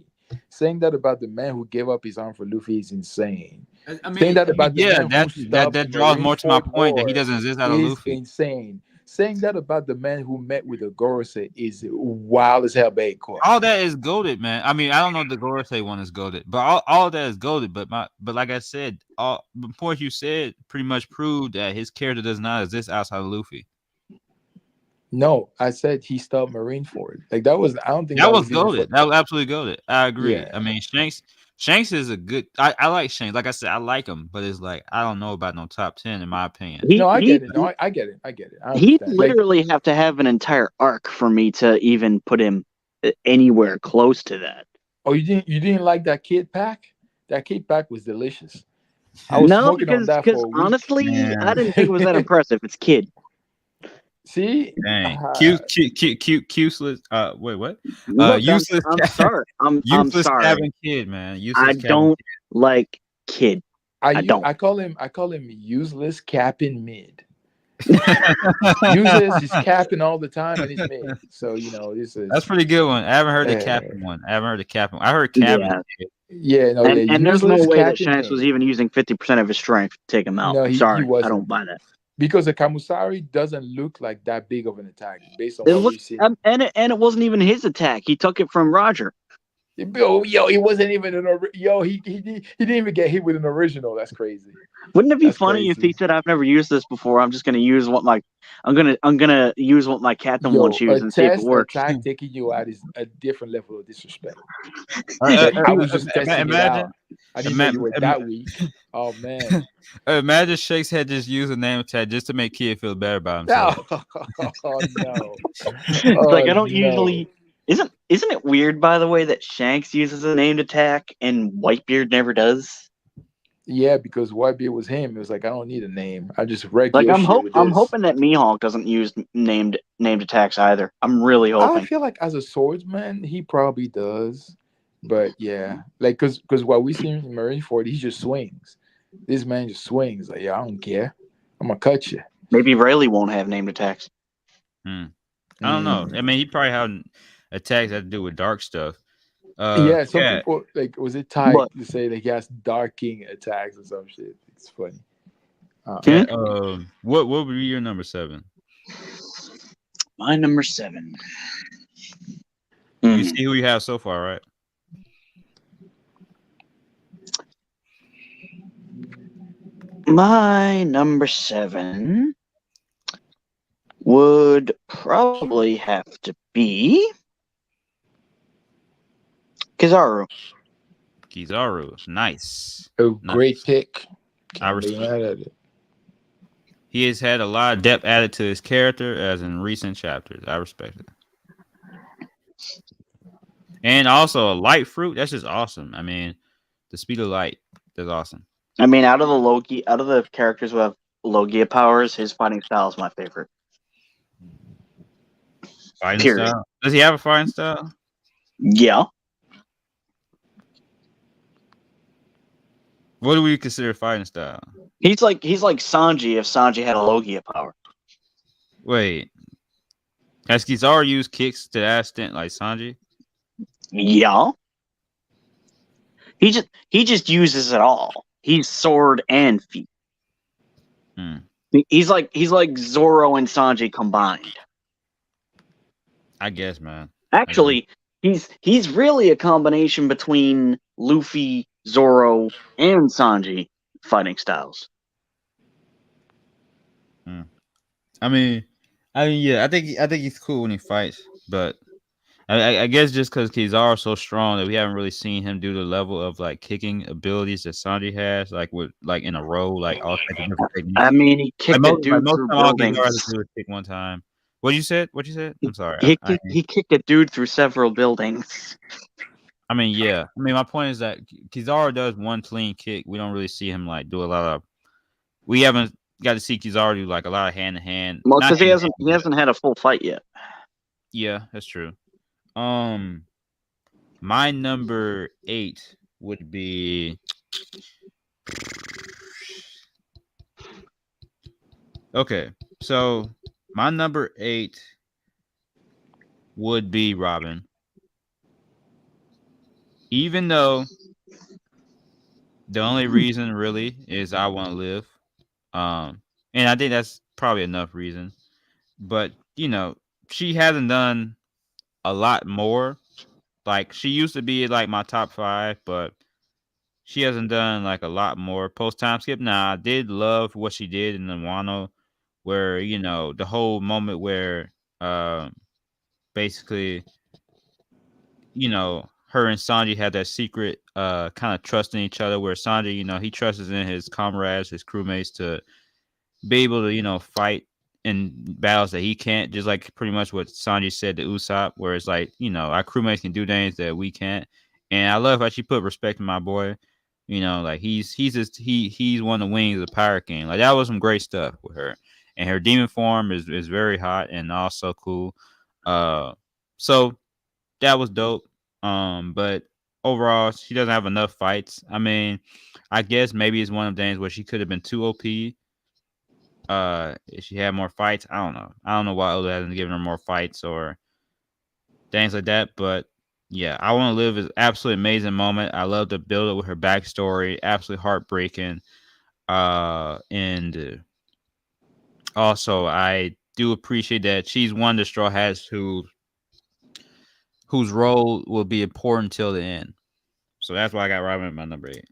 D: Saying that about the man who gave up his arm for Luffy is insane.
B: I mean,
D: Saying that about the man who
B: that
D: stopped the
B: draws more to my
D: Marineford
B: point that he
D: War
B: doesn't exist out of
D: is
B: Luffy.
D: insane. Saying that about the man who met with the Gorosei is wild as hell, Baker.
B: All that is goaded, man. I mean, I don't know if the Gorosei one is goaded, but all of that is goaded. But like I said, all the points you said pretty much proved that his character does not exist outside of Luffy.
D: No, I said he stopped Marineford. Like that was. I don't think
B: That was
D: even
B: goaded. That was absolutely goaded. I agree.
D: Yeah.
B: I mean, Shanks Shanks is a good. I like Shanks. Like I said, I like him, but it's like I don't know about no top 10 in my opinion.
A: He
D: No, I
A: he
D: get it. No, I get it. I get it. I
A: he'd
D: understand. Like,
A: literally have to have an entire arc for me to even put him anywhere close to that.
D: oh, you didn't like that Kid Pack? That Kid Pack was delicious. I was
A: No,
D: smoking on that
A: because
D: for a week.
A: honestly, I
B: Man,
A: didn't think it was that impressive. It's Kid.
D: See,
B: dang,
D: uh,
B: useless. Wait, what?
A: Look,
B: Useless,
A: I'm sorry. I'm
B: useless
A: sorry.
B: cabin kid, man.
A: I
B: Useless cabin.
A: don't like Kid. I don't.
D: I call him useless capping mid.
B: Kid.
D: Uses he's capping all the time and he's mid. So this is
B: That's pretty good one. I haven't heard the
D: uh,
B: capping one. I haven't heard the capping. I heard cabin.
A: Yeah.
B: Kid.
D: yeah, no, yeah,
A: And there's no
D: useless
A: way that
D: capping
A: Shanks
D: mid.
A: was even using 50% of his strength to take him out.
D: No,
A: I'm
D: he
A: sorry. I
D: wasn't.
A: don't buy that.
D: Because the Kamusari doesn't look like that big of an attack based on
A: It
D: what
A: looked,
D: we've seen.
A: and it wasn't even his attack. He took it from Roger.
D: Yo, it wasn't even he didn't even get hit with an original. That's crazy.
A: Wouldn't it be
D: That's
A: funny if
D: crazy.
A: he said, "I've never used this before. I'm just going to use what my I'm gonna use what my captain wants
D: A
A: use and see if it
D: test
A: works."
D: attack taking you out is a different level of disrespect.
B: Uh,
D: But I was just testing it
B: imagine,
D: out. I didn't know you were that weak. Oh man.
B: imagine Shakes had just used a name tag just to make Kid feel better about himself.
D: No. Oh no.
A: It's like I
D: Oh,
A: don't
D: no.
A: usually. Isn't it weird, by the way, that Shanks uses a named attack and Whitebeard never does?
D: Yeah, because Whitebeard was him. It was like I don't need a name. I just wreck
A: Like
D: your
A: I'm
D: shit with
A: I'm
D: this.
A: hoping that Mihawk doesn't use named attacks either. I'm really
D: I
A: hoping.
D: feel like as a swordsman, he probably does. But yeah, like because what we see in Marineford, he just swings. This man just swings. Like, yeah, I don't care. I'm gonna cut you.
A: Maybe Rayleigh won't have named attacks.
B: I don't know. I mean, he probably had attacks that had to do with dark stuff.
D: Yeah, some people like was it tied
A: But-
D: to say like he has Dark King attacks or some shit. It's funny.
B: Yeah, what would be your number 7?
A: My number 7.
B: You see who you have so far, right?
A: My number 7 would probably have to be Kizaru.
B: Kizaru, nice.
D: Oh,
B: Nice.
D: great pick.
B: I
D: Can't be
B: respect
D: mad at it.
B: He has had a lot of depth added to his character as in recent chapters. I respect it. And also a light fruit, that's just awesome. I mean, the speed of light, that's awesome.
A: I mean, out of the characters who have Logia powers, his fighting style is my favorite.
B: Fighting
A: Period.
B: style. Does he have a fighting style?
A: Yeah.
B: What do we consider fighting style?
A: He's like Sanji if Sanji had a Logia power.
B: Wait. Has Kizaru used kicks to that extent like Sanji?
A: Yeah. He just uses it all. He's sword and feet. He's like Zoro and Sanji combined.
B: I guess, man.
A: Actually, he's really a combination between Luffy, Zoro, and Sanji fighting styles.
B: I mean, yeah. I think he's cool when he fights, but I guess just because Kizaru is so strong that we haven't really seen him do the level of like kicking abilities that Sanji has, like with like in a row, like all types of different techniques.
A: I mean, he kicked a
B: most
A: dude
B: most
A: through
B: time all
A: buildings.
B: Kizaru has to do is kick one time. What you said? I'm sorry.
A: He kicked a dude through several buildings.
B: I mean, yeah. I mean, my point is that Kizaru does one clean kick. We don't really see him like do a lot of. We haven't got to see Kizaru do like a lot of hand to hand.
A: Well, because he hasn't had a full fight yet.
B: Yeah, that's true. My number 8 would be. Okay, so my number 8 would be Robin. Even though the only reason really is I want to live. And I think that's probably enough reason. But, she hasn't done a lot more. Like, she used to be like my top 5, but she hasn't done like a lot more post time skip. Now, I did love what she did in the Wano, where, the whole moment where basically, her and Sanji had that secret kind of trust in each other, where Sanji, he trusts in his comrades, his crewmates to be able to, fight in battles that he can't, just like pretty much what Sanji said to Usopp, where it's like, our crewmates can do things that we can't. And I love how she put respect in my boy. Like he's one of the wings of the Pirate King. Like that was some great stuff with her. And her demon form is very hot and also cool. So that was dope. But overall, she doesn't have enough fights. I mean, I guess maybe it's one of the things where she could have been too OP. If she had more fights, I don't know. I don't know why Oda hasn't given her more fights or things like that. But yeah, I Want to Live is absolutely amazing moment. I love the build up with her backstory, absolutely heartbreaking. And also I do appreciate that she's one of the Straw Hats whose role will be important till the end. So that's why I got Robin at my number 8.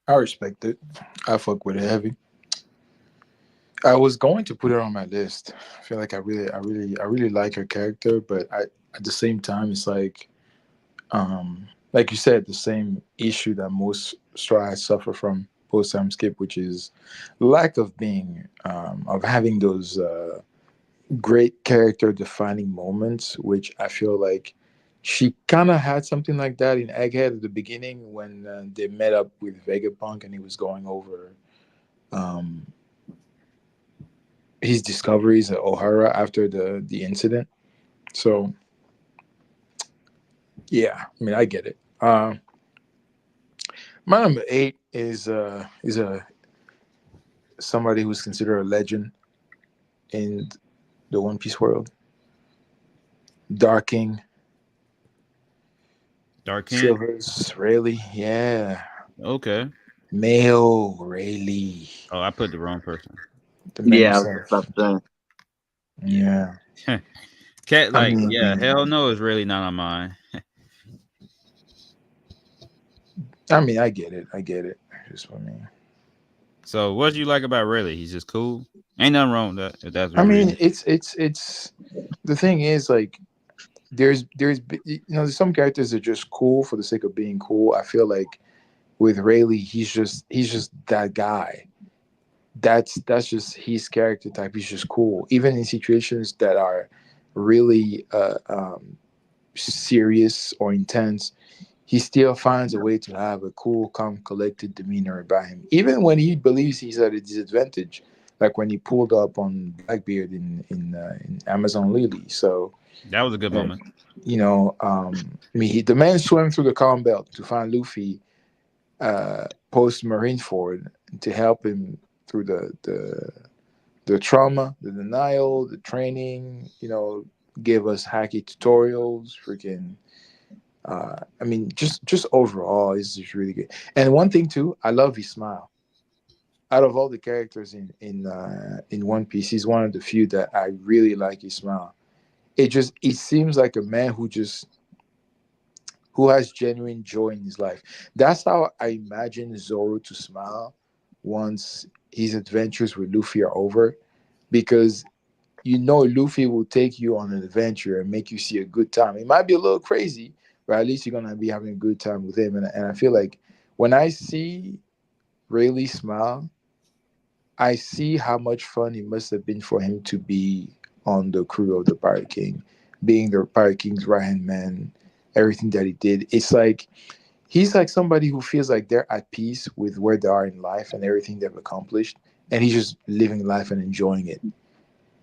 D: I respect it. I fuck with it heavy. I was going to put her on my list. I feel like I really like her character, but at the same time, it's like you said, the same issue that most Straw Hats suffer from post time skip, which is lack of of having those great character defining moments, which I feel like she kind of had something like that in Egghead at the beginning when they met up with Vegapunk and he was going over um, his discoveries at O'Hara after the incident. So yeah, I mean I get it. My number 8 is a somebody who's considered a legend in the One Piece world. Dark King. Silvers, Rayleigh, yeah.
B: Okay.
D: Mayo Rayleigh.
B: Oh, I put the wrong person.
D: The man
A: Yeah,
D: himself.
A: that's
D: Yeah.
B: Cat,
D: I mean,
B: hell no is really not on mine.
D: I get it. Just for me.
B: So what do you like about Rayleigh? He's just cool. Ain't nothing wrong with that. If that's what
D: I
B: you're
D: mean,
B: reading.
D: it's the thing is like there's some characters that are just cool for the sake of being cool. I feel like with Rayleigh, he's just that guy. That's just his character type. He's just cool, even in situations that are really serious or intense. He still finds a way to have a cool, calm, collected demeanor about him, even when he believes he's at a disadvantage. Like when he pulled up on Blackbeard in Amazon Lily. So
B: That was a good moment.
D: the man swam through the Calm Belt to find Luffy post Marineford to help him through the trauma, the denial, the training. Give us hacky tutorials. Freaking. Just overall, it's just really good. And one thing too, I love his smile. Out of all the characters in One Piece, he's one of the few that I really like his smile. It seems like a man who has genuine joy in his life. That's how I imagine Zoro to smile once his adventures with Luffy are over, because Luffy will take you on an adventure and make you see a good time. It might be a little crazy, but at least you're gonna be having a good time with him. And I feel like when I see Rayleigh smile, I see how much fun it must have been for him to be on the crew of the Pirate King, being the Pirate King's right hand man, everything that he did. It's like he's like somebody who feels like they're at peace with where they are in life and everything they've accomplished, and he's just living life and enjoying it.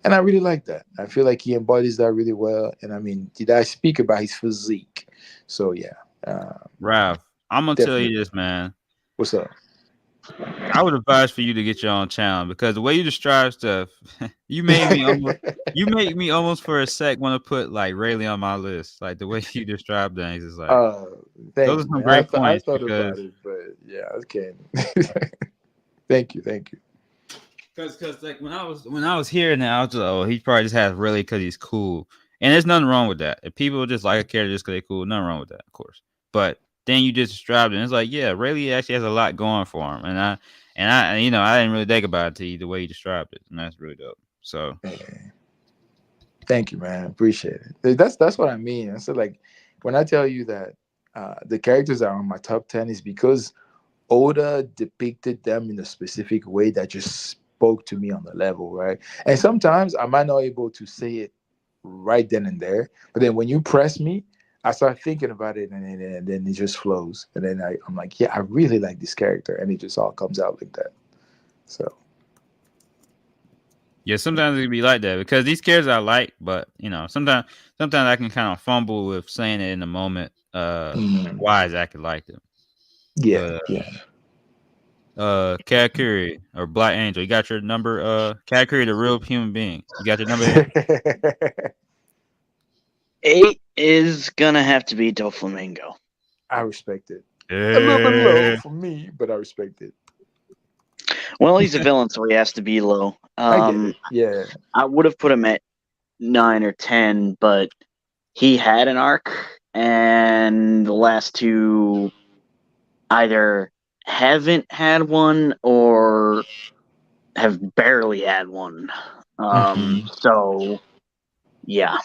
D: And I really like that. I feel like he embodies that really well. And I mean, did I speak about his physique? So yeah,
B: Ralph, I'm gonna tell
D: definitely.
B: you this, man.
D: What's up?
B: I would advise for you to get your own channel, because the way you describe stuff, you make me almost for a sec want to put like Rayleigh on my list. Like the way you describe things is like
D: Thank
B: those are
D: you,
B: some
D: man.
B: great
D: I
B: points
D: thought about
B: because
D: it, but yeah, okay. Thank you.
B: because like when I was here now, I was just, oh, he probably just has really because he's cool, and there's nothing wrong with that. If people just like a character just because they're cool, nothing wrong with that, of course. But then you just described it, and it's like, yeah, Rayleigh actually has a lot going for him, and I I didn't really think about it to you the way you described it, and that's really dope. So
D: Thank you, man. Appreciate it. That's what I mean. So like when I tell you that the characters that are on my top 10 is because Oda depicted them in a specific way that just spoke to me on the level, right? And sometimes I might not able to say it right then and there, but then when you press me, I start thinking about it, and then it just flows, and then I'm like, yeah, I really like this character, and it just all comes out like that. So
B: Yeah, sometimes it can be like that because these characters I like, but sometimes I can kind of fumble with saying it in the moment.
D: mm,
B: Why exactly like them?
D: yeah,
B: But
D: yeah.
B: Katakuri or Black Angel, you got your number. Katakuri, the real human being, you got your number 8.
A: 8 is gonna have to be Doflamingo.
D: I respect it. A little bit low for me, but I respect it.
A: Well, he's a villain, so he has to be low.
D: I get it. Yeah.
A: I would have put him at 9 or 10, but he had an arc, and the last two either haven't had one or have barely had one. So, yeah.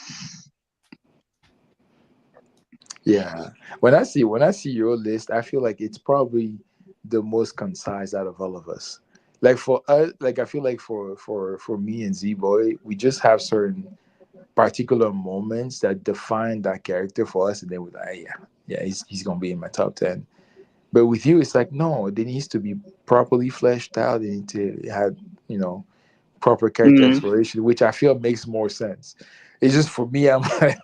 D: Yeah. When I see your list, I feel like it's probably the most concise out of all of us. Like for us, like I feel like for me and Z Boy, we just have certain particular moments that define that character for us, and then we're like, yeah, he's gonna be in my top 10. But with you, it's like no, it needs to be properly fleshed out. They need to have proper character
A: Mhm.
D: exploration, which I feel makes more sense. It's just for me, I'm like,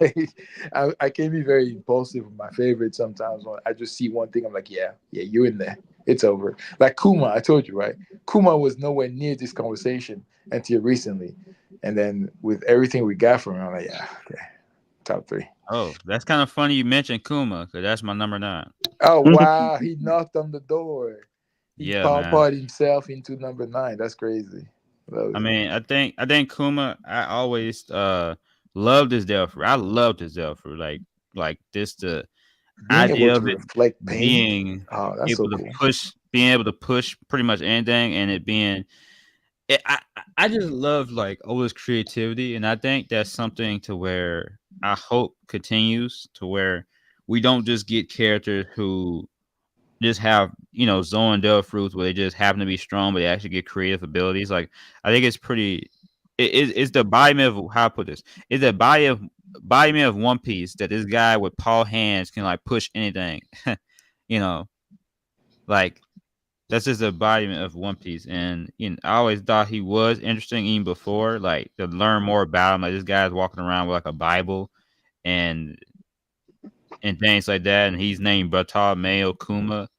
D: I can be very impulsive with my favorites sometimes. When I just see one thing, I'm like, yeah, you're in there. It's over. Like Kuma, I told you, right? Kuma was nowhere near this conversation until recently. And then with everything we got from him, I'm like, yeah, okay, top 3.
B: Oh, that's kind of funny you mentioned Kuma because that's my number 9.
D: Oh, wow. He knocked on the door. He
B: Yeah, man.
D: pawpawed himself into number 9. That's crazy. Love
B: I
D: it.
B: mean, I think Kuma. I always loved his Delphi. I loved his Delphi. Like this the
D: Being able
B: idea
D: to
B: of it
D: reflect pain.
B: being
D: Oh, that's so
B: able to
D: cool.
B: push pretty much anything, and it being. I just love like Ola's creativity, and I think that's something to where I hope continues to where we don't just get characters who just have Zoan fruits where they just happen to be strong, but they actually get creative abilities. Like I think it's pretty. It's the embodiment of how I put this. It's the embodiment of One Piece that this guy with paw hands can like push anything. you know, like that's just the embodiment of One Piece. And I always thought he was interesting even before, like to learn more about him. Like this guy's walking around with like a Bible and things like that, and he's named Bartolomeo Kuma,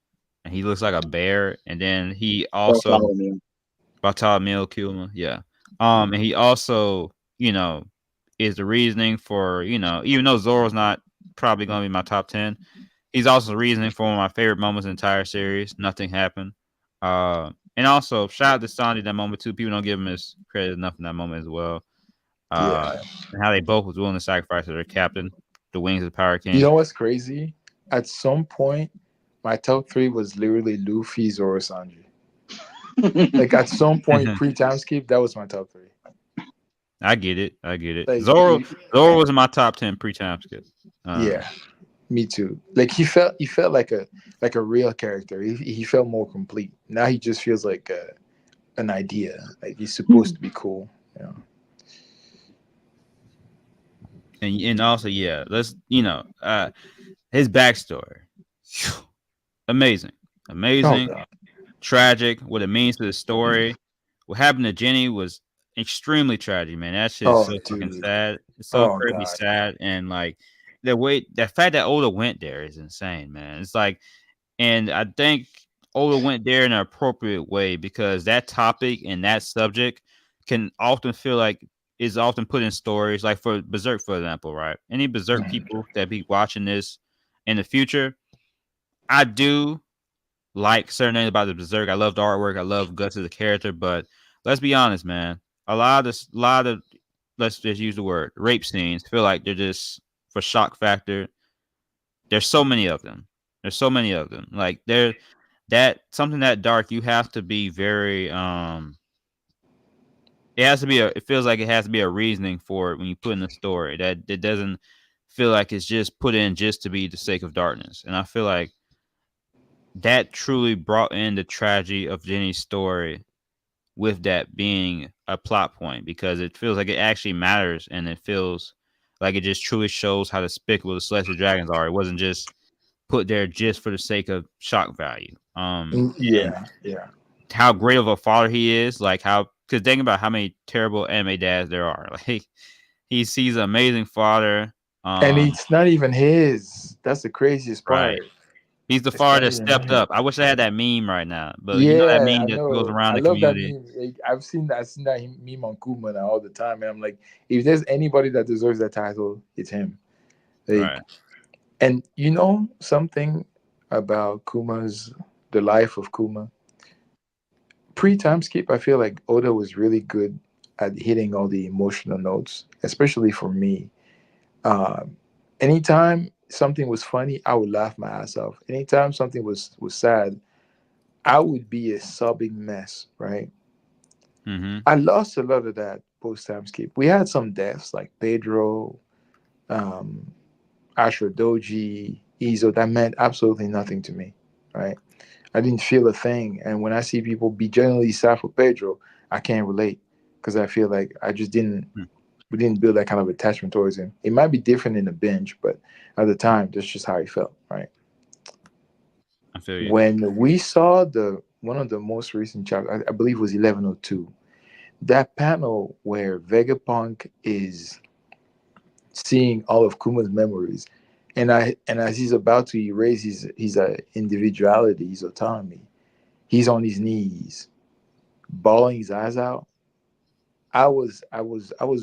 B: and he looks like a bear. And then he also Bartolomeo Kuma, yeah. And he also, is the reasoning for, even though Zoro's not probably gonna be my top 10, he's also the reasoning for one of my favorite moments in the entire series. Nothing happened. And also shout out to Sanji that moment too. People don't give him his credit enough in that moment as well.
D: Yeah.
B: And how they both was willing to sacrifice their captain, the wings of the Power
D: You
B: King.
D: know what's crazy? At some point, my top 3 was literally Luffy, Zoro, Sanji. Like at some point pre-time skip, that was my top 3.
B: I get it.
D: Like
B: Zoro was in my top 10 pre-time skip.
D: Yeah, me too. Like he felt like a real character. He felt more complete. Now he just feels like an idea. Like he's supposed to be cool.
B: And also, yeah, let's his backstory. Amazing.
D: Oh God.
B: Tragic. What it means to the story. What happened to Jenny was extremely tragic, man. That shit is
D: Oh
B: so fucking
D: dude.
B: sad. It's so
D: Oh
B: incredibly
D: God.
B: sad. And like the fact that Oda went there is insane, man. It's like, and I think Oda went there in an appropriate way because that topic and that subject can often feel like is often put in stories, like for Berserk, for example, right? Any Berserk people that be watching this in the future, I do like certain things about the Berserk. I love the artwork. I love Guts as a character, but let's be honest, man. A lot of let's just use the word rape scenes feel like they're just for shock factor. There's so many of them. Like that something that dark, you have to be very it has to be it feels like it has to be a reasoning for it when you put in the story that it doesn't feel like it's just put in just to be the sake of darkness. And I feel like that truly brought in the tragedy of Jenny's story with that being a plot point, because it feels like it actually matters, and it feels like it just truly shows how despicable the Celestial Dragons are. It wasn't just put there just for the sake of shock value. And
D: Yeah.
B: how great of a father he is, like how, because think about how many terrible anime dads there are. Like he sees an amazing father.
D: And it's not even his. That's the craziest
B: Right.
D: part.
B: He's the
D: It's
B: father
D: not
B: that
D: even
B: stepped
D: his.
B: up. I wish I had that meme right now, but you know that
D: Yeah,
B: meme
D: I
B: that goes
D: know.
B: around
D: I
B: the
D: love that
B: community.
D: meme. Like, I've seen that meme on Kuma all the time, and I'm like, if there's anybody that deserves that title, it's him. Like,
B: Right.
D: and you know something about Kuma's the life of Kuma. Pre-time skip, I feel like Oda was really good at hitting all the emotional notes, especially for me. Um, Anytime something was funny, I would laugh my ass off. Anytime something was sad, I would be a sobbing mess, right?
B: Mm-hmm.
D: I lost a lot of that post time skip. We had some deaths like Pedro, um, Ashra Doji, Izo. That meant absolutely nothing to me, right? I didn't feel a thing. And when I see people be genuinely sad for Pedro, I can't relate because I feel like I just didn't. We didn't build that kind of attachment towards him. It might be different in the bench, but at the time, that's just how he felt, right?
B: I feel you.
D: When we saw the one of the most recent chapters, I believe it was 1102, that panel where Vegapunk is seeing all of Kuma's memories, and as he's about to erase his individuality, his autonomy, he's on his knees, bawling his eyes out. I was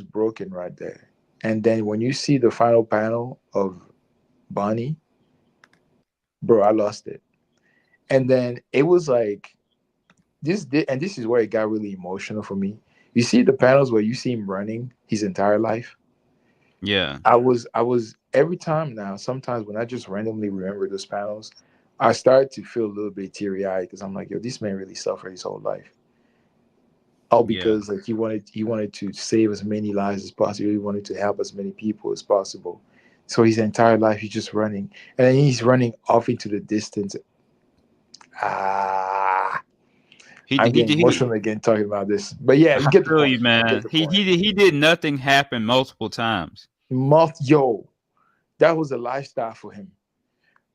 D: broken right there. And then when you see the final panel of Bonnie, bro, I lost it. And then it was like and this is where it got really emotional for me. You see the panels where you see him running his entire life.
B: Yeah.
D: I was every time now. Sometimes when I just randomly remember those panels, I start to feel a little bit teary eyed because I'm like, yo, this man really suffered his whole life. All
B: Yeah.
D: because like he wanted to save as many lives as possible. He wanted to help as many people as possible. So his entire life he's just running, and then he's running off into the distance. Ah,
B: He
D: I'm
B: did. He
D: getting
B: did. He,
D: emotional again talking about this. But yeah, you
B: I
D: get the
B: feel you,
D: point. You get
B: man.
D: the
B: He
D: point.
B: did. He did nothing happen multiple times.
D: Yo, that was a lifestyle for him.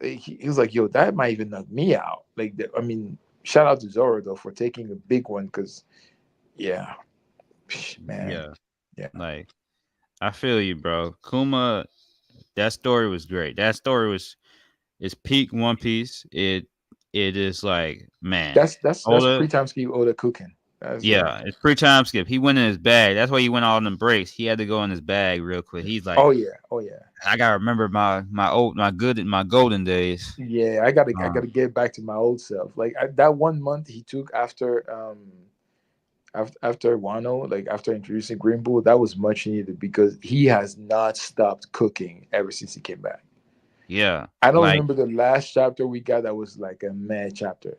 D: He was like, yo, that might even knock me out. Like, I mean, shout out to Zoro though for taking a big one because, yeah, man,
B: Yeah.
D: yeah,
B: Like I feel you, bro. Kuma. That story was great. That story was it's peak One Piece. It is like, man.
D: that's
B: Oda,
D: pre-time ski Oda cooking. That's
B: yeah, it's pre-time skip. He went in his bag. That's why he went all in the breaks. He had to go in his bag real quick. He's like,
D: oh yeah, oh yeah,
B: I gotta remember my golden days.
D: yeah. I gotta
B: Um,
D: get back to my old self. Like that 1 month he took after Wano, like after introducing Green Bull, that was much needed because he has not stopped cooking ever since he came back.
B: yeah,
D: I don't
B: like
D: remember the last chapter we got that was like a mad chapter.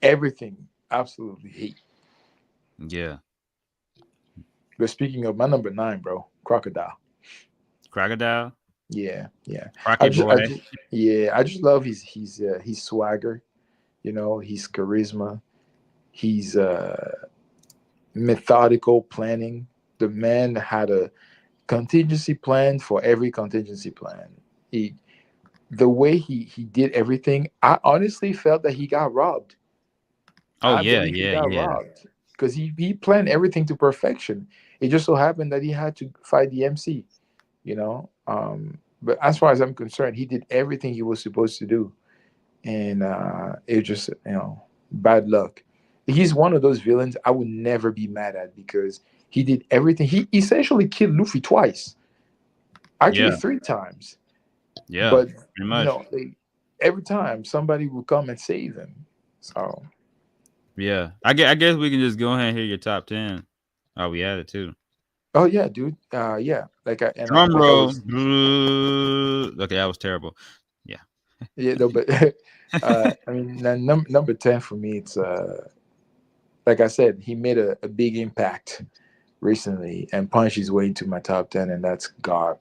D: Everything absolutely hate.
B: yeah,
D: But speaking of my number nine, bro, Crocodile.
B: crocodile,
D: Yeah, yeah.
B: Rocky boy.
D: I just love his swagger. You know, his charisma. He's methodical planning. The man had a contingency plan for every contingency plan. He the way he did everything, I honestly felt that he got robbed.
B: Oh
D: I
B: yeah,
D: believe he
B: yeah,
D: got
B: yeah,
D: robbed because he planned everything to perfection. It just so happened that he had to fight the MC, you know. But as far as I'm concerned, he did everything he was supposed to do, and it just bad luck. He's one of those villains I would never be mad at because he did everything. He essentially killed Luffy twice, actually
B: yeah,
D: three times.
B: yeah.
D: But
B: Pretty much.
D: every time somebody would come and save him. So
B: Yeah, I guess we can just go ahead and hear your top 10. Oh, we had it too.
D: oh yeah, dude. Yeah.
B: Drum
D: Like I
B: roll.
D: was
B: Okay, that was terrible. Yeah.
D: yeah, no, but I mean number 10 for me, it's like I said, he made a big impact recently and punched his way into my top 10, and that's Garp.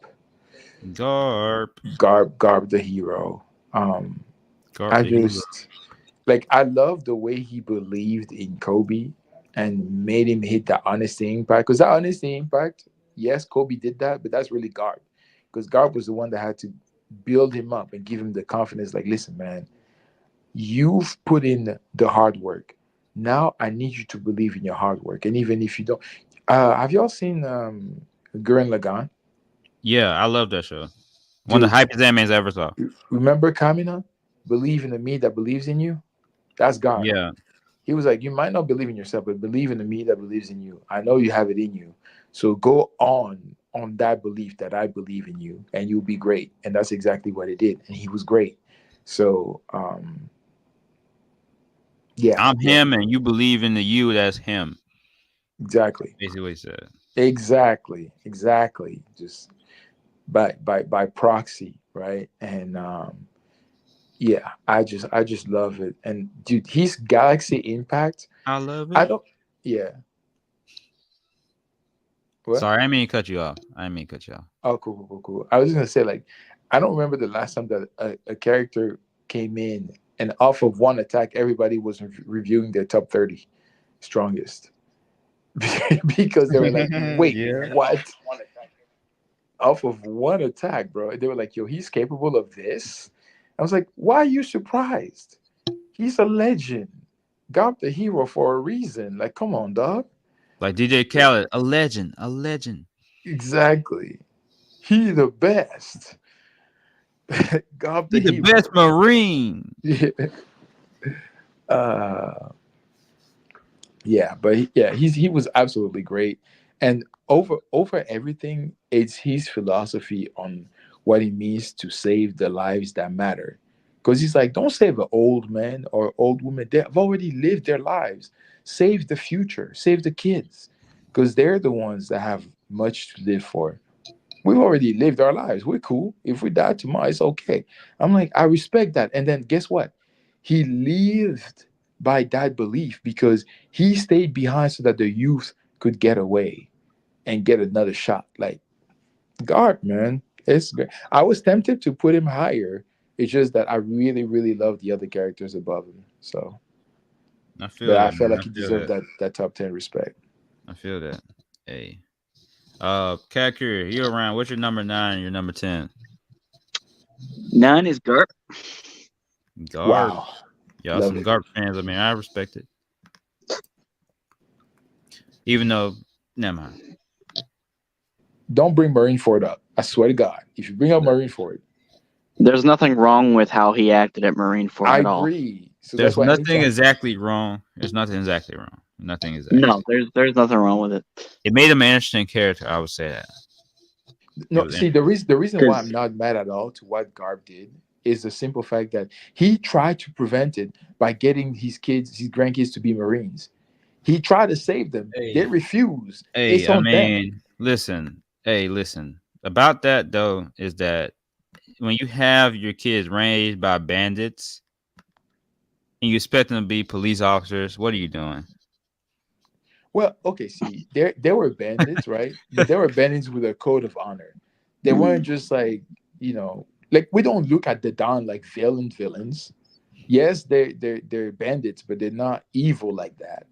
B: Garp.
D: Garp the hero. Um,
B: Garp
D: I
B: the hero.
D: just like I love the way he believed in Kobe and made him hit that honesty impact. Because that honesty impact, yes, Kobe did that, but that's really Garp. Because Garp was the one that had to build him up and give him the confidence. Like, listen, man, you've put in the hard work. Now I need you to believe in your hard work. And even if you don't, have y'all seen Gurren Lagann?
B: Yeah, I love that show. One of
D: Dude,
B: the hypest animes I ever saw.
D: remember Kamina? Believe in the me that believes in you. That's God.
B: Yeah.
D: He was like, you might not believe in yourself, but believe in the me that believes in you. I know you have it in you. So go on that belief that I believe in you, and you'll be great. And that's exactly what it did. And he was great. So yeah,
B: I'm
D: yeah,
B: him and you believe in the you that's him.
D: exactly.
B: Basically what he said.
D: Exactly. Just by proxy, right? And yeah, I just love it. And dude, his Galaxy Impact,
B: I love
D: I
B: it.
D: don't yeah. What?
B: Sorry, I didn't mean to cut you off. I didn't mean to cut you off.
D: Oh, cool. I was just gonna say, like, I don't remember the last time that a character came in and off of one attack, everybody was reviewing their top 30 strongest because they were like, "Wait,
B: Yeah.
D: what?" Off of one attack, bro. They were like, "Yo, he's capable of this." I was like, "Why are you surprised? He's a legend. Got the hero for a reason. Like, come on, dog."
B: Like DJ Khaled, a legend, a legend.
D: Exactly. He the best. Got the
B: He's the best
D: hero.
B: Marine.
D: Yeah. Uh, yeah, but he was absolutely great, and over everything, it's his philosophy on what it means to save the lives that matter. Because he's like, don't save an old man or old woman. They've already lived their lives. Save the future. Save the kids, because they're the ones that have much to live for. We've already lived our lives. We're cool. If we die tomorrow, it's okay. I'm like, I respect that. And then guess what? He lived by that belief because he stayed behind so that the youth could get away and get another shot. Like, God, man, it's great. I was tempted to put him higher. It's just that I really, really love the other characters above him. So,
B: I feel
D: but I
B: that,
D: felt
B: man.
D: like
B: I
D: he
B: feel
D: deserved
B: that.
D: that top 10 respect.
B: I feel that. Hey. Cat Curie, you're around. What's your number 9 and your number 10?
A: 9 is Garp.
B: Garp.
D: Wow,
B: Y'all
D: love
B: some
D: it.
B: Garp fans. I mean, I respect it. Even though, never mind.
D: Don't bring Marineford up. I swear to God, if you bring up Marineford,
A: There's nothing wrong with how he acted at Marineford
D: I
A: at all.
D: agree. So that's
B: There's
D: why
B: nothing
D: anytime,
B: exactly wrong. There's nothing exactly wrong. Nothing
A: No,
B: exactly.
A: there's nothing wrong with it.
B: It made him an interesting character. I would say that. It
D: no,
B: was
D: see
B: interesting.
D: the reason why I'm
A: Because
D: not mad at all to what Garb did is the simple fact that he tried to prevent it by getting his grandkids to be Marines. He tried to save them. They
B: Hey,
D: refused.
B: hey,
D: It's
B: I
D: on them.
B: mean, listen. Hey, listen. About that though, is that when you have your kids raised by bandits and you expect them to be police officers, what are you doing?
D: Well, okay, see, there were bandits, right? But there were bandits with a code of honor. They weren't just like, like we don't look at the Don like villains. Yes, they're bandits, but they're not evil like that.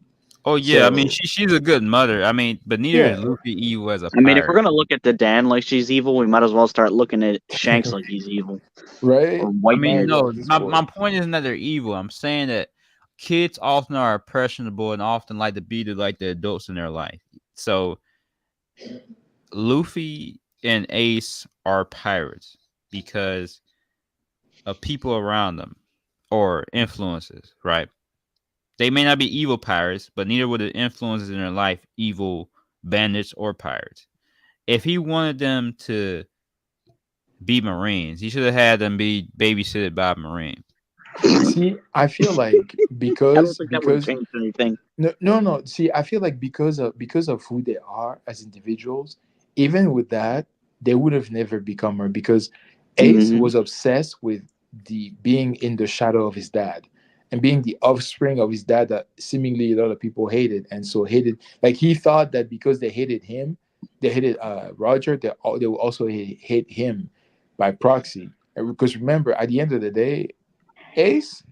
B: Oh yeah, I mean
D: So
B: she's a good mother. I mean, but neither is
D: yeah,
B: Luffy evil as a
A: I mean, if we're
B: pirate.
A: gonna look at the Dan like she's evil, we might as well start looking at Shanks like he's evil
D: right.
A: or
B: I
A: White
B: mean,
A: Man.
D: Might go
B: no,
D: to this
B: my
D: sport.
B: point isn't that they're evil. I'm saying that kids often are impressionable and often like to be the adults in their life. So Luffy and Ace are pirates because of people around them or influences, right? They may not be evil pirates, but neither were the influences in their life evil bandits or pirates. If he wanted them to be Marines, he should have had them be babysitted by a Marine.
D: See, I feel like
A: I don't
D: because
A: think that would have
D: because
A: changed anything.
D: no. See, I feel like because of who they are as individuals, even with that, they would have never become her because Ace
A: Hmm.
D: was obsessed with the being in the shadow of his dad, and being the offspring of his dad that seemingly a lot of people hated, and so hated, like he thought that because they hated him, they hated Roger, they will also hate him by proxy. And because remember, at the end of the day, Ace,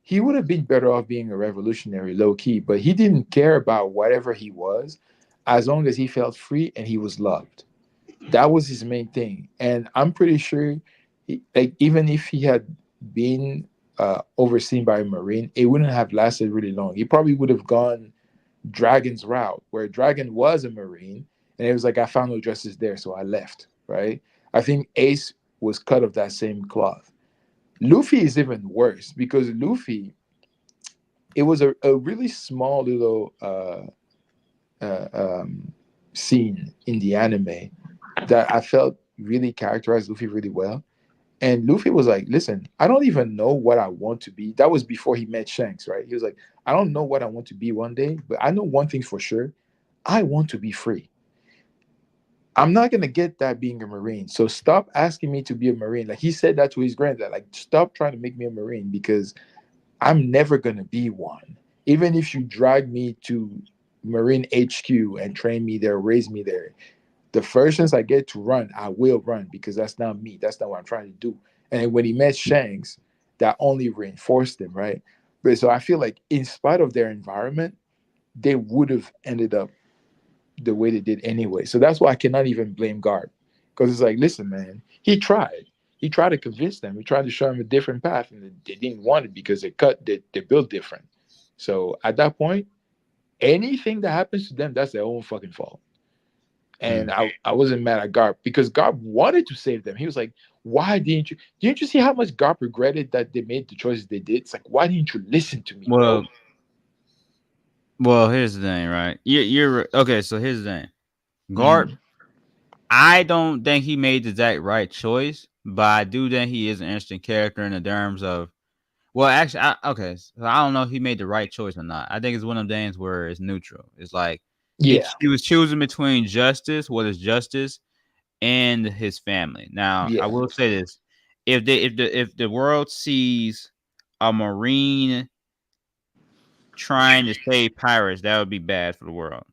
D: he would have been better off being a revolutionary low key, but he didn't care about whatever he was as long as he felt free and he was loved. That was his main thing. And I'm pretty sure, like, even if he had been overseen by a Marine, it wouldn't have lasted really long. He probably would have gone Dragon's route, where Dragon was a Marine, and it was like, I found no justice there, so I left, right? I think Ace was cut of that same cloth. Luffy is even worse because Luffy, it was a really small little scene in the anime that I felt really characterized Luffy really well. And Luffy was like, listen, I don't even know what I want to be. That was before he met Shanks, right? He was like, I don't know what I want to be one day, but I know one thing for sure. I want to be free. I'm not going to get that being a Marine. So stop asking me to be a Marine. Like he said that to his granddad, like, stop trying to make me a Marine because I'm never going to be one. Even if you drag me to Marine HQ and train me there, raise me there, the first chance I get to run, I will run because that's not me. That's not what I'm trying to do. And when he met Shanks, that only reinforced him, right? But so I feel like in spite of their environment, they would have ended up the way they did anyway. So that's why I cannot even blame Garp. Because it's like, listen, man, he tried. He tried to convince them. He tried to show them a different path, and they didn't want it because they built different. So at that point, anything that happens to them, that's their own fucking fault. And I wasn't mad at Garp because Garp wanted to save them. He was like, why didn't you see how much Garp regretted that they made the choices they did? It's like, why didn't you listen to me, bro?
B: Well, here's the thing, right? You're okay. So here's the thing, Garp. I don't think he made the exact right choice, but I do think he is an interesting character in the terms of. Well, actually, okay. So I don't know if he made the right choice or not. I think it's one of them things where it's neutral. It's like he was choosing between justice, what is justice, and his family. Now, I will say this: if the world sees a Marine trying to save pirates, that would be bad for the world.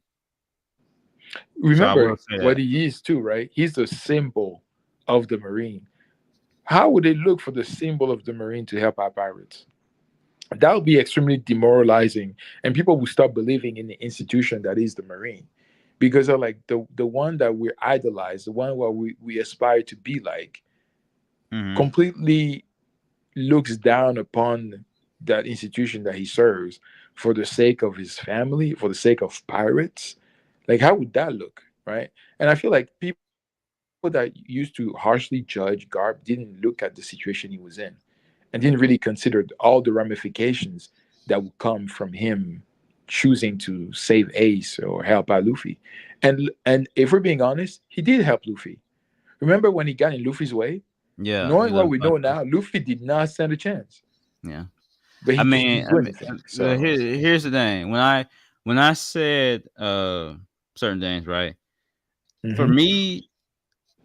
D: Remember what he is too, right? He's the symbol of the Marine. How would they look for the symbol of the Marine to help our pirates? That would be extremely demoralizing, and people will stop believing in the institution that is the Marine, because they're like the one that we idolize, the one where we aspire to be like, completely looks down upon that institution that he serves for the sake of his family, for the sake of pirates. Like, how would that look, right? And I feel like people that used to harshly judge Garp didn't look at the situation he was in and didn't really consider all the ramifications that would come from him choosing to save Ace or help out Luffy. And if we're being honest, he did help Luffy. Remember when he got in Luffy's way?
B: Yeah.
D: Knowing what we know now, Luffy did not stand a chance.
B: Yeah.
D: But he didn't do anything. So
B: here's the thing. When I said certain things, right? For me,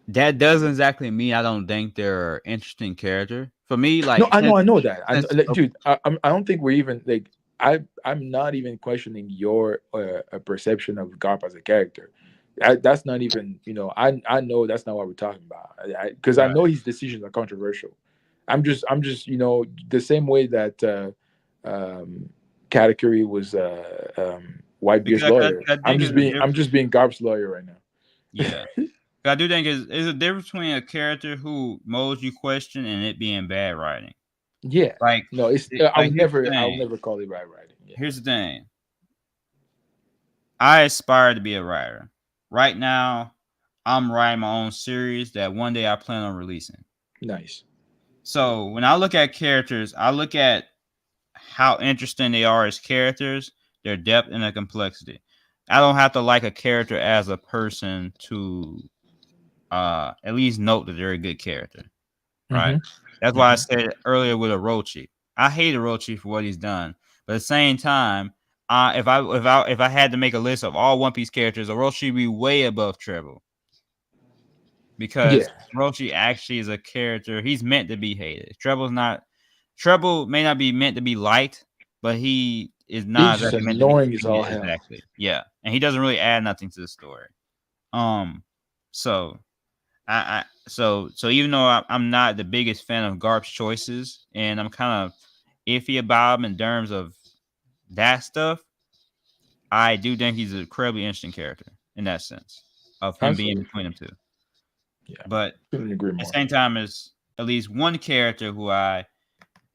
B: that doesn't exactly mean I don't think they're interesting character. For me, like,
D: no, I know that. Dude, I don't think we're even like, I'm not even questioning your perception of Garp as a character. That's not even, I know that's not what we're talking about, because I know his decisions are controversial. I'm just the same way that Katakuri was Whitebeard's lawyer. I'm just being Garp's lawyer right now.
B: Yeah. I do think is a difference between a character who molds you question and it being bad writing.
D: Yeah.
B: Like,
D: no, I'll never call it bad writing. Yeah.
B: Here's the thing. I aspire to be a writer. Right now, I'm writing my own series that one day I plan on releasing.
D: Nice.
B: So when I look at characters, I look at how interesting they are as characters, their depth and their complexity. I don't have to like a character as a person to at least note that they're a good character. Right? That's why I said earlier with Orochi. I hate Orochi for what he's done. But at the same time, if I had to make a list of all One Piece characters, Orochi would be way above Treble. Because Orochi actually is a character, he's meant to be hated. Treble's not Treble may not be meant to be liked, but he is not
D: He's just
B: exactly meant to be.
D: annoying as all
B: Yeah,
D: hell.
B: exactly. Yeah, and he doesn't really add nothing to the story. So so even though I'm not the biggest fan of Garp's choices, and I'm kind of iffy about him in terms of that stuff, I do think he's an incredibly interesting character in that sense of him being
D: Absolutely.
B: between them two.
D: Yeah,
B: But
D: couldn't agree
B: at
D: more.
B: the same time, there's at least one character who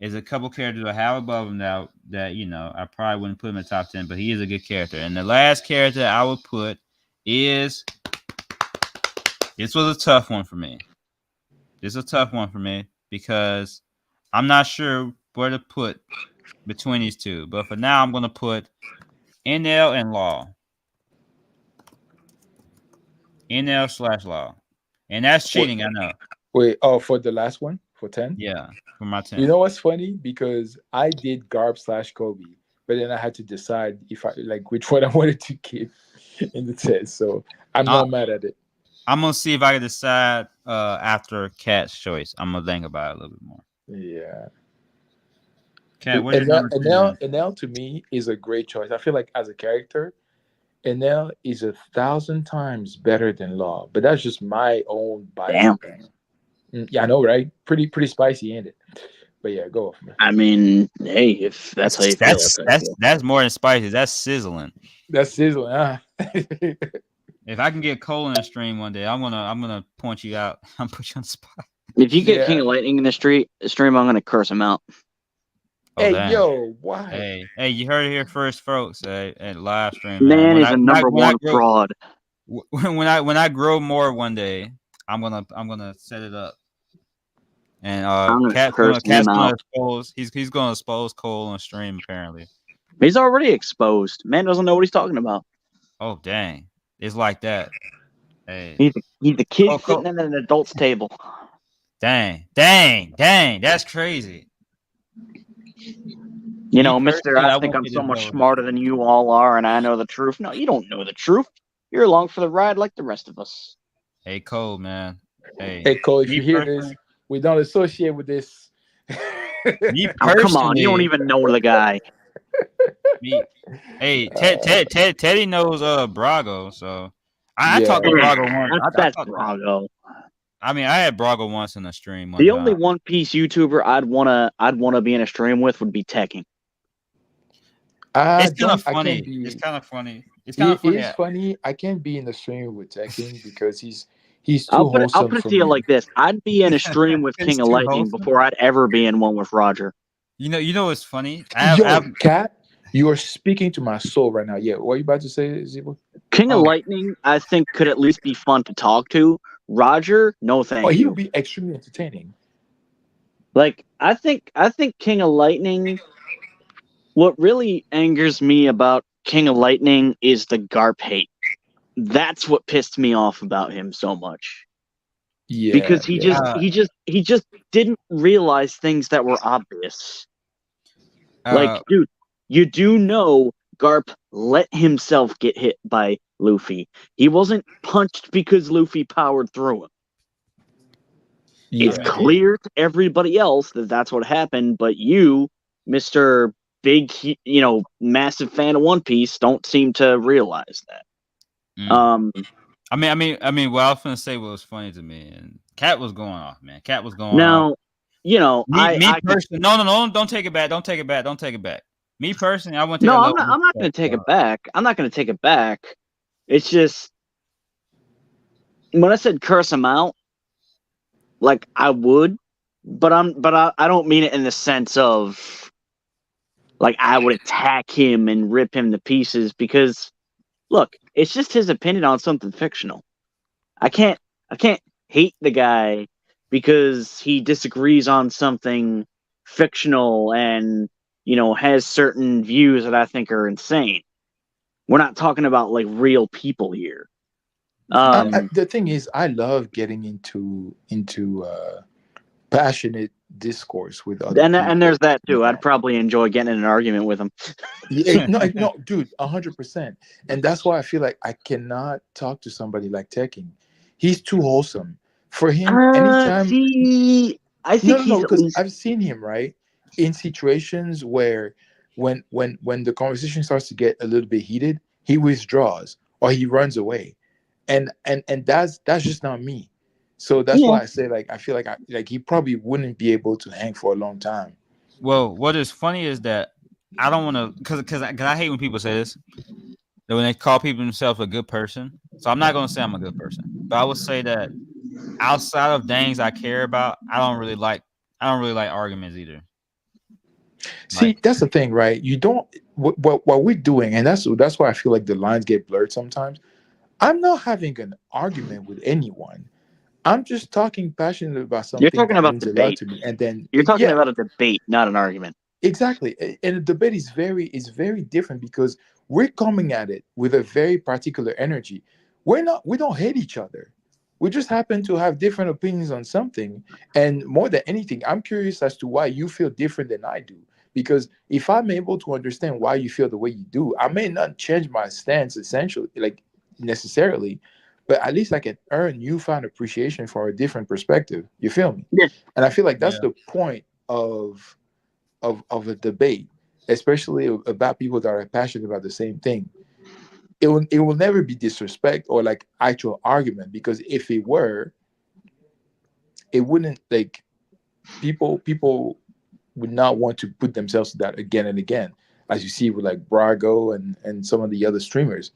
B: is a couple characters I have above him now that I probably wouldn't put him in the top 10, but he is a good character. And the last character I would put is this was a tough one for me. This is a tough one for me because I'm not sure where to put between these two. But for now, I'm gonna put NL and Law. NL/Law. And that's cheating, I know.
D: Wait, for the last one for 10?
B: Yeah, for my 10.
D: You know what's funny? Because I did Garp/Kobe, but then I had to decide if I like which one I wanted to keep in the 10. So I'm not mad at it.
B: I'm gonna see if I can decide after Cat's choice. I'm gonna think about it a little bit more.
D: Yeah.
B: Cat, what is
D: Enel to me is a great choice. I feel like as a character, Enel is 1,000 times better than Law, but that's just my own bias. Yeah, I know, right? Pretty spicy, ain't it? But yeah, go off, man.
A: I mean, hey, if that's how you feel,
B: that's more than spicy. That's sizzling.
D: That's sizzling, huh?
B: If I can get Cole in the stream one day, I'm gonna point you out. I'm put you on the spot.
A: If you get King of Lightning in the stream, I'm gonna curse him out.
B: Oh,
D: hey,
B: damn.
D: yo, why?
B: Hey, you heard it here first, folks. At live stream.
A: Man is a number one fraud.
B: When I grow more one day, I'm gonna set it up. And Cat's gonna expose. He's gonna expose Cole on stream apparently.
A: He's already exposed. Man doesn't know what he's talking about.
B: Oh dang. It's like that. Hey.
A: He's the kid sitting at an adult's table.
B: Dang. That's crazy.
A: You know, Mister, I think I'm so much smarter than you all are, and I know the truth. No, you don't know the truth. You're along for the ride like the rest of us.
B: Hey, Cole, man.
D: Hey, Cole, if you hear this, we don't associate with this.
A: Come on, you don't even know the guy.
B: Hey, Teddy knows Brago, so I talked to Brago once.
A: That's Brago.
B: I mean, I had Brago once in a stream.
A: The only One Piece YouTuber I'd wanna be in a stream with would be Tekken.
B: It's kind of funny. It's kind of funny.
D: It's funny. I can't be in the stream with Tekken because he's too wholesome.
A: I'll put it to you like this: I'd be in a stream with King of Lightning before I'd ever be in one with Roger.
B: You know what's funny?
D: Cat, you are speaking to my soul right now. Yeah, what are you about to say, Zebo?
A: King of Lightning, I think, could at least be fun to talk to. Roger, no thank you.
D: He would be extremely entertaining.
A: Like, I think King of Lightning. What really angers me about King of Lightning is the Garp hate. That's what pissed me off about him so much.
D: Yeah,
A: because he just didn't realize things that were obvious. Like, dude, you do know Garp let himself get hit by Luffy. He wasn't punched because Luffy powered through him. Yeah. It's clear to everybody else that that's what happened, but you, Mr. Big, massive fan of One Piece, don't seem to realize that.
B: I mean, what I was gonna say was funny to me, and Cat was going off, man. Cat was going off.
D: Now,
B: me personally, no, don't take it back. Me personally, I want to.
A: No, I'm not going to take it back. I'm not going to take it back. It's just when I said curse him out, like I would, but I don't mean it in the sense of like I would attack him and rip him to pieces because look, it's just his opinion on something fictional. I can't hate the guy because he disagrees on something fictional and has certain views that I think are insane. We're not talking about like real people here.
D: The thing is, I love getting into passionate discourse with other people.
A: And there's that too. I'd probably enjoy getting in an argument with him.
D: No, dude, 100%. And that's why I feel like I cannot talk to somebody like Tekken. He's too wholesome. For him, anytime.
A: I think
D: because I've seen him, right? in situations where when the conversation starts to get a little bit heated, he withdraws or he runs away, and that's just not me. So that's
A: Yeah.
D: why I say, like, I feel like he probably wouldn't be able to hang for a long time.
B: Well, what is funny is that I don't want to, because I hate when people say this, that when they call people themselves a good person. So I'm not gonna say I'm a good person, but I would say that outside of things I care about, I don't really like arguments either.
D: See,
B: Like,
D: that's the thing, right? You don't what we're doing, and that's why I feel like the lines get blurred sometimes. I'm not having an argument with anyone. I'm just talking passionate about
A: You're
D: something
A: talking
D: that
A: about
D: means a lot
A: debate.
D: to me. And then,
A: You're talking
D: yeah,
A: about a debate, not an argument.
D: exactly. And the debate is very different because we're coming at it with a very particular energy. We don't hate each other. We just happen to have different opinions on something. And more than anything, I'm curious as to why you feel different than I do. Because if I'm able to understand why you feel the way you do, I may not change my stance essentially, like necessarily, but at least I can earn newfound appreciation for a different perspective. You feel me?
A: Yeah.
D: And I feel like that's
B: yeah,
D: the point of a debate, especially about people that are passionate about the same thing. It will never be disrespect or like actual argument, because if it were, it wouldn't, like, people would not want to put themselves to that again and again, as you see with like Brago and some of the other streamers,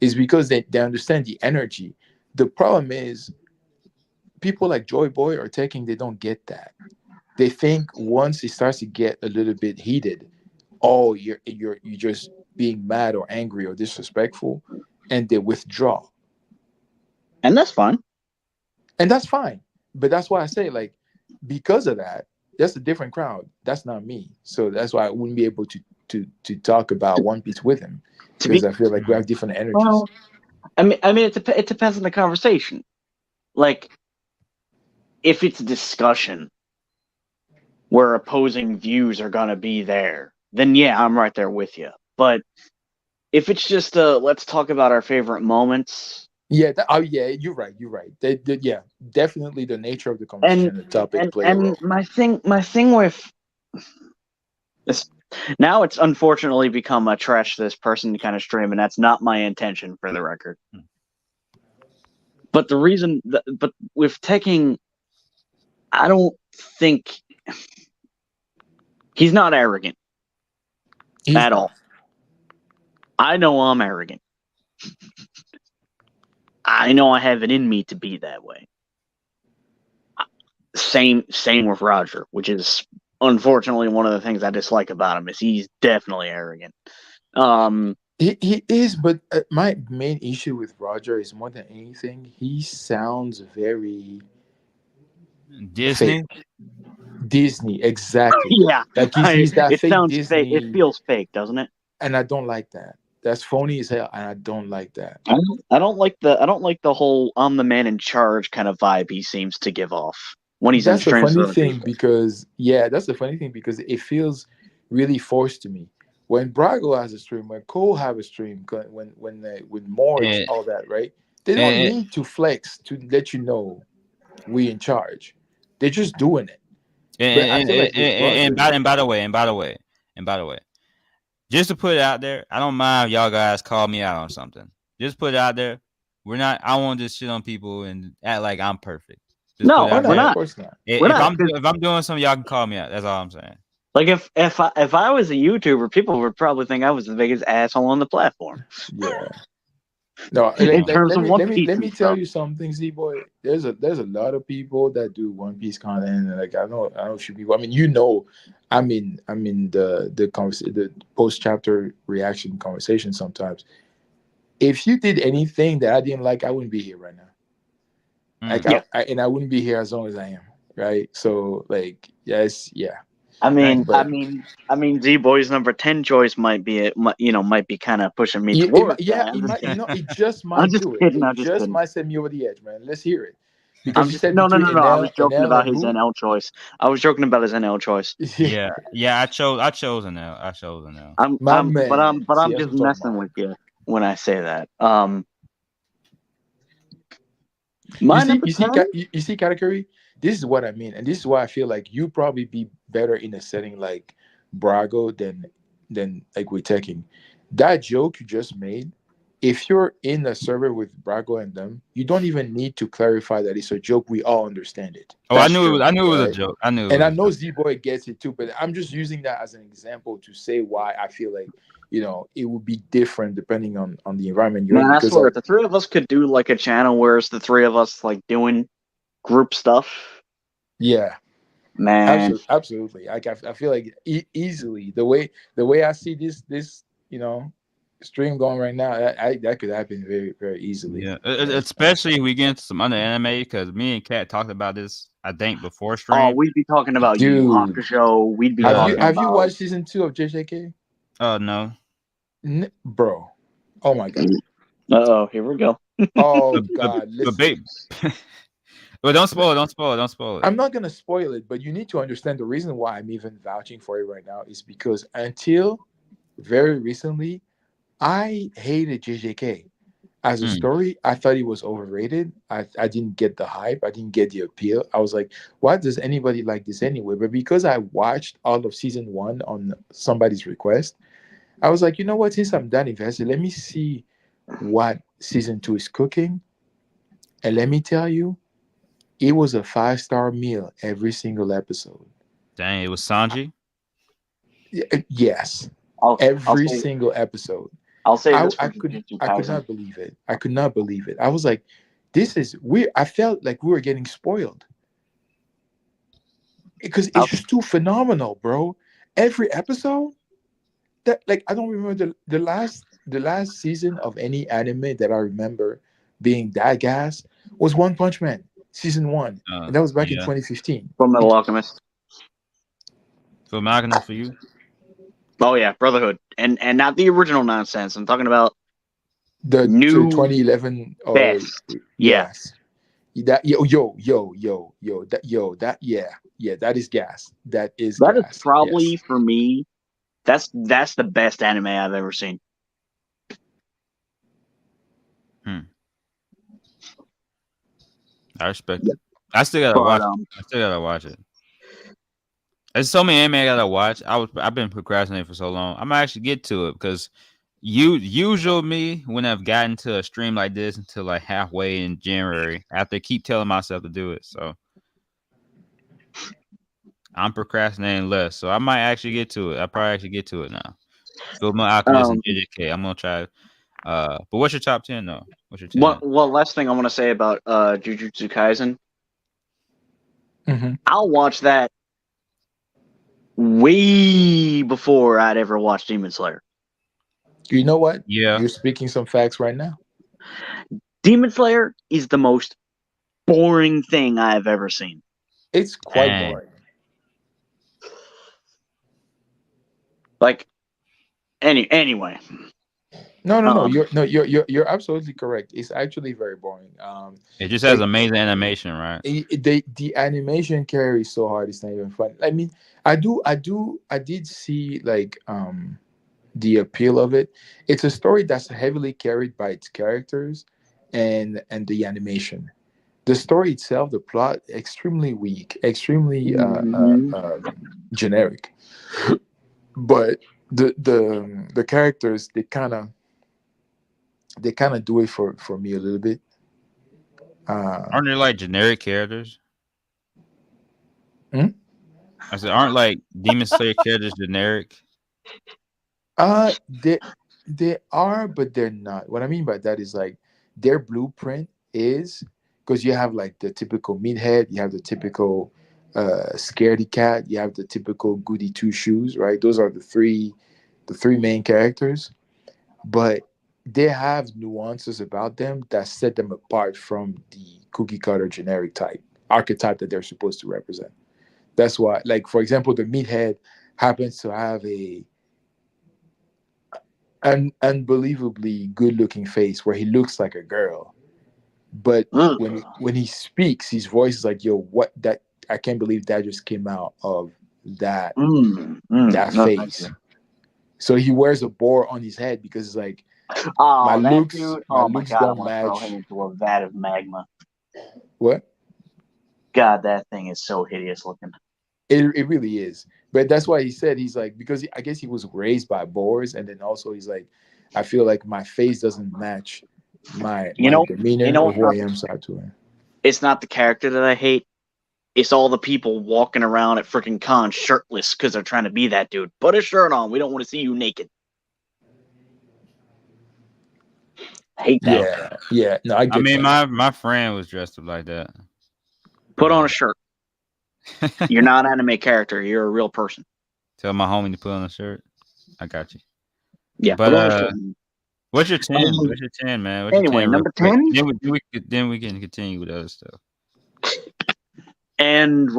D: is because they understand the energy. The problem is people like Joy Boy or Taking, they don't get that. They think once it starts to get a little bit heated, oh, you're just being mad or angry or disrespectful, and they withdraw.
A: And that's fine.
D: And that's fine. But that's why I say, like, because of that, that's a different crowd. That's not me. So that's why I wouldn't be able to talk about One Piece with him,
A: To
D: because
A: be
D: I feel like we have different energies.
A: well, I mean, it depends on the conversation. Like, if it's a discussion where opposing views are gonna be there, then yeah, I'm right there with you. But if it's just let's talk about our favorite moments,
D: Yeah, oh yeah, you're right. You're right. Yeah, definitely the nature of the
A: and
D: conversation, the topic
A: and
D: play a
A: and
D: role.
A: my thing with this now, it's unfortunately become a trash this person kind of stream, and that's not my intention, for the record. But the reason, but with Taking, I don't think he's not arrogant
D: He's
A: at
D: not.
A: all. I know I'm arrogant. I know I have it in me to be that way. Same with Roger, which is unfortunately one of the things I dislike about him, is he's definitely arrogant.
D: He is, but my main issue with Roger is, more than anything, he sounds very fake.
B: Disney.
D: Disney, exactly.
A: Yeah,
D: Like he's that
A: it
D: fake
A: sounds fake. It
D: Disney,
A: feels fake, doesn't it?
D: and I don't like that. That's phony as hell, and I don't like that.
A: I don't like the whole "I'm the man in charge" kind of vibe he seems to give off when he's in
D: That's the
A: streams
D: funny
A: with other
D: thing
A: people.
D: because, yeah, that's the funny thing because it feels really forced to me. When Brago has a stream, when Cole have a stream, when Morge,
B: And,
D: all that, right? They don't
B: and,
D: need to flex to let you know we in charge. They're just doing it. But I
B: and,
D: feel
B: and,
D: like with
B: and,
D: Roger,
B: and by the way, just to put it out there, I don't mind if y'all guys call me out on something. Just put it out there. I won't just shit on people and act like I'm perfect. Just put it
A: No,
D: oh
B: out
D: no,
A: we're
D: of
B: there.
A: not.
D: course not.
A: We're
B: If
A: not.
B: I'm if I'm doing something, y'all can call me out. That's all I'm saying.
A: Like, if I was a YouTuber, people would probably think I was the biggest asshole on the platform
D: Yeah. No,
A: in
B: No.
A: terms
D: let
A: of
D: me
A: One
D: let me
A: Piece
D: let
A: and
D: me tell
A: stuff.
D: you something, Z boy. There's a lot of people that do One Piece content, and like I know a few people. I mean, I'm in the post chapter reaction conversation sometimes. If you did anything that I didn't like, I wouldn't be here right now. Like
B: Mm.
A: Yeah,
D: I wouldn't be here as long as I am, right? So like, yes, yeah,
A: I
B: Right.
A: mean, I
D: but
A: mean, I mean, Z Boy's number 10 choice might be kind of pushing me towards
D: yeah,
A: that.
D: it might, it just
A: I'm
D: might
A: just
D: do it.
A: kidding.
D: It
A: I'm just
D: just
A: kidding.
D: might send me over the edge, man. Let's hear it, because
A: I'm
D: you
A: just
D: said
A: no, no,
D: between
A: no, no. I was joking
D: Enel
A: about
D: and
A: his
D: who?
A: NL choice. I was joking about his NL choice.
B: Yeah. Yeah. I chose an L. I chose an L.
A: I'm,
D: My
A: I'm, but
D: man.
A: I'm, but
D: See,
A: I'm
D: that's
A: just
D: what I'm talking
A: messing
D: about.
A: with you when I say that. My
D: You see,
A: number
D: you see,
A: 10?
D: you see, category. This is what I mean, and this is why I feel like you probably be better in a setting like Brago than like we're taking. That joke you just made. If you're in a server with Brago and them, you don't even need to clarify that it's a joke. We all understand it,
B: Oh,
A: That's true.
B: I knew it was a
D: right?
B: joke. I knew it
D: And I
B: was a
D: know
B: joke.
D: Z Boy gets it too, but I'm just using that as an example to say why I feel like it would be different depending on the environment you're in
A: Man, I
D: because
A: swear, if the three of us could do like a channel where it's the three of us like doing group stuff,
D: yeah.
A: man.
D: Absolutely. Like I feel like easily the way I see this stream going right now, that could happen very very easily.
B: Yeah,
D: Right?
B: especially if we get into some other anime because me and Kat talked about this. I think before
A: Oh,
B: stream.
A: we'd be talking about Yu Yu
D: Dude,
A: Hakusho. We'd be
D: have
B: Yeah.
D: you
A: talking
D: have you
A: about.
D: watched season 2 of JJK?
B: Oh no.
D: Bro, oh my god,
A: Oh, here we go.
D: oh
B: But,
D: god,
B: but
D: listen.
B: babe, but don't spoil it. Don't spoil it. Don't spoil it.
D: I'm not gonna spoil it, but you need to understand the reason why I'm even vouching for it right now is because until very recently, I hated JJK. As a
B: Mm.
D: story, I thought it was overrated. I didn't get the hype. I didn't get the appeal. I was like, why does anybody like this anyway? But because I watched all of season 1 on somebody's request, I was like, you know what? Since I'm that invested, let me see what season 2 is cooking. And let me tell you, it was a 5-star meal every single episode.
B: Dang, it was Sanji.
D: Yes,
A: I'll
D: every
A: say
D: single episode.
A: I'll say
D: I,
A: this for
D: I could
A: Jujutsu
D: I could
A: Kaisen.
D: not believe it. I could not believe it. I was like, this is weird. I felt like we were getting spoiled because
A: I'll,
D: it's just too phenomenal, bro. Every episode that like I don't remember the last season of any anime that I remember being that gas was One Punch Man season 1, and that was back in
B: Yeah.
D: 2015.
A: Full Metal Alchemist.
B: So Malcolm for you.
A: Oh yeah, Brotherhood, and not the original nonsense. I'm talking about
D: The
A: new
D: 2011 or
A: best. Yeah,
D: yes. That that yeah, that is gas. That is
A: that is
D: gas.
A: probably
D: Yes.
A: for me. That's the best anime I've ever seen.
B: I respect it. I still gotta
A: But
B: watch. I still gotta watch it. There's so many anime I gotta watch. I've been procrastinating for so long. I'm gonna actually get to it because usual me when I've gotten to a stream like this until like halfway in January after I keep telling myself to do it. So I'm procrastinating less. So I might actually get to it. I probably actually get to it now. Fill my Alchemist and JJK. I'm gonna try. But what's your top 10 though? What's your 10?
A: One last thing I want to say about Jujutsu Kaisen.
D: Mm-hmm.
A: I'll watch that way before I'd ever watch Demon Slayer.
D: You know what?
B: Yeah.
D: You're speaking some facts right now.
A: Demon Slayer is the most boring thing I've ever seen.
D: It's quite
B: Dang.
D: boring.
A: Like, anyway.
D: No. You're absolutely correct. It's actually very boring.
B: It just has amazing animation, right?
D: The animation carries so hard. It's not even fun. I mean, I did see like the appeal of it. It's a story that's heavily carried by its characters and the animation. The story itself, the plot, extremely weak, extremely generic. But the characters, they kind of do it for me a little bit.
B: Aren't there like generic characters?
D: Hmm?
B: I said, aren't like Demon Slayer characters generic?
D: They are, but they're not. What I mean by that is like their blueprint is because you have like the typical meathead, you have the typical scaredy cat, you have the typical goody two shoes, right? Those are the three main characters, but they have nuances about them that set them apart from the cookie cutter generic type archetype that they're supposed to represent. That's why, like for example, the meathead happens to have an unbelievably good-looking face where he looks like a girl, but when he speaks, his voice is like, "Yo, what that? I can't believe that just came out of that face." So he wears a boar on his head because it's like
A: Oh,
D: my
A: that
D: looks,
A: dude!
D: my
A: Oh my
D: looks
A: god, I
D: don't
A: want to throw
D: match.
A: him into a vat of magma.
D: What?
A: God, that thing is so hideous looking.
D: It really is. But that's why he said he's like because I guess he was raised by boars, and then also he's like, I feel like my face doesn't match my
A: You know, you
D: demeanor
A: know
D: or
A: what?
D: who I am. So I have to.
A: It's not the character that I hate. It's all the people walking around at freaking cons shirtless because they're trying to be that dude. Put a shirt on. We don't want to see you naked. I hate that.
D: Yeah, yeah. No, I
B: I
D: get
B: mean,
D: that.
B: my friend was dressed up like that.
A: Put on a shirt. You're not an anime character. You're a real person.
B: Tell my homie to put on a shirt. I got you.
A: Yeah,
B: But
A: put on a shirt.
B: what's your 10? What's your 10, man? What's
A: Anyway,
B: your 10 real
A: number
B: quick?
A: 10?
B: Then we can continue with other stuff.
A: And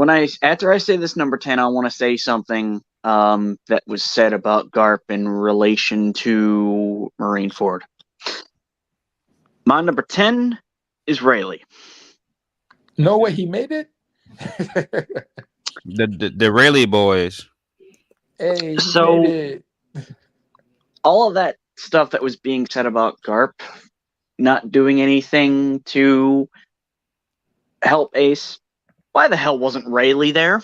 A: after I say this number 10, I want to say something that was said about Garp in relation to Marineford. My number 10 is Rayleigh.
D: No way he made it.
B: The Rayleigh boys.
D: Hey, he
A: So-
D: made it.
A: All of that stuff that was being said about Garp not doing anything to help Ace, why the hell wasn't Rayleigh there?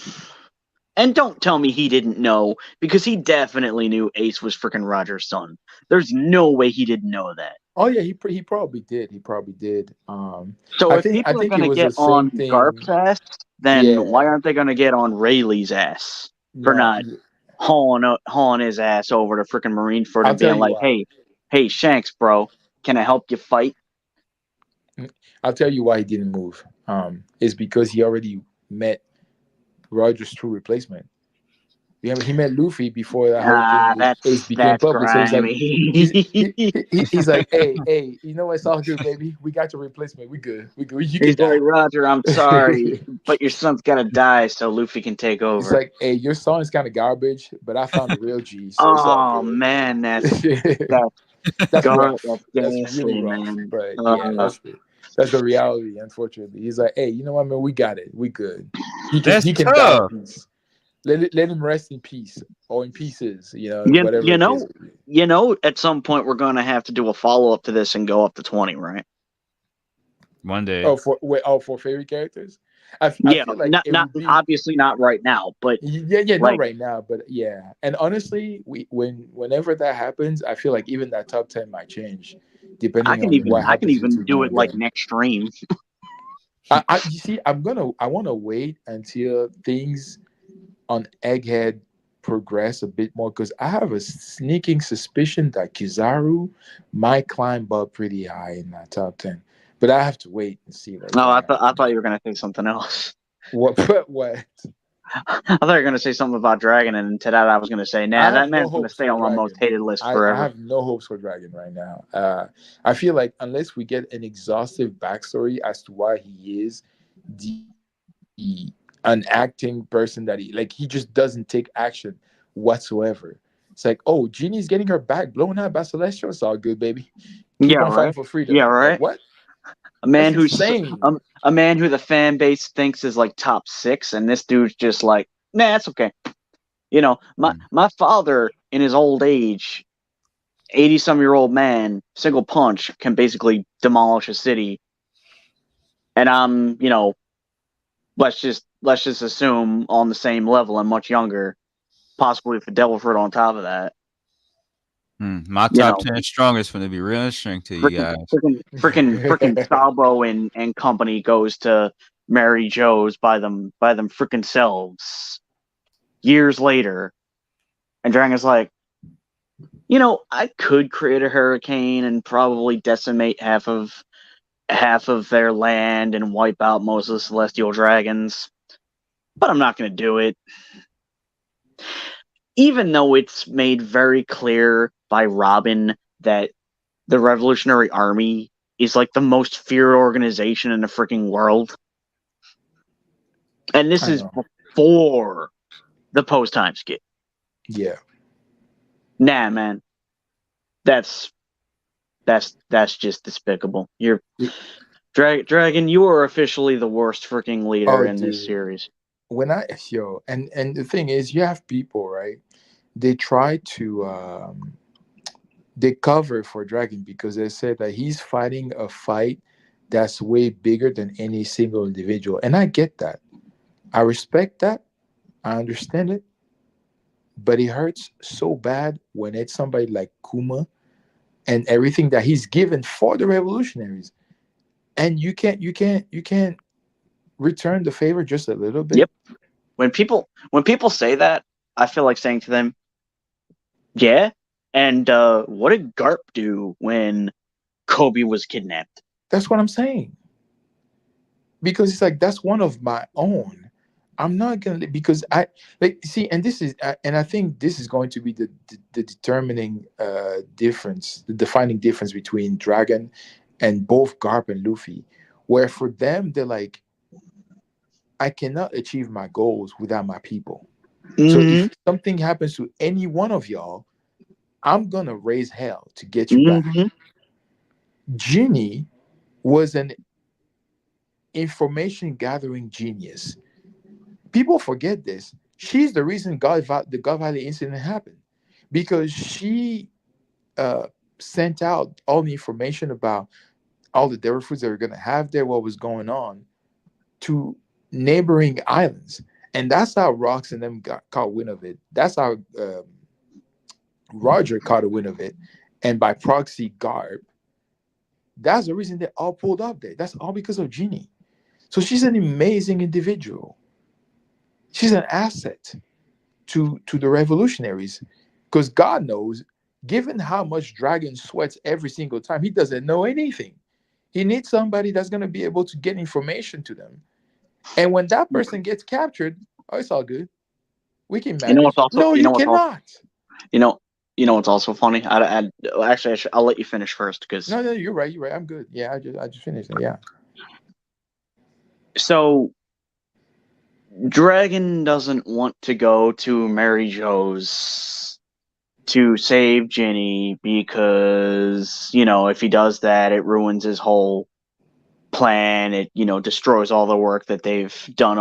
A: And don't tell me he didn't know, because he definitely knew Ace was freaking Roger's son. There's no way he didn't know that.
D: Oh yeah, he probably did. He probably did.
A: So
D: I
A: if
D: think
A: people are
D: it
A: going to
D: was
A: get
D: the
A: on
D: same thing.
A: Garp's ass, then
D: Yeah.
A: why aren't they going to get on Rayleigh's ass for not hauling his ass over to freaking Marineford
D: I'll
A: and
D: tell
A: being
D: you
A: like,
D: why.
A: hey, Shanks, bro, can I help you fight?
D: I'll tell you why he didn't move. Is because he already met Roger's true replacement. Yeah, he met Luffy before that whole thing with Ace became public. So
A: grimy.
D: he's like, hey, you know what? It's all good, baby. We got your replacement. We good. You can
A: He's
D: die.
A: like, Roger, I'm sorry, but your son's got to die so Luffy can take over.
D: It's like, hey, your song is kind of garbage, but I found the real G. So it's all
A: Oh
D: good.
A: man, that's
D: That's
A: God,
D: rough.
A: that's
D: That's
A: ghastly,
D: really rough.
A: man.
D: But yeah, that's the reality. Unfortunately, he's like, hey, you know what, man? We got it. We good. He can die
B: tough.
D: in peace. Let him rest in peace or in pieces. Whatever.
A: You know, at some point we're going to have to do a follow up to this and go up to 20, right?
B: One day.
D: For favorite characters. I feel like
A: not obviously not right now, but
D: not right now, but yeah. And honestly, whenever that happens, I feel like even that top 10 might change depending on what happens.
A: I can even
D: between
A: do
D: now
A: it
D: and
A: like
D: then.
A: next stream.
D: You see, I want to wait until things on Egghead progress a bit more because I have a sneaking suspicion that Kizaru might climb up pretty high in that top 10. But I have to wait and see.
A: I thought you were gonna say something else.
D: What? What?
A: I thought you were gonna say something about Dragon, and to that I was gonna say, nah, that man's gonna stay on my most hated list forever.
D: I have no hopes for Dragon right now. I feel like unless we get an exhaustive backstory as to why he is an acting person that he just doesn't take action whatsoever. It's like, oh, Jeannie's getting her back blown out by Celestial. It's all good, baby. Keep on fighting for freedom.
A: Yeah, right.
D: Like, what?
A: A man
D: That's
A: who's
D: insane.
A: a man who the fan base thinks is like top 6, and this dude's just like, nah, that's okay. You know, my father in his old age, 80-some-year-old man, single punch can basically demolish a city. And I'm, let's just assume on the same level and much younger, possibly with the Devil Fruit on top of that.
B: My top 10 strongest going to be real interesting to you guys.
A: Freaking Salvo and company goes to Mary Joe's by them freaking selves years later, and Dragon's like, I could create a hurricane and probably decimate half of their land and wipe out most of the celestial dragons, but I'm not going to do it. Even though it's made very clear by Robin that the Revolutionary Army is like the most feared organization in the freaking world. And this is before the post-time skit.
D: Yeah.
A: Nah, man. That's just despicable. You're Dragon, you are officially the worst freaking leader in this series.
D: And the thing is, you have people, right? They try to they cover for Dragon because they said that he's fighting a fight that's way bigger than any single individual. And I get that. I respect that. I understand it. But it hurts so bad when it's somebody like Kuma and everything that he's given for the revolutionaries. And you can't return the favor just a little bit.
A: Yep. When people say that, I feel like saying to them, yeah. And what did Garp do when Kobe was kidnapped?
D: That's what I'm saying. Because it's like that's one of my own. I'm not gonna because I like see, and this is and I think this is going to be the determining difference, the defining difference between Dragon and both Garp and Luffy, where for them they're like, I cannot achieve my goals without my people. So
A: Mm-hmm.
D: if something happens to any one of y'all, I'm gonna raise hell to get you back.
A: Mm-hmm.
D: Ginny was an information gathering genius. People forget this. She's the reason the God Valley incident happened because she sent out all the information about all the devil fruits that were going to have there, what was going on to neighboring islands. And that's how Rocks and them caught wind of it. That's how Roger caught a wind of it. And by proxy, Garb. That's the reason they all pulled up there. That's all because of Genie. So she's an amazing individual. She's an asset to the revolutionaries. Because God knows, given how much Dragon sweats every single time, he doesn't know anything. He needs somebody that's going to be able to get information to them. And when that person gets captured, oh, it's all good. We can
A: You know
D: manage.
A: what's also
D: No,
A: you
D: you
A: know what's also
D: cannot.
A: you know what's also funny? Actually, I'll let you finish first because
D: No, you're right. You're right. I'm good. Yeah, I just finished it. Yeah.
A: so Dragon doesn't want to go to Mary Jo's to save Ginny because, if he does that, it ruins his whole plan. It, destroys all the work that they've done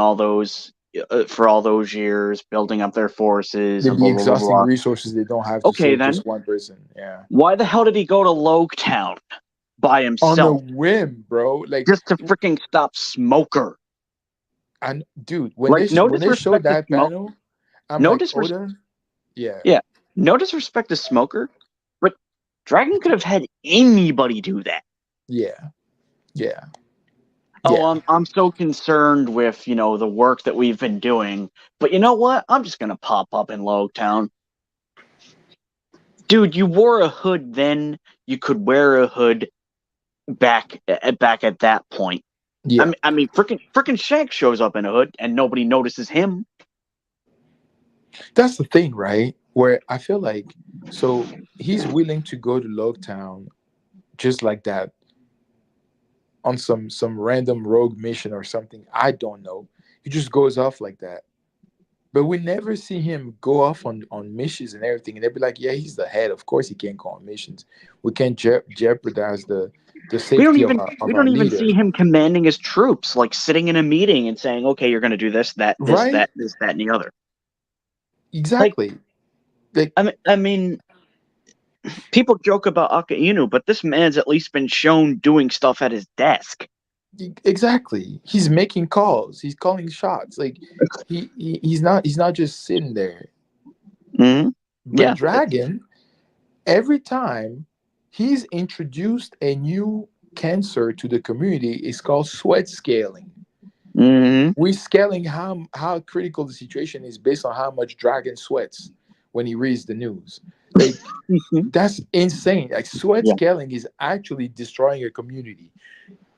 A: for all those years, building up their forces
D: They'd
A: and
D: be
A: blah, blah, blah,
D: exhausting
A: blah.
D: resources they don't have to
A: Okay,
D: save
A: then.
D: just one person. Yeah.
A: Why the hell did he go to Loguetown by
D: On a
A: himself
D: whim, bro. Like,
A: just to freaking stop Smoker?
D: and dude, when
A: Like, no
D: when they showed
A: disrespect to
D: that
A: Smoker.
D: panel, I'm
A: No
D: like,
A: disrespect.
D: Oda, yeah,
A: Yeah, no disrespect to Smoker, but Dragon could have had anybody do that.
D: yeah, yeah,
A: Oh,
D: yeah.
A: I'm so concerned with, the work that we've been doing. But you know what? I'm just gonna pop up in Loguetown. Dude, you wore a hood then. You could wear a hood back at that point.
D: Yeah.
A: I mean, freaking Shanks shows up in a hood and nobody notices him.
D: That's the thing, right? Where I feel like so he's willing to go to Logtown just like that on some random rogue mission or something. I don't know. He just goes off like that. But we never see him go off on missions and everything. And they'd be like, yeah, he's the head. Of course he can't go on missions. We can't jeopardize the safety of
A: We
D: our
A: don't even
D: leader.
A: see him commanding his troops, like sitting in a meeting and saying, "Okay, you're going to do this, that, this,
D: Right?
A: that, this, that, and the other."
D: Exactly. Like,
A: I mean, people joke about Aka Inu, but this man's at least been shown doing stuff at his desk.
D: exactly. He's making calls. He's calling shots. Like he's not just sitting there.
A: Mm-hmm.
D: But
A: Yeah.
D: Dragon, every time he's introduced a new cancer to the community, it's called sweat scaling.
A: Mm-hmm.
D: We're scaling how critical the situation is based on how much Dragon sweats when he reads the news. Like that's insane. Like sweat
A: Yeah.
D: scaling is actually destroying a community.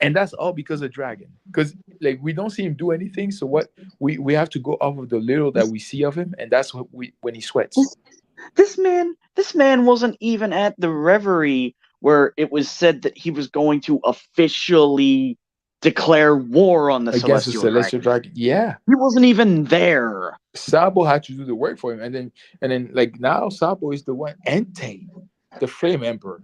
D: And that's all because of Dragon. Because like we don't see him do anything. So what we have to go off of the little that we see of him, and that's what when he sweats.
A: This man wasn't even at the reverie where it was said that he was going to officially declare war on the
D: Against the
A: Celestial
D: Celestial
A: Dragon.
D: Dragon. Yeah.
A: He wasn't even there.
D: Sabo had to do the work for him. And then like now Sabo is the one Entei, the Flame Emperor.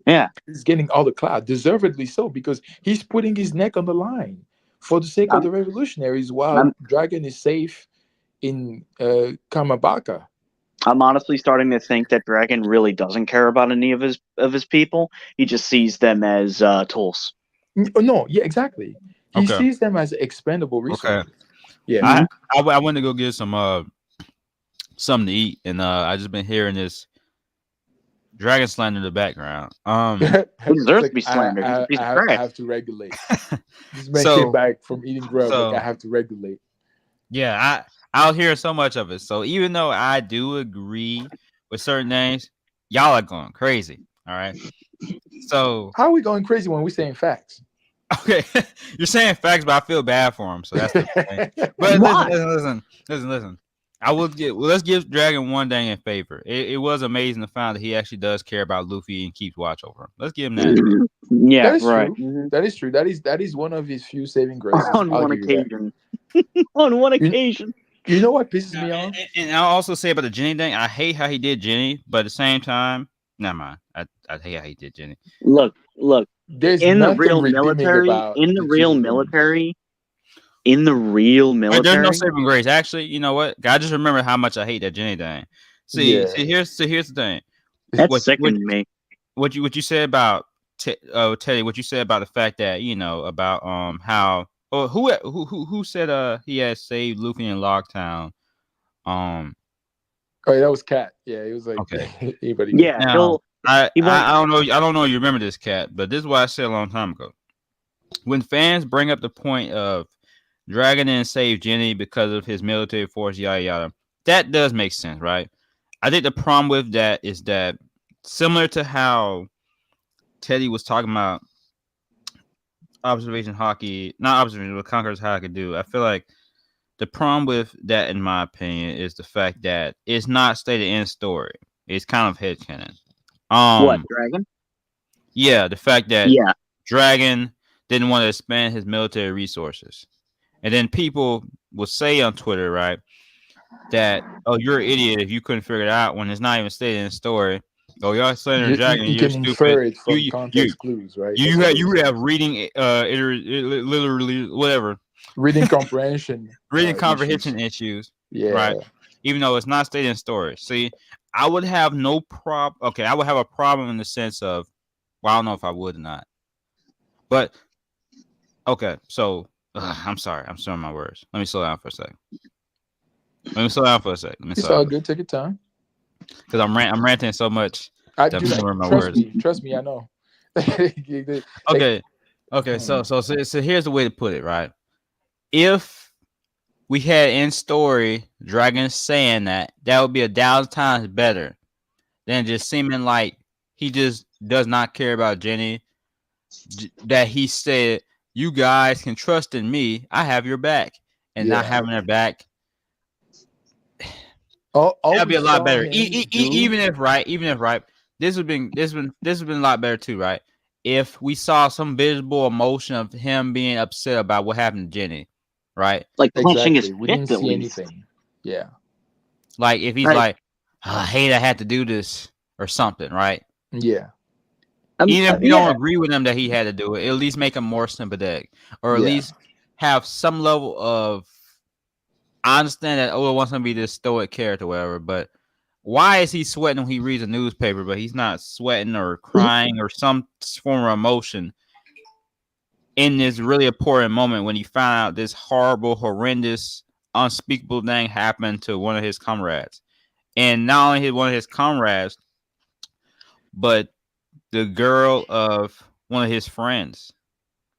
A: Yeah.
D: He's getting all the clout, deservedly so, because he's putting his neck on the line for the sake of the revolutionaries while Dragon is safe in Kamabaka.
A: I'm honestly starting to think that Dragon really doesn't care about any of his people. He just sees them as tools.
D: No, yeah, exactly. He
B: Okay.
D: sees them as expendable
B: Okay.
D: resources. Yeah.
B: I I went to go get some something to eat, and I just been hearing this dragon slander in the background.
A: He
D: It's
A: deserves to
D: like
A: be slandered. He's a piece of
D: I
A: trash.
D: have to regulate. This man came
B: so
D: back from eating grub. Like I
B: so
D: have to regulate.
B: yeah, I'll hear so much of it. So even though I do agree with certain things, y'all are going crazy. All right. So
D: How are we going crazy when we're saying facts?
B: okay, you're saying facts, but I feel bad for him. So that's the thing. But
A: Why?
B: listen. I will get. Well, let's give Dragon one thing in favor. It was amazing to find that he actually does care about Luffy and keeps watch over him. Let's give him that.
A: Yeah,
D: That is
A: right.
D: true.
A: Mhm.
D: That is true. That is one of his few saving graces.
A: On
D: I'll
A: one
D: give you that.
A: occasion. On one
D: You,
A: occasion.
D: you know what pisses me
B: And,
D: off?
B: and I'll also say about the Jenny thing. I hate how he did Jenny, but at the same time, never mind. I hate how he did Jenny.
A: Look.
D: There's
A: In the
D: nothing
A: real
D: redeeming
A: military,
D: about the
A: in the real
B: But there's no
A: military,
B: saving grace. Actually, you know what? I just remember how much I hate that Jenny thing.
D: Yeah.
B: Here's the thing.
A: that's
B: What
A: sickening me.
B: what you said about Teddy? What you said about the fact that about how who said he had saved Luffy in Locktown. Um,
D: Oh, yeah, that was Cat. Yeah, it was like
B: Okay.
D: anybody.
A: Yeah,
B: now
A: he won't.
B: I don't know you remember this, Cat, but this is what I said a long time ago. When fans bring up the point of Dragon didn't save Jenny because of his military force, yada yada, that does make sense, right? I think the problem with that is that similar to how Teddy was talking about observation hockey, not observation, what Conqueror's Hockey do. I feel like the problem with that, in my opinion, is the fact that it's not stated in story. It's kind of headcanon.
A: What, Dragon?
B: Yeah, the fact that
A: Yeah.
B: Dragon didn't want to expand his military resources. And then people will say on Twitter, right, that, oh, you're an idiot if you couldn't figure it out when it's not even stated in the story. Oh, y'all slandering Dragon,
D: You
B: you're
D: can
B: stupid.
D: infer it from
B: You
D: context clues, right?
B: you have reading literally whatever.
D: Reading comprehension.
B: Reading
D: issues.
B: comprehension issues.
D: Yeah.
B: Right. Even though it's not stated in story. See, I would have no problem. Okay, I would have a problem in the sense of, well, I don't know if I would or not. But okay, so I'm sorry, I'm slurring my words. Let me slow down for a second.
D: It's all good. Take your time.
B: Because I'm ranting so much.
D: I
B: that
D: do.
B: I'm
D: Like,
B: slurring my words.
D: Trust me. I know.
B: Okay. So here's the way to put it, right? If we had in story Dragon saying that would be 1,000 times better than just seeming like he just does not care about Jenny. That he said, "You guys can trust in me. I have your back," and not having their back. That'd be a lot better. Even if right, this would been a lot better too, right? If we saw some visible emotion of him being upset about what happened to Jenny, right?
A: Like clenching his
D: We didn't
A: fist, at
D: see
A: least.
D: anything. Yeah.
B: Like if he's
A: Right.
B: like, I hate I had to do this or something, right?
D: Yeah.
B: Even if you don't agree with him that he had to do it, at least make him more sympathetic, or at least have some level of. I understand that Oda wants him to be this stoic character, or whatever, but why is he sweating when he reads a newspaper, but he's not sweating or crying or some form of emotion in this really important moment when he found out this horrible, horrendous, unspeakable thing happened to one of his comrades, and not only one of his comrades, but the girl of one of his friends.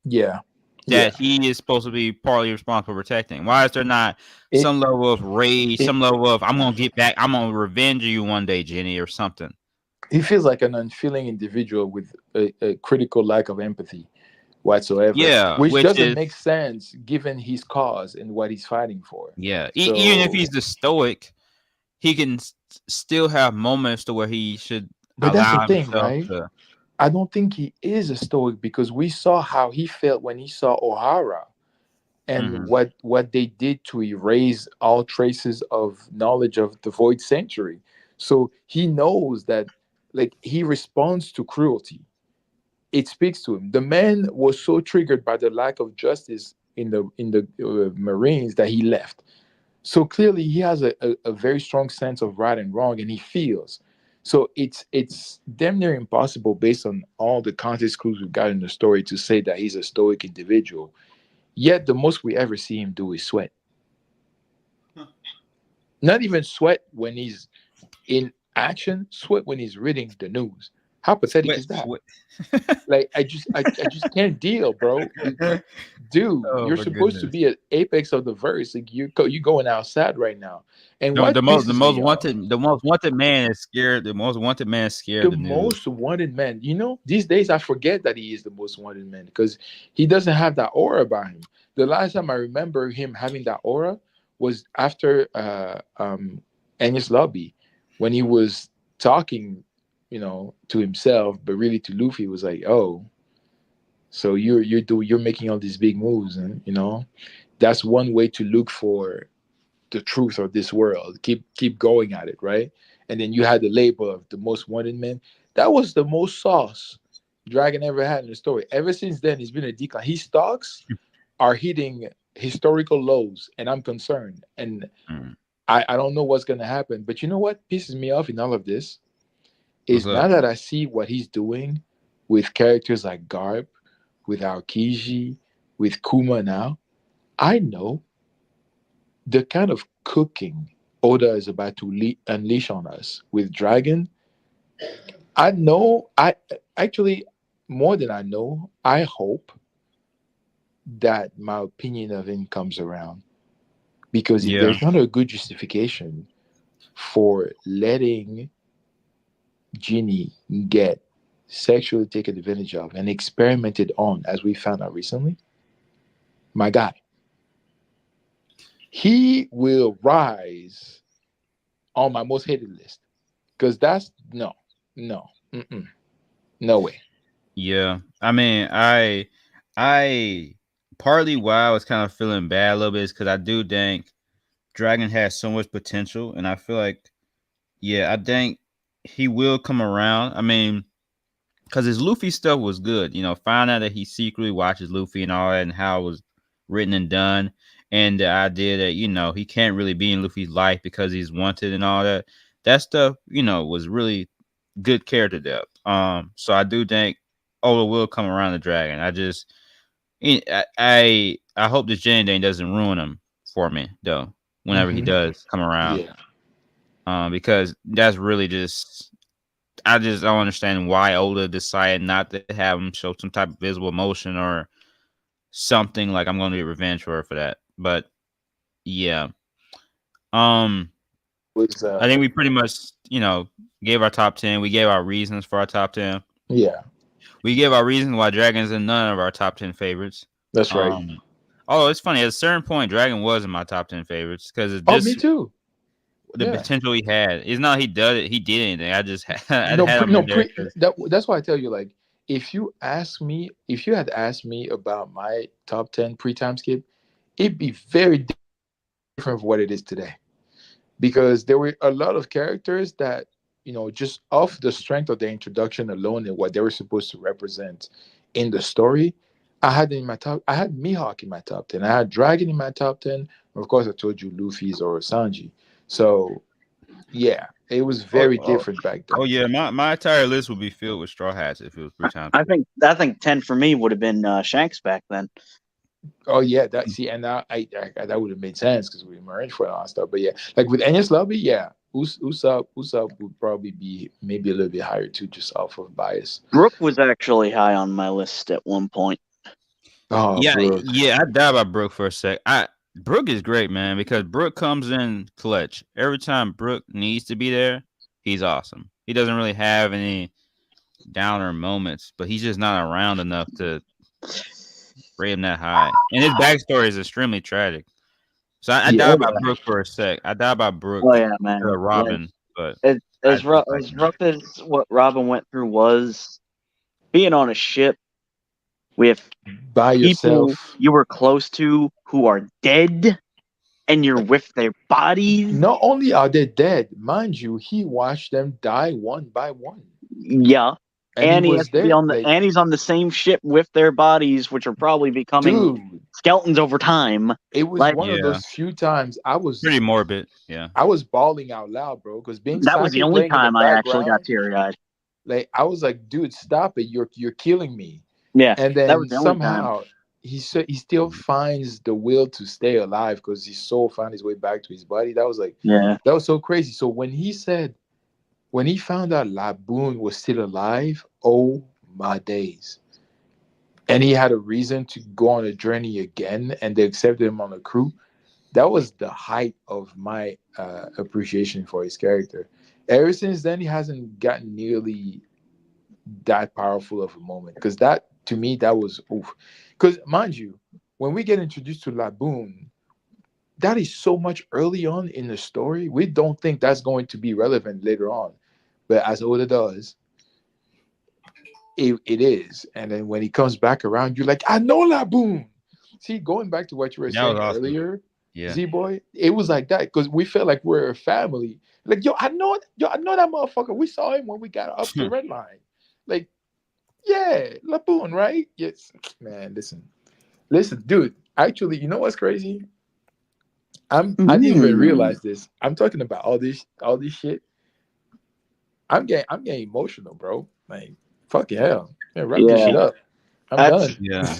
D: Yeah.
B: That he is supposed to be partly responsible for protecting. Why is there not some level of rage, some level of I'm gonna get back, I'm gonna revenge you one day, Jenny, or something?
D: He feels like an unfeeling individual with a critical lack of empathy whatsoever.
B: Yeah,
D: which doesn't make sense given his cause and what he's fighting for.
B: Yeah, even if he's the stoic, he can still have moments to where he should.
D: But that's the thing, right? I don't think he is a stoic because we saw how he felt when he saw Ohara and what they did to erase all traces of knowledge of the Void Sanctuary. So he knows that, like, he responds to cruelty. It speaks to him. The man was so triggered by the lack of justice in the Marines that he left. So clearly he has a very strong sense of right and wrong, and he feels. So it's damn near impossible based on all the context clues we've got in the story to say that he's a stoic individual. Yet the most we ever see him do is sweat.
B: Huh.
D: Not even sweat when he's in action, sweat when he's reading the news. How pathetic is that?
B: Sweat.
D: Like I just can't deal, bro. Dude,
B: Oh
D: you're
B: my
D: supposed to
B: goodness.
D: be at apex of the verse. Like you going outside right now. And
B: The,
D: what
B: the most
D: pisses me off,
B: the most wanted man is scared. The most wanted man is scared
D: the
B: of the news.
D: most wanted man. These days I forget that he is the most wanted man because he doesn't have that aura about him. The last time I remember him having that aura was after Enies Lobby, when he was talking, to himself, but really to Luffy. Was like, oh, so you're making all these big moves, and that's one way to look for the truth of this world. Keep going at it, right? And then you had the label of the most wanted man. That was the most sauce Dragon ever had in the story. Ever since then, it's been a decline. His stocks are hitting historical lows, and I'm concerned. And
B: Mm.
D: I don't know what's gonna happen. But you know what pisses me off in all of this
B: What's
D: is now
B: up?
D: that I see what he's doing with characters like Garp, with Aokiji, with Kuma now, I know the kind of cooking Oda is about to unleash on us with Dragon. I know, I actually, more than I know, I hope that my opinion of him comes around. Because if
B: Yeah.
D: there's not a good justification for letting Ginny get sexually taken advantage of and experimented on, as we found out recently, my guy, he will rise on my most hated list. Because that's no, no, no way.
B: Yeah. I mean, I partly why I was kind of feeling bad a little bit is because I do think Dragon has so much potential, and I feel like, yeah, I think he will come around. I mean, because his Luffy stuff was good. Find out that he secretly watches Luffy and all that, and how it was written and done, and the idea that he can't really be in Luffy's life because he's wanted and all that. That stuff, was really good character depth. So I do think Oda will come around the Dragon. I hope this Jane Dane doesn't ruin him for me though. Whenever he
D: Hmm.
B: does come around,
D: Yeah.
B: because that's really I just don't understand why Oda decided not to have him show some type of visible emotion or something like I'm going to get revenge for that. But yeah, um,
D: Was
B: I think we pretty much gave our top 10. We gave our reasons for our top 10.
D: yeah,
B: We gave our reasons why Dragon's in none of our top 10 favorites.
D: that's right.
B: Although it's funny, at a certain point, Dragon was in my top 10 favorites because it's
D: Oh, me
B: just
D: too.
B: the
D: Yeah.
B: potential he had. It's not he did anything. I just I
D: No,
B: had him in there because
D: that's why I tell you, like, if you had asked me about my top 10 pre-time skip, it'd be very different from what it is today. Because there were a lot of characters that, just off the strength of their introduction alone and what they were supposed to represent in the story, I had Mihawk in my top 10. I had Dragon in my top 10. Of course, I told you Luffy's or Sanji. So yeah, it was
B: oh,
D: very
B: oh,
D: different back then.
B: oh yeah, my entire list would be filled with Straw Hats if it was 3 times.
A: I think 10 for me would have been Shanks back then.
D: Oh yeah, and now I that would have made sense because we were in for all that stuff. But yeah, like with Enies Lobby, yeah, Usopp would probably be maybe a little bit higher too, just off of bias.
A: Brook was actually high on my list at one point.
D: Oh,
B: Yeah,
D: Brooke.
B: yeah, I died by Brooke for a sec. Brooke is great, man, because Brooke comes in clutch. Every time Brooke needs to be there, he's awesome. He doesn't really have any downer moments, but he's just not around enough to rate him that high. And his backstory is extremely tragic. So I
D: Yeah,
B: died by Brooke for a sec. I died by Brooke
A: Oh yeah, man.
B: to Robin, but
A: As rough as what Robin went through was being on a ship with
D: by
A: people
D: yourself.
A: you were close to who are dead, and you're with their bodies.
D: Not only are they dead, mind you, he watched them die one by one.
A: Yeah, And he
D: was
A: has to be
D: there,
A: on the
D: like,
A: and he's on the same ship with their bodies, which are probably becoming
D: dude.
A: skeletons over time.
D: It was
A: Like
D: one of
B: Yeah.
D: those few times
B: Pretty morbid. Yeah.
D: I was bawling out loud, bro, because being
A: that was the
D: Sake
A: only
D: playing in the
A: time I actually got
D: background,
A: teary eyed.
D: like I was like, dude, stop it! You're killing me.
A: Yeah,
D: And
A: that was
D: then
A: the only time.
D: somehow he still finds the will to stay alive because his soul found his way back to his body. That was like
A: Yeah,
D: that was so crazy. So when he found out Laboon was still alive, oh my days. And he had a reason to go on a journey again, and they accepted him on the crew. That was the height of my appreciation for his character. Ever since then, he hasn't gotten nearly that powerful of a moment. Because that, to me, that was oof. Because mind you, when we get introduced to Laboon, that is so much early on in the story. We don't think that's going to be relevant later on, but as Oda does, it is. And then when he comes back around, you're like, I know Laboon. See, going back to what you were
B: That was
D: saying
B: awesome.
D: earlier,
B: Yeah.
D: Z boy, it was like that because we felt like we're a family. Like, I know that motherfucker. We saw him when we got up the red line. Like, yeah, Laboon, right? Yes, man. Listen, dude. Actually, you know what's crazy? I didn't even realize this. I'm talking about all this shit. I'm getting emotional, bro. Like, fucking hell. Yeah, wrap this shit up. I'm
A: That's-
D: done.
B: Yeah.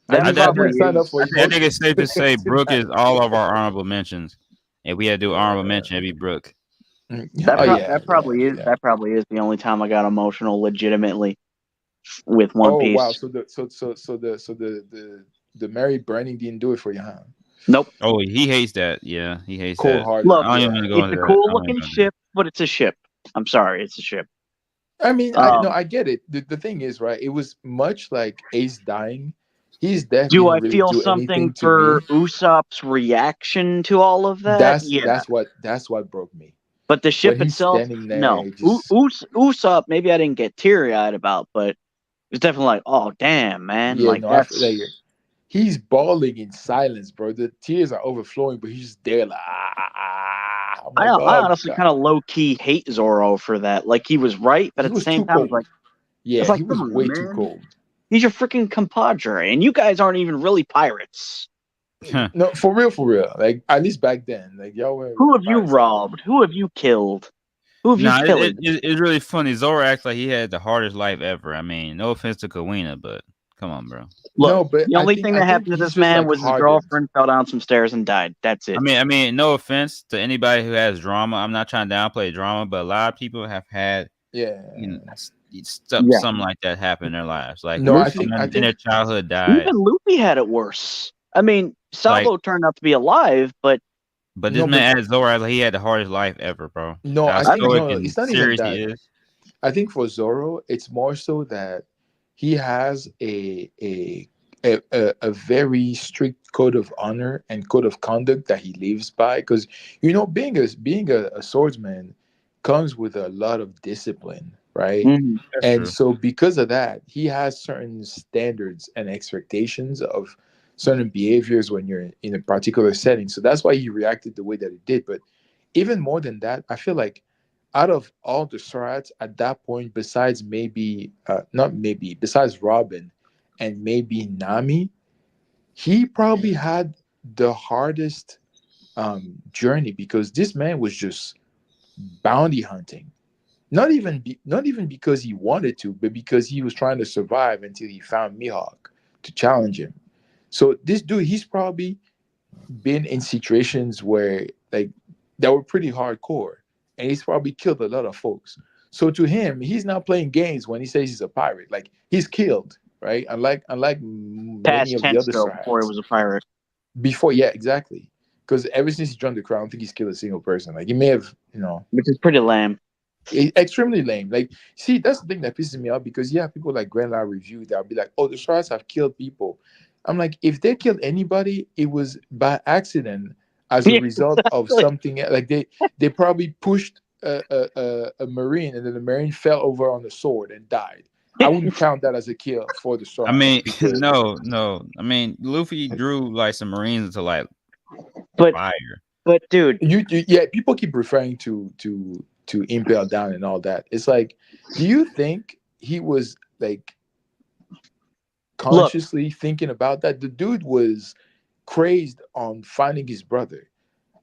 A: That
B: I
A: probably
D: signed up
A: is.
D: for
B: I think it's safe to say Brooke is
D: tonight.
B: all of our honorable mentions. And we had to do honorable mention, it'd be Brooke.
A: That probably is. That probably is the only time I got emotional, legitimately, with One Piece.
D: Wow. So the Mary Burning didn't do it for you, huh?
A: Nope.
B: Oh, he hates that. Yeah, he hates
D: Cold
B: that.
D: hearted.
A: Look,
B: I don't even go
A: it's
B: into
A: a
B: that.
A: cool
B: I don't
A: looking
B: even go into
A: ship, but it's a ship. I'm sorry, it's a ship.
D: I mean, I get it. The thing is, right? It was much like Ace dying. He's death
A: Do
D: didn't
A: I
D: really
A: feel
D: do
A: something
D: anything to
A: for
D: me.
A: Usopp's reaction to all of that? Yeah.
D: That's what broke me.
A: But the ship
D: When he's
A: itself,
D: standing there,
A: no.
D: just
A: Usopp, maybe I didn't get teary eyed about, but it's definitely like, oh damn, man,
D: yeah,
A: like
D: no,
A: that's.
D: he's bawling in silence, bro. The tears are overflowing, but he's just there like, I'm like,
A: I
D: oh,
A: honestly
D: God.
A: kind of low key hate Zoro for that. Like he was right, but
D: He
A: at the
D: was
A: same
D: too
A: time,
D: cold.
A: it's like,
D: Yeah,
A: it's like,
D: he was
A: come on,
D: way
A: man.
D: too cold.
A: He's your freaking compadre, and you guys aren't even really pirates.
D: No, for real. Like at least back then, like y'all were.
A: Who have you
D: pirates.
A: robbed? Who have you killed? Who have you
B: Nah,
A: killed?
B: it's really funny. Zoro acts like he had the hardest life ever. I mean, no offense to Kawina, but come on, bro.
A: Look,
D: No, but
A: the only thing that happened to
D: he's
A: this
D: just,
A: man
D: like,
A: was his
D: hardened.
A: girlfriend fell down some stairs and died. That's it.
B: I mean, no offense to anybody who has drama. I'm not trying to downplay drama, but a lot of people have had,
D: Yeah.
B: something like that happen in their lives. Like,
D: No, I
B: someone
D: think
B: in their childhood died.
A: Even Luffy had it worse. I mean, Sabo turned out to be alive, but
B: this man added Zoro, like, he had the hardest life ever, bro.
D: No,
B: How
D: I think
B: stoic
D: no,
B: and
D: it's not even
B: serious
D: that.
B: he is.
D: I think for Zoro, it's more so that he has a very strict code of honor and code of conduct that he lives by. Because being a swordsman comes with a lot of discipline, right?
B: That's
D: And
B: true.
D: so because of that, he has certain standards and expectations of certain behaviors when you're in a particular setting. So that's why he reacted the way that he did. But even more than that, I feel like out of all the Sorats at that point, besides besides Robin and maybe Nami, he probably had the hardest journey because this man was just bounty hunting. Not even because he wanted to, but because he was trying to survive until he found Mihawk to challenge him. So this dude, he's probably been in situations where like that were pretty hardcore, and he's probably killed a lot of folks. So to him, he's not playing games when he says he's a pirate. Like he's killed, right? Unlike many
A: past
D: of the
A: tense
D: other
A: though, before he
D: Sarhats.
A: was a pirate.
D: Before, yeah, exactly. Because ever since he joined the crown, I don't think he's killed a single person. Like he may have,
A: Which is pretty lame.
D: extremely lame. Like, see, that's the thing that pisses me off because you have people like Grand Line Review that'll be like, "Oh, the Sharks have killed people." I'm like, if they killed anybody, it was by accident as a result of something. Like they probably pushed a marine and then the marine fell over on the sword and died. I wouldn't count that as a kill for the Sharks.
B: I mean,
D: because
B: no. I mean, Luffy drew like some Marines into like
A: But
B: fire.
A: but dude,
D: yeah, people keep referring to Impel Down and all that. It's like, do you think like consciously thinking about that. The dude was crazed on finding his brother.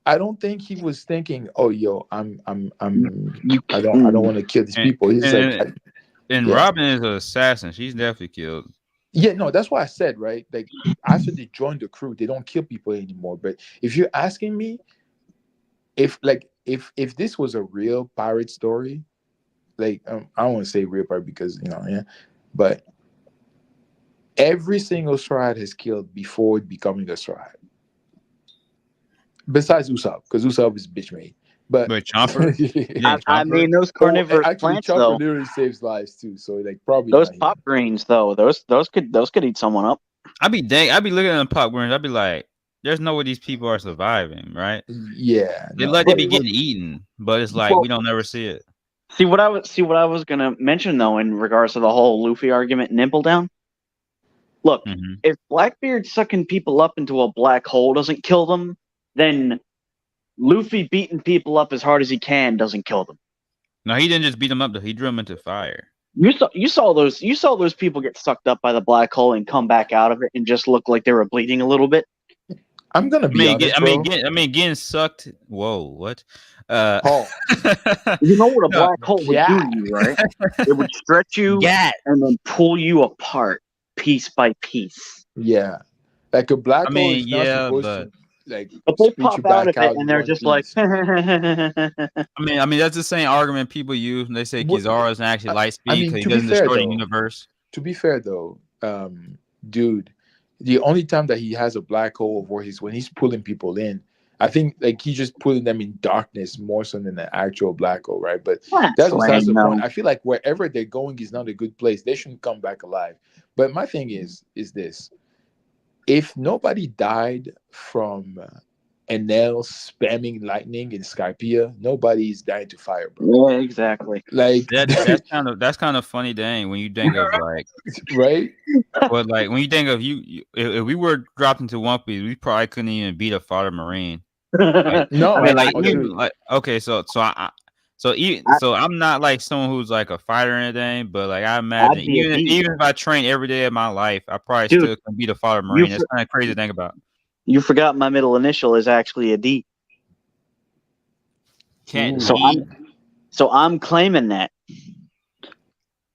D: I don't think he was thinking, "Oh, yo,
A: You
D: I don't want to kill these
B: And,
D: people." He's like,
B: and
D: yeah,
B: Robin is an assassin. She's definitely killed.
D: yeah, no, that's why I said, right? Like after they joined the crew, they don't kill people anymore. But if you're asking me, if this was a real pirate story, like I don't want to say real pirate because yeah, but every single Strahd has killed before becoming a Strahd. Besides Usopp, because Usopp is bitch made. But
B: But Chomper, yeah,
A: I
B: Chomper.
A: mean, those carnivorous
D: actually,
A: plants,
D: Chopper
A: though,
D: literally saves lives too. So like probably
A: those
D: not him.
A: pop greens, though, those could eat someone up.
B: I be looking at them pop greens. I'd be like, there's no way these people are surviving, right?
D: Yeah,
B: They
D: no.
B: let they
A: But
B: be getting eaten, but it's like
A: well,
B: we don't never see it.
A: see what I was gonna mention though in regards to the whole Luffy argument, Nipple down. Look,
B: Hmm.
A: if Blackbeard sucking people up into a black hole doesn't kill them, then Luffy beating people up as hard as he can doesn't kill them.
B: No, he didn't just beat them up though. He drew them into fire.
A: You saw those people get sucked up by the black hole and come back out of it and just look like they were bleeding a little bit.
D: I'm gonna be honest, bro.
B: Getting sucked. Whoa, what?
D: Paul,
A: You know what a
B: No,
A: black hole would do
D: yeah.
A: to you, right? It would stretch you
B: Yeah.
A: and then pull you apart piece by piece.
D: Yeah, like a black
B: I
D: hole
B: mean,
D: is not
B: yeah,
D: supposed
B: but
D: to like
A: But they
D: spit
A: pop
D: you
A: out of
D: back
A: it
D: out
A: and
D: in
A: they're
D: one
A: just like,
D: piece.
B: I mean that's the same argument people use when they say
D: What-
B: Kizaru isn't actually light speed
D: I mean,
B: because he
D: to be
B: doesn't
D: fair,
B: destroy the
D: though,
B: universe.
D: to be fair though, dude, the only time that he has a black hole where when he's pulling people in, I think like he's just pulling them in darkness more so than an actual black hole, right? But that's besides the point. I feel like wherever they're going is not a good place. They shouldn't come back alive. But my thing is this: if nobody died from Enel spamming lightning in Skypiea, nobody's dying to fire, bro.
A: Yeah, exactly.
D: Like
B: That's kind of funny, dang, when you think of like,
D: right?
B: but like when you think of if we were dropped into One Piece, we probably couldn't even beat a fodder marine. Like,
D: No,
A: I
B: I
A: mean,
B: mean, like,
D: dude.
B: like okay, so I'm not like someone who's like a fighter or anything, but like I imagine
A: be a beast.
B: even if I train every day of my life, I probably
A: Dude,
B: still can beat a fodder marine. That's
A: for-
B: kind of crazy to think about.
A: You forgot my middle initial is actually a D.
B: Can't
A: So
B: he?
A: I'm claiming that.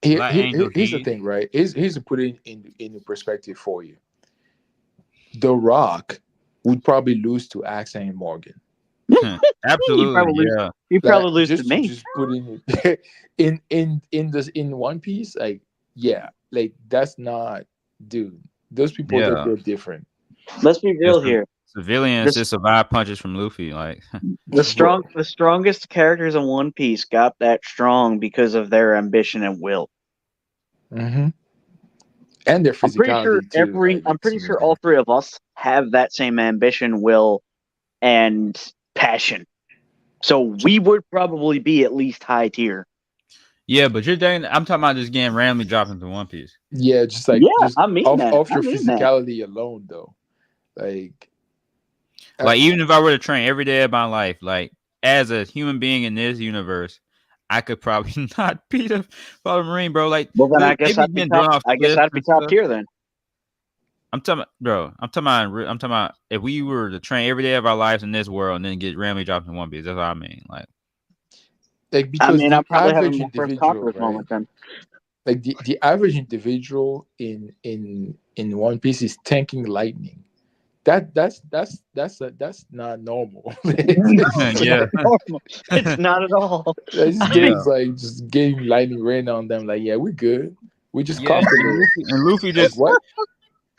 D: Here's the thing, right? Here's to put it in perspective for you. The Rock would probably lose to Axe and Morgan.
B: Absolutely, yeah.
A: You probably lose
D: just,
A: to me.
D: Just put in One Piece, like yeah, like that's not, dude. Those people they're different.
A: Let's be real here.
B: Civilians just survive punches from Luffy. Like
A: the strongest characters in One Piece got that strong because of their ambition and will.
D: Mm-hmm. And their physicality.
A: I'm pretty sure all three of us have that same ambition, will, and passion. So we would probably be at least high tier.
B: Yeah, but you're thinking, I'm talking about just getting randomly dropped into One Piece.
D: Yeah, just like
A: I mean
D: off your physicality alone, though. Like
B: even if I were to train every day of my life, like as a human being in this universe, I could probably not beat a Fodder Marine, bro. Like,
A: well, then I guess I'd be top tier then.
B: I'm talking about if we were to train every day of our lives in this world and then get randomly dropped in One Piece. That's what I mean. Like
D: because
A: I'm probably having
D: my
A: first Conqueror's moment then.
D: Like the average individual in One Piece is tanking lightning. That's not normal.
B: Yeah,
A: it's not at all.
D: It's like just getting lightning rain on them. Like, yeah, we're good. We just
B: and Luffy just
D: what?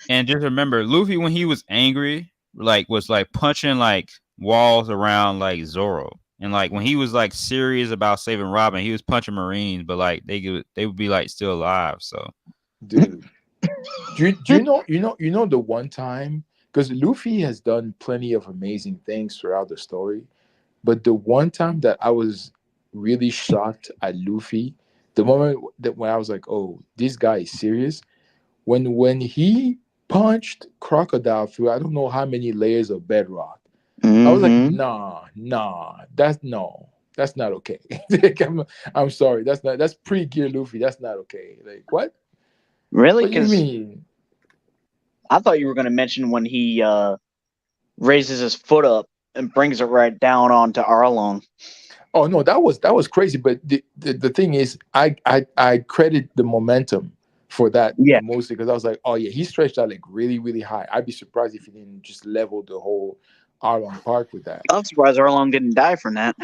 B: And just remember, Luffy when he was angry, like was like punching like walls around like Zoro, and like when he was like serious about saving Robin, he was punching Marines, but like they would be like still alive. So,
D: dude, do you know the one time. Because Luffy has done plenty of amazing things throughout the story. But the one time that I was really shocked at Luffy, the moment that when I was like, oh, this guy is serious, when he punched Crocodile through I don't know how many layers of bedrock. I was like, nah, that's no. That's not okay. Like, I'm sorry. That's pre-gear Luffy. That's not okay. Like what?
A: Really?
D: What do you
A: Because
D: mean?
A: I thought you were going to mention when he raises his foot up and brings it right down onto Arlong.
D: Oh no, that was crazy. But the thing is, I credit the momentum for that
A: Yeah.
D: mostly because I was like, oh yeah, he stretched out like really really high. I'd be surprised if he didn't just level the whole Arlong Park with that.
A: I'm surprised Arlong didn't die from that.